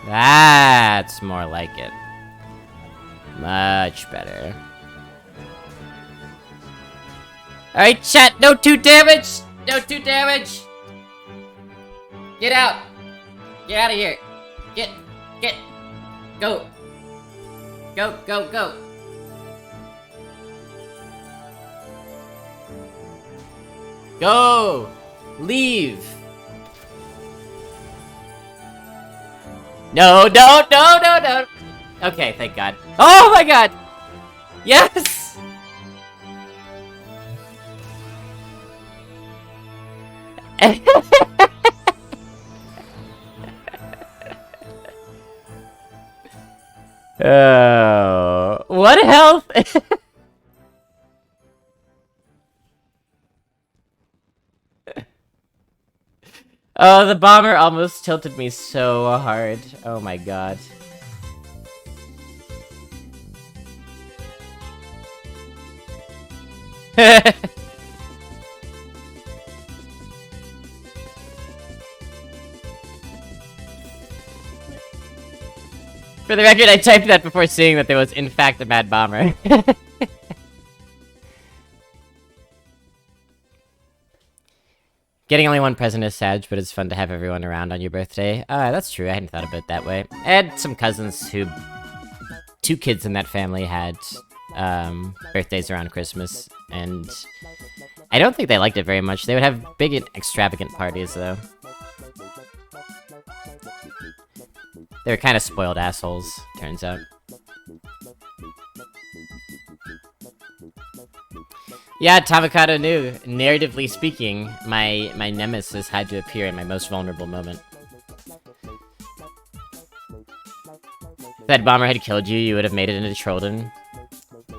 Speaker 1: That's more like it. Much better. Alright, chat, no 2 damage! No 2 damage! Get out! Get out of here! Get! Go! Go, go, go! Go! Leave! No, no, no, no, no! Okay, thank god. Oh my god! Yes! Oh, what health? Oh, the bomber almost tilted me so hard. Oh my god. For the record, I typed that before seeing that there was, in fact, a mad bomber. Getting only one present is sad, but it's fun to have everyone around on your birthday. That's true, I hadn't thought of it that way. I had some cousins who... 2 kids in that family had, birthdays around Christmas, and... I don't think they liked it very much. They would have big and extravagant parties, though. They were kind of spoiled assholes, turns out. Yeah, Tavocado knew. Narratively speaking, my nemesis had to appear in my most vulnerable moment. If that bomber had killed you, you would have made it into Trollden.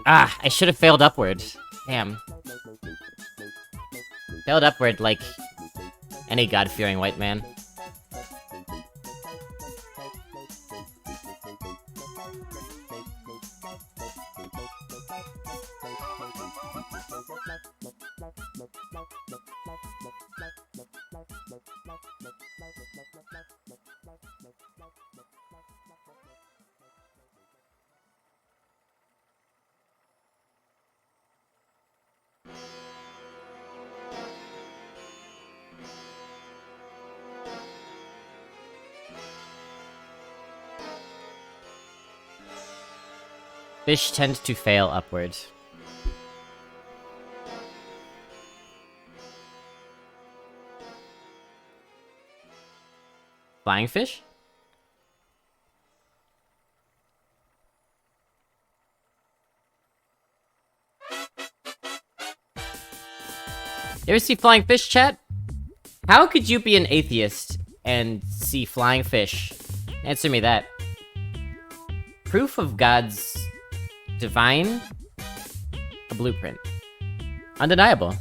Speaker 1: Ah, I should have failed upward. Damn. Build upward like any god-fearing white man. Fish tend to fail upward. Flying fish? You ever see flying fish, chat? How could you be an atheist and see flying fish? Answer me that. Proof of God's divine, a blueprint. Undeniable.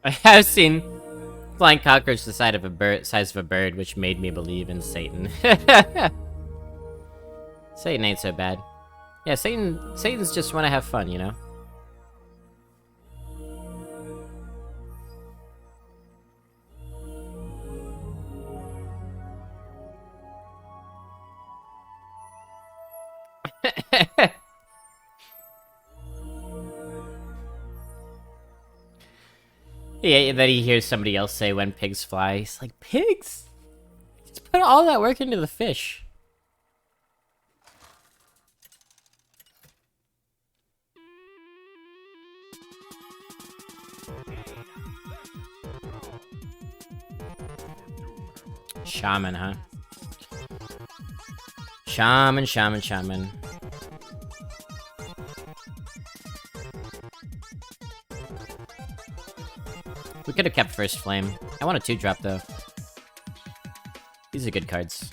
Speaker 1: I have seen flying cockroach the size of a bird, which made me believe in Satan. Satan ain't so bad. Yeah, Satan's just want to have fun, you know? Yeah, then he hears somebody else say when pigs fly. He's like, pigs? Just put all that work into the fish. Shaman, huh? Shaman. We could have kept First Flame. I want a 2-drop, though. These are good cards.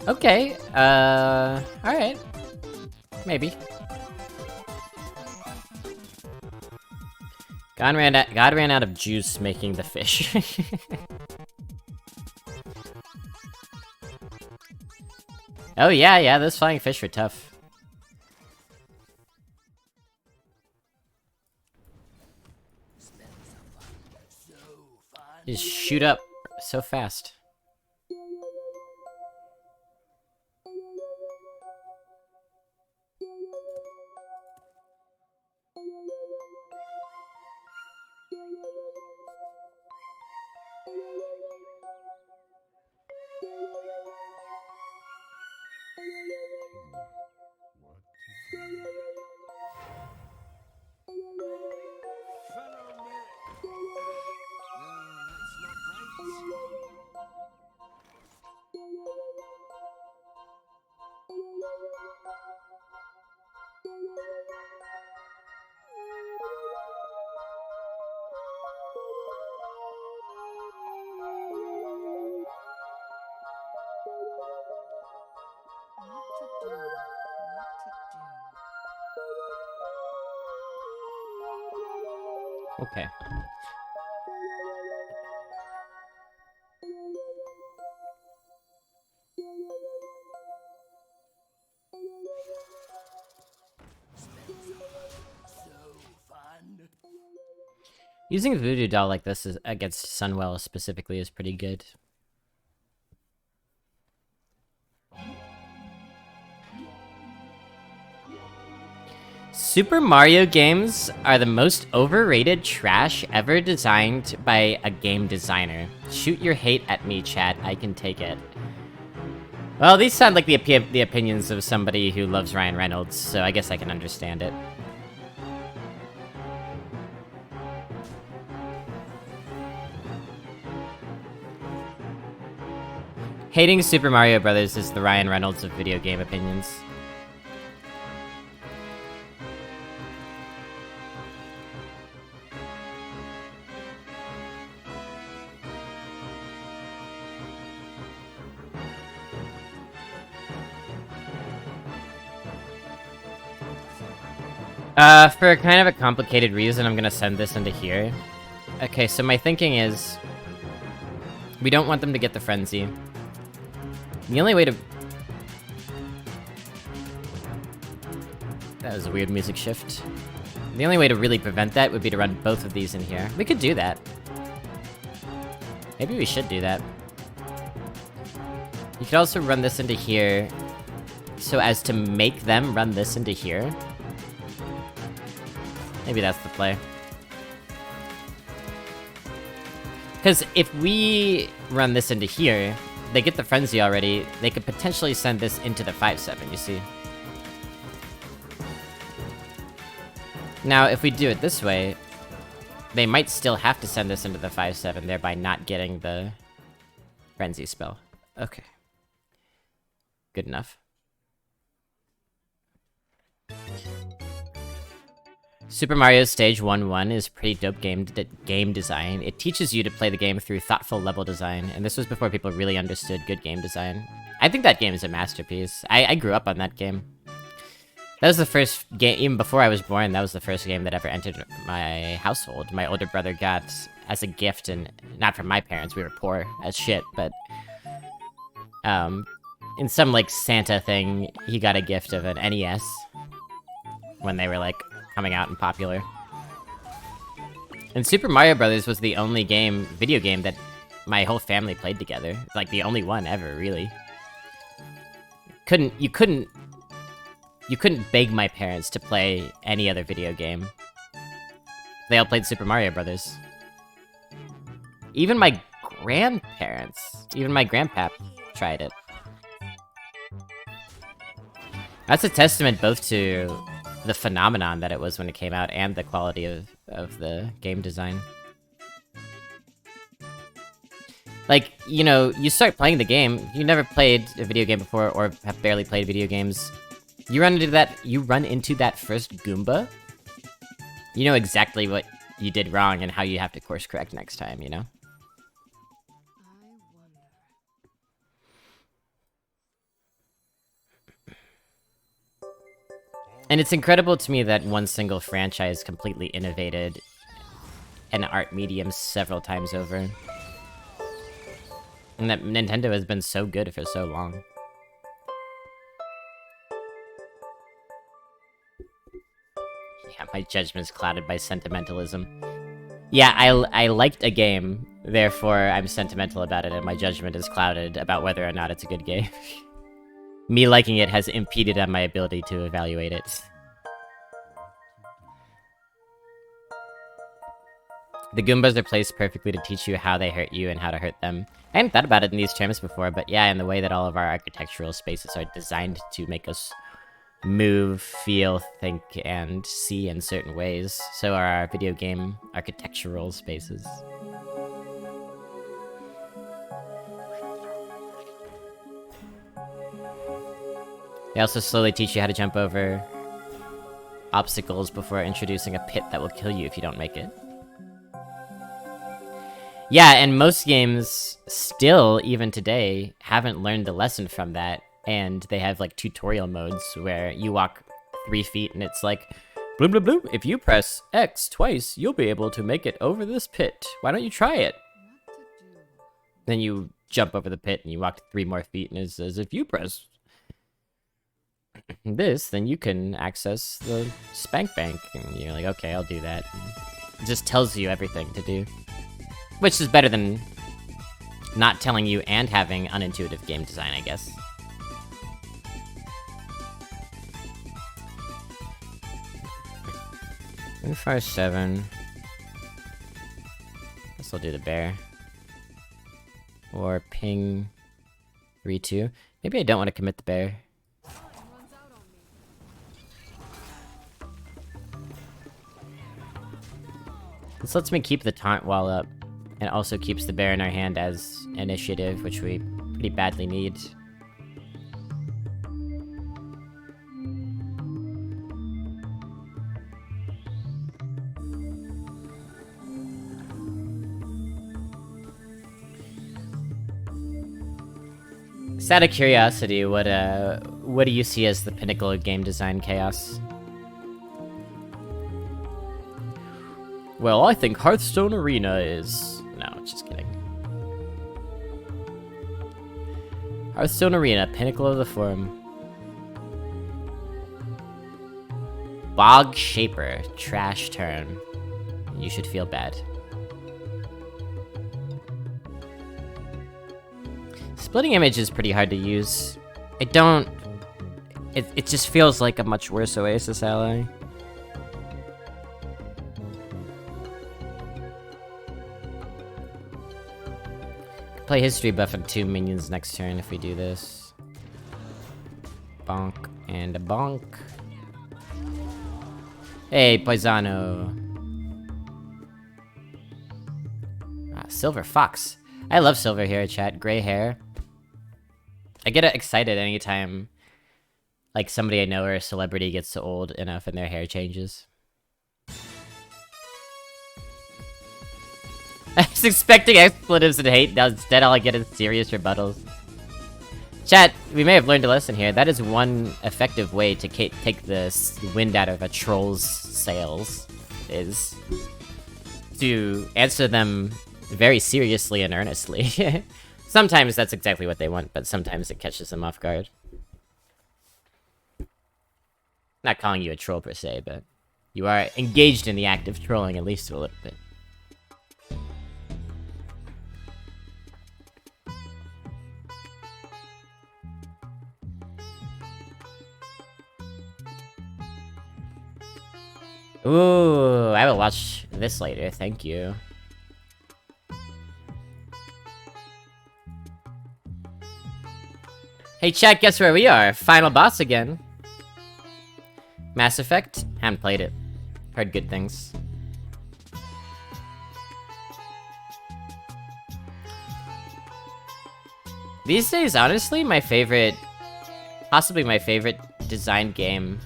Speaker 1: Okay, alright. Maybe. God ran out of juice making the fish. Oh yeah, those flying fish are tough. Just shoot up so fast. Okay. Using a voodoo doll like this is against Sunwell specifically is pretty good. Super Mario games are the most overrated trash ever designed by a game designer. Shoot your hate at me, chat. I can take it. Well, these sound like the opinions of somebody who loves Ryan Reynolds, so I guess I can understand it. Hating Super Mario Brothers is the Ryan Reynolds of video game opinions. For kind of a complicated reason, I'm gonna send this into here. Okay, so my thinking is... we don't want them to get the frenzy. The only way to... that was a weird music shift. The only way to really prevent that would be to run both of these in here. We could do that. Maybe we should do that. You could also run this into here, so as to make them run this into here. Maybe that's the play. Because if we run this into here, they get the frenzy already, they could potentially send this into the 5-7, you see? Now, if we do it this way, they might still have to send this into the 5-7, thereby not getting the frenzy spell. Okay. Good enough. Super Mario Stage 1-1 is pretty dope game design. It teaches you to play the game through thoughtful level design, and this was before people really understood good game design. I think that game is a masterpiece. I grew up on that game. That was the first game, even before I was born, that was the first game that ever entered my household. My older brother got as a gift, and not from my parents, we were poor as shit, but... in some, like, Santa thing, he got a gift of an NES. When they were, like, coming out and popular. And Super Mario Brothers was the only video game that my whole family played together. Like, the only one ever, really. You couldn't beg my parents to play any other video game. They all played Super Mario Brothers. Even my grandparents, even my grandpap tried it. That's a testament both to the phenomenon that it was when it came out and the quality of the game design. Like, you know, you start playing the game, you never played a video game before or have barely played video games. You run into that first Goomba, you know exactly what you did wrong and how you have to course correct next time, you know? And it's incredible to me that one single franchise completely innovated an art medium several times over. And that Nintendo has been so good for so long. Yeah, my judgment's clouded by sentimentalism. Yeah, I liked a game, therefore I'm sentimental about it, and my judgment is clouded about whether or not it's a good game. Me liking it has impeded on my ability to evaluate it. The Goombas are placed perfectly to teach you how they hurt you and how to hurt them. I hadn't thought about it in these terms before, but yeah, in the way that all of our architectural spaces are designed to make us move, feel, think, and see in certain ways, so are our video game architectural spaces. They also slowly teach you how to jump over obstacles before introducing a pit that will kill you if you don't make it. Yeah, and most games still, even today, haven't learned the lesson from that, and they have, like, tutorial modes where you walk 3 feet and it's like, bloom bloom bloom, if you press X twice, you'll be able to make it over this pit. Why don't you try it? Then you jump over the pit and you walk 3 more feet and it says, if you press this, then you can access the spank bank. And you're like, okay, I'll do that. And it just tells you everything to do. Which is better than not telling you and having unintuitive game design, I guess. 157. Guess I'll do the bear. Or ping 3-2. Maybe I don't want to commit the bear. This lets me keep the taunt wall up, and also keeps the bear in our hand as initiative, which we pretty badly need. Just out of curiosity, what do you see as the pinnacle of game design chaos? Well, I think Hearthstone Arena is... No, just kidding. Hearthstone Arena, pinnacle of the form. Bog Shaper, trash turn. You should feel bad. Splitting Image is pretty hard to use. I don't... It just feels like a much worse Oasis ally. Play history buff and 2 minions next turn if we do this. Bonk and a bonk. Hey, Paisano. Ah, Silver Fox. I love Silver here, chat. Gray hair. I get excited anytime, like, somebody I know or a celebrity gets old enough and their hair changes. I was expecting expletives and hate, now instead all I get is serious rebuttals. Chat, we may have learned a lesson here. That is one effective way to take the wind out of a troll's sails, is to answer them very seriously and earnestly. Sometimes that's exactly what they want, but sometimes it catches them off guard. Not calling you a troll per se, but you are engaged in the act of trolling at least a little bit. Ooh, I will watch this later, thank you. Hey chat, guess where we are? Final boss again. Mass Effect? Haven't played it. Heard good things. These days, honestly, my favorite... Possibly my favorite design game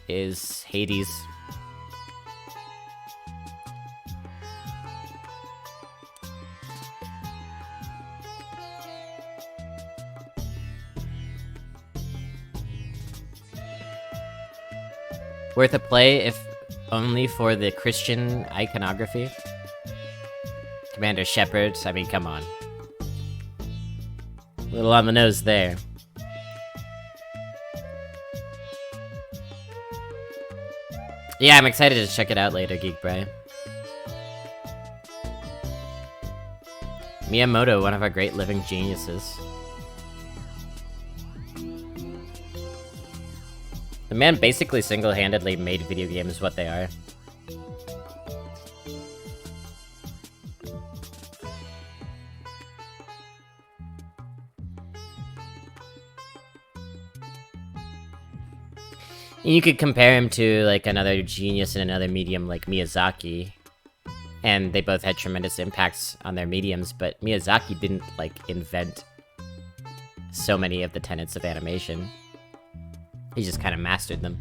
Speaker 1: is Hades. Worth a play, if only for the Christian iconography. Commander Shepard, I mean, come on. A little on the nose there. Yeah, I'm excited to check it out later, Geek Bray. Miyamoto, one of our great living geniuses. The man basically single-handedly made video games what they are. You could compare him to, like, another genius in another medium like Miyazaki. And they both had tremendous impacts on their mediums, but Miyazaki didn't, like, invent so many of the tenets of animation. He just kind of mastered them.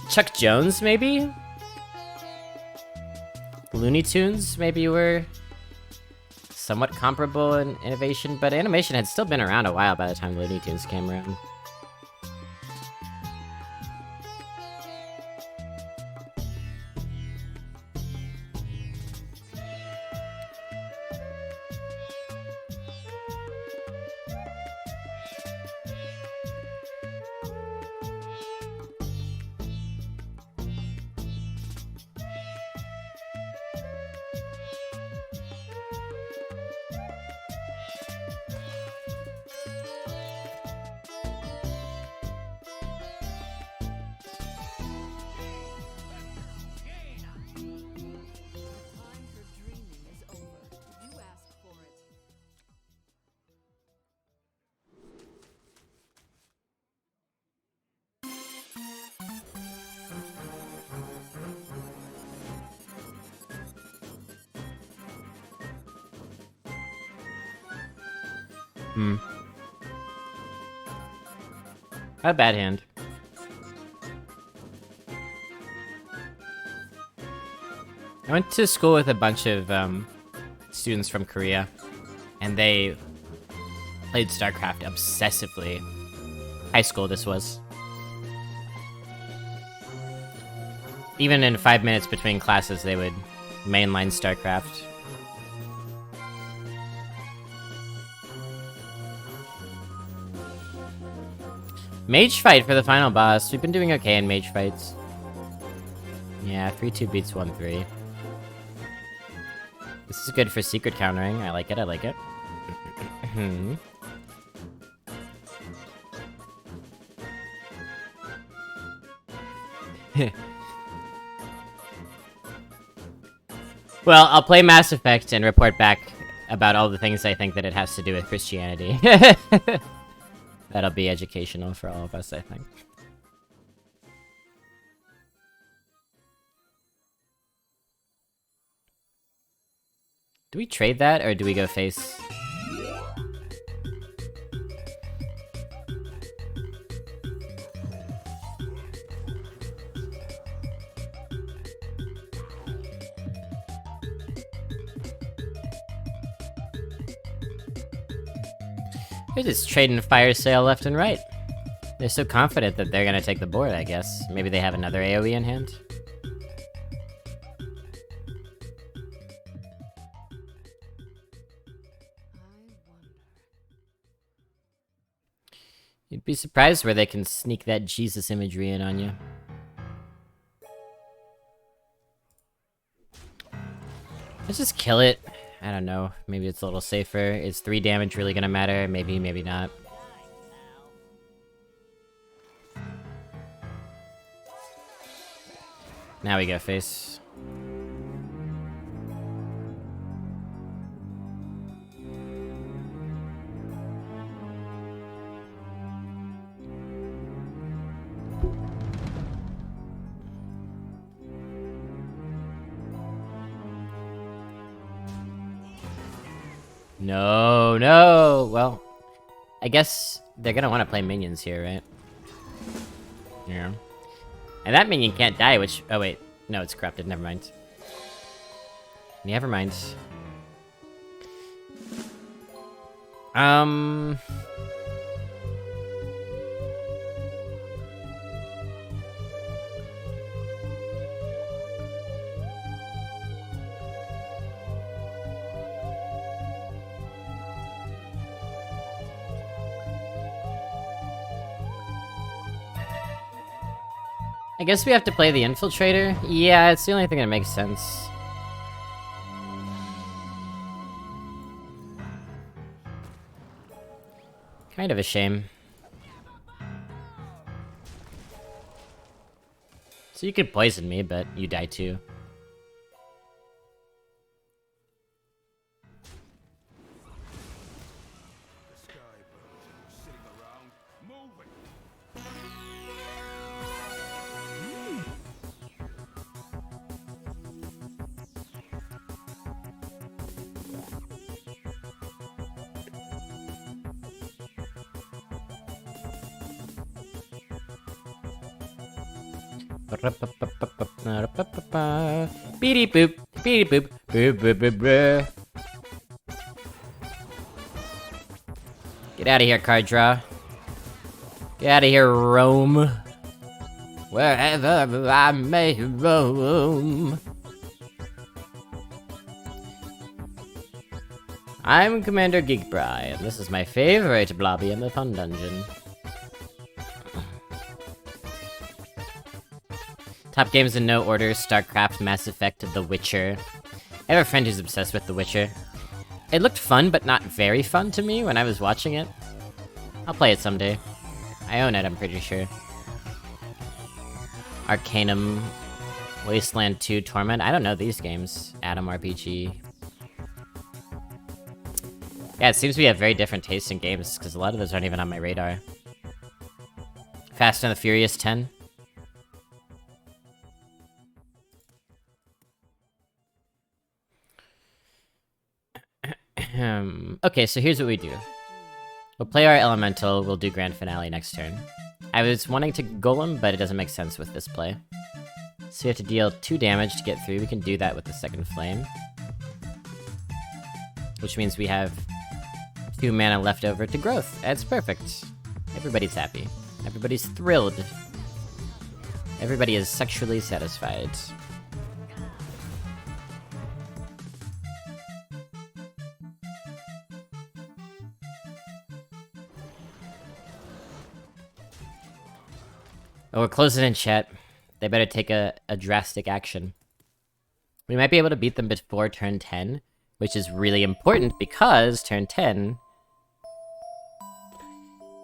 Speaker 1: Chuck Jones, maybe? Looney Tunes, maybe were somewhat comparable in innovation, but animation had still been around a while by the time Looney Tunes came around. Hmm. Not a bad hand. I went to school with a bunch of students from Korea, and they played StarCraft obsessively. High school, this was. Even in 5 minutes between classes, they would mainline StarCraft. Mage fight for the final boss. We've been doing okay in mage fights. Yeah, 3-2 beats 1-3. This is good for secret countering. I like it, I like it. Well, I'll play Mass Effect and report back about all the things I think that it has to do with Christianity. That'll be educational for all of us, I think. Do we trade that, or do we go face? They're just trading fire sale left and right. They're so confident that they're gonna take the board, I guess. Maybe they have another AoE in hand? You'd be surprised where they can sneak that Jesus imagery in on you. Let's just kill it. I don't know. Maybe it's a little safer. Is 3 damage really gonna matter? Maybe, maybe not. Now we go face. No, no! Well, I guess they're gonna want to play minions here, right? Yeah. And that minion can't die, which... Oh, wait. No, it's corrupted. Never mind. Never mind. I guess we have to play the Infiltrator? Yeah, it's the only thing that makes sense. Kind of a shame. So you could poison me, but you die too. Beady boop, beady boop, boop boop boop boop. Get out of here, card draw. Get out of here, roam. Wherever I may roam. I'm Commander Geekbry, and this is my favorite blobby in the Fun Dungeon. Top games in no order: StarCraft, Mass Effect, The Witcher. I have a friend who's obsessed with The Witcher. It looked fun, but not very fun to me when I was watching it. I'll play it someday. I own it, I'm pretty sure. Arcanum, Wasteland 2, Torment. I don't know these games. Atom RPG. Yeah, it seems we have very different tastes in games, because a lot of those aren't even on my radar. Fast and the Furious 10. Okay, so here's what we do. We'll play our elemental, we'll do grand finale next turn. I was wanting to golem, but it doesn't make sense with this play. So we have to deal 2 damage to get through. We can do that with the second flame. Which means we have 2 mana left over to growth. That's perfect. Everybody's happy. Everybody's thrilled. Everybody is sexually satisfied. Oh, we're closing in, chat. They better take a drastic action. We might be able to beat them before turn 10, which is really important because turn 10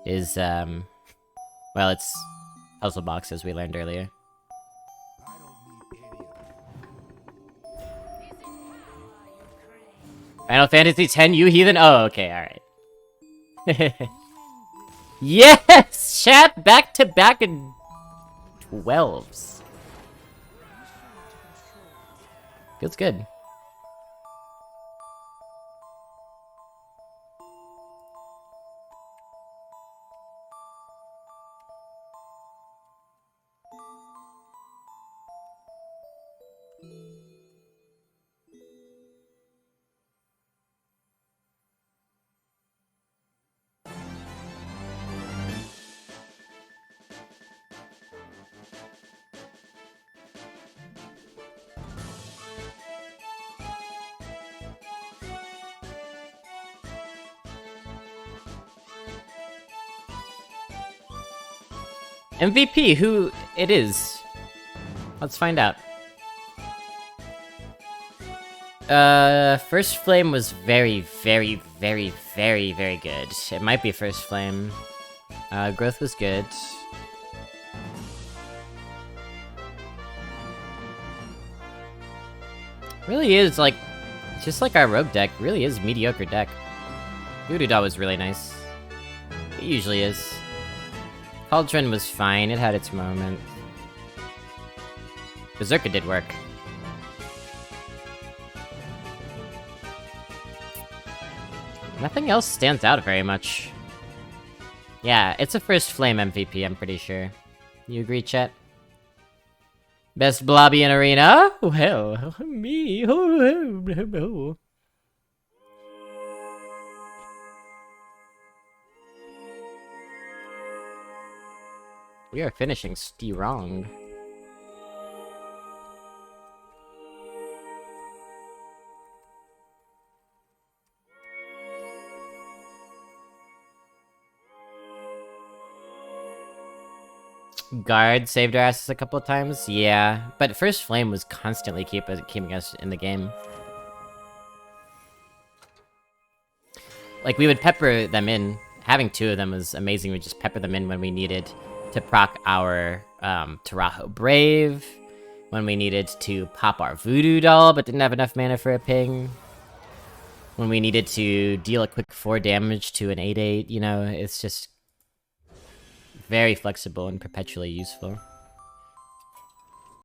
Speaker 1: is, well, it's puzzle box, as we learned earlier. Final Fantasy X, you heathen? Oh, okay, alright. Yes! Chat! Back to back and 12s. Feels good. MVP, who it is? Let's find out. First Flame was very, very, very, very, very good. It might be First Flame. Growth was good. Really is, like, just like our rogue deck, really is mediocre deck. Voodoo Doll was really nice. It usually is. Cauldron was fine, it had its moment. Berserker did work. Nothing else stands out very much. Yeah, it's a First Flame MVP, I'm pretty sure. You agree, chat? Best blobby in arena? Well, me. We are finishing strong. Guard saved our asses a couple of times, yeah. But First Flame was constantly keeping us in the game. Like, we would pepper them in. Having 2 of them was amazing. We'd just pepper them in when we needed to proc our Taraho Brave, when we needed to pop our Voodoo Doll but didn't have enough mana for a ping, when we needed to deal a quick 4 damage to an 8/8, you know, it's just very flexible and perpetually useful.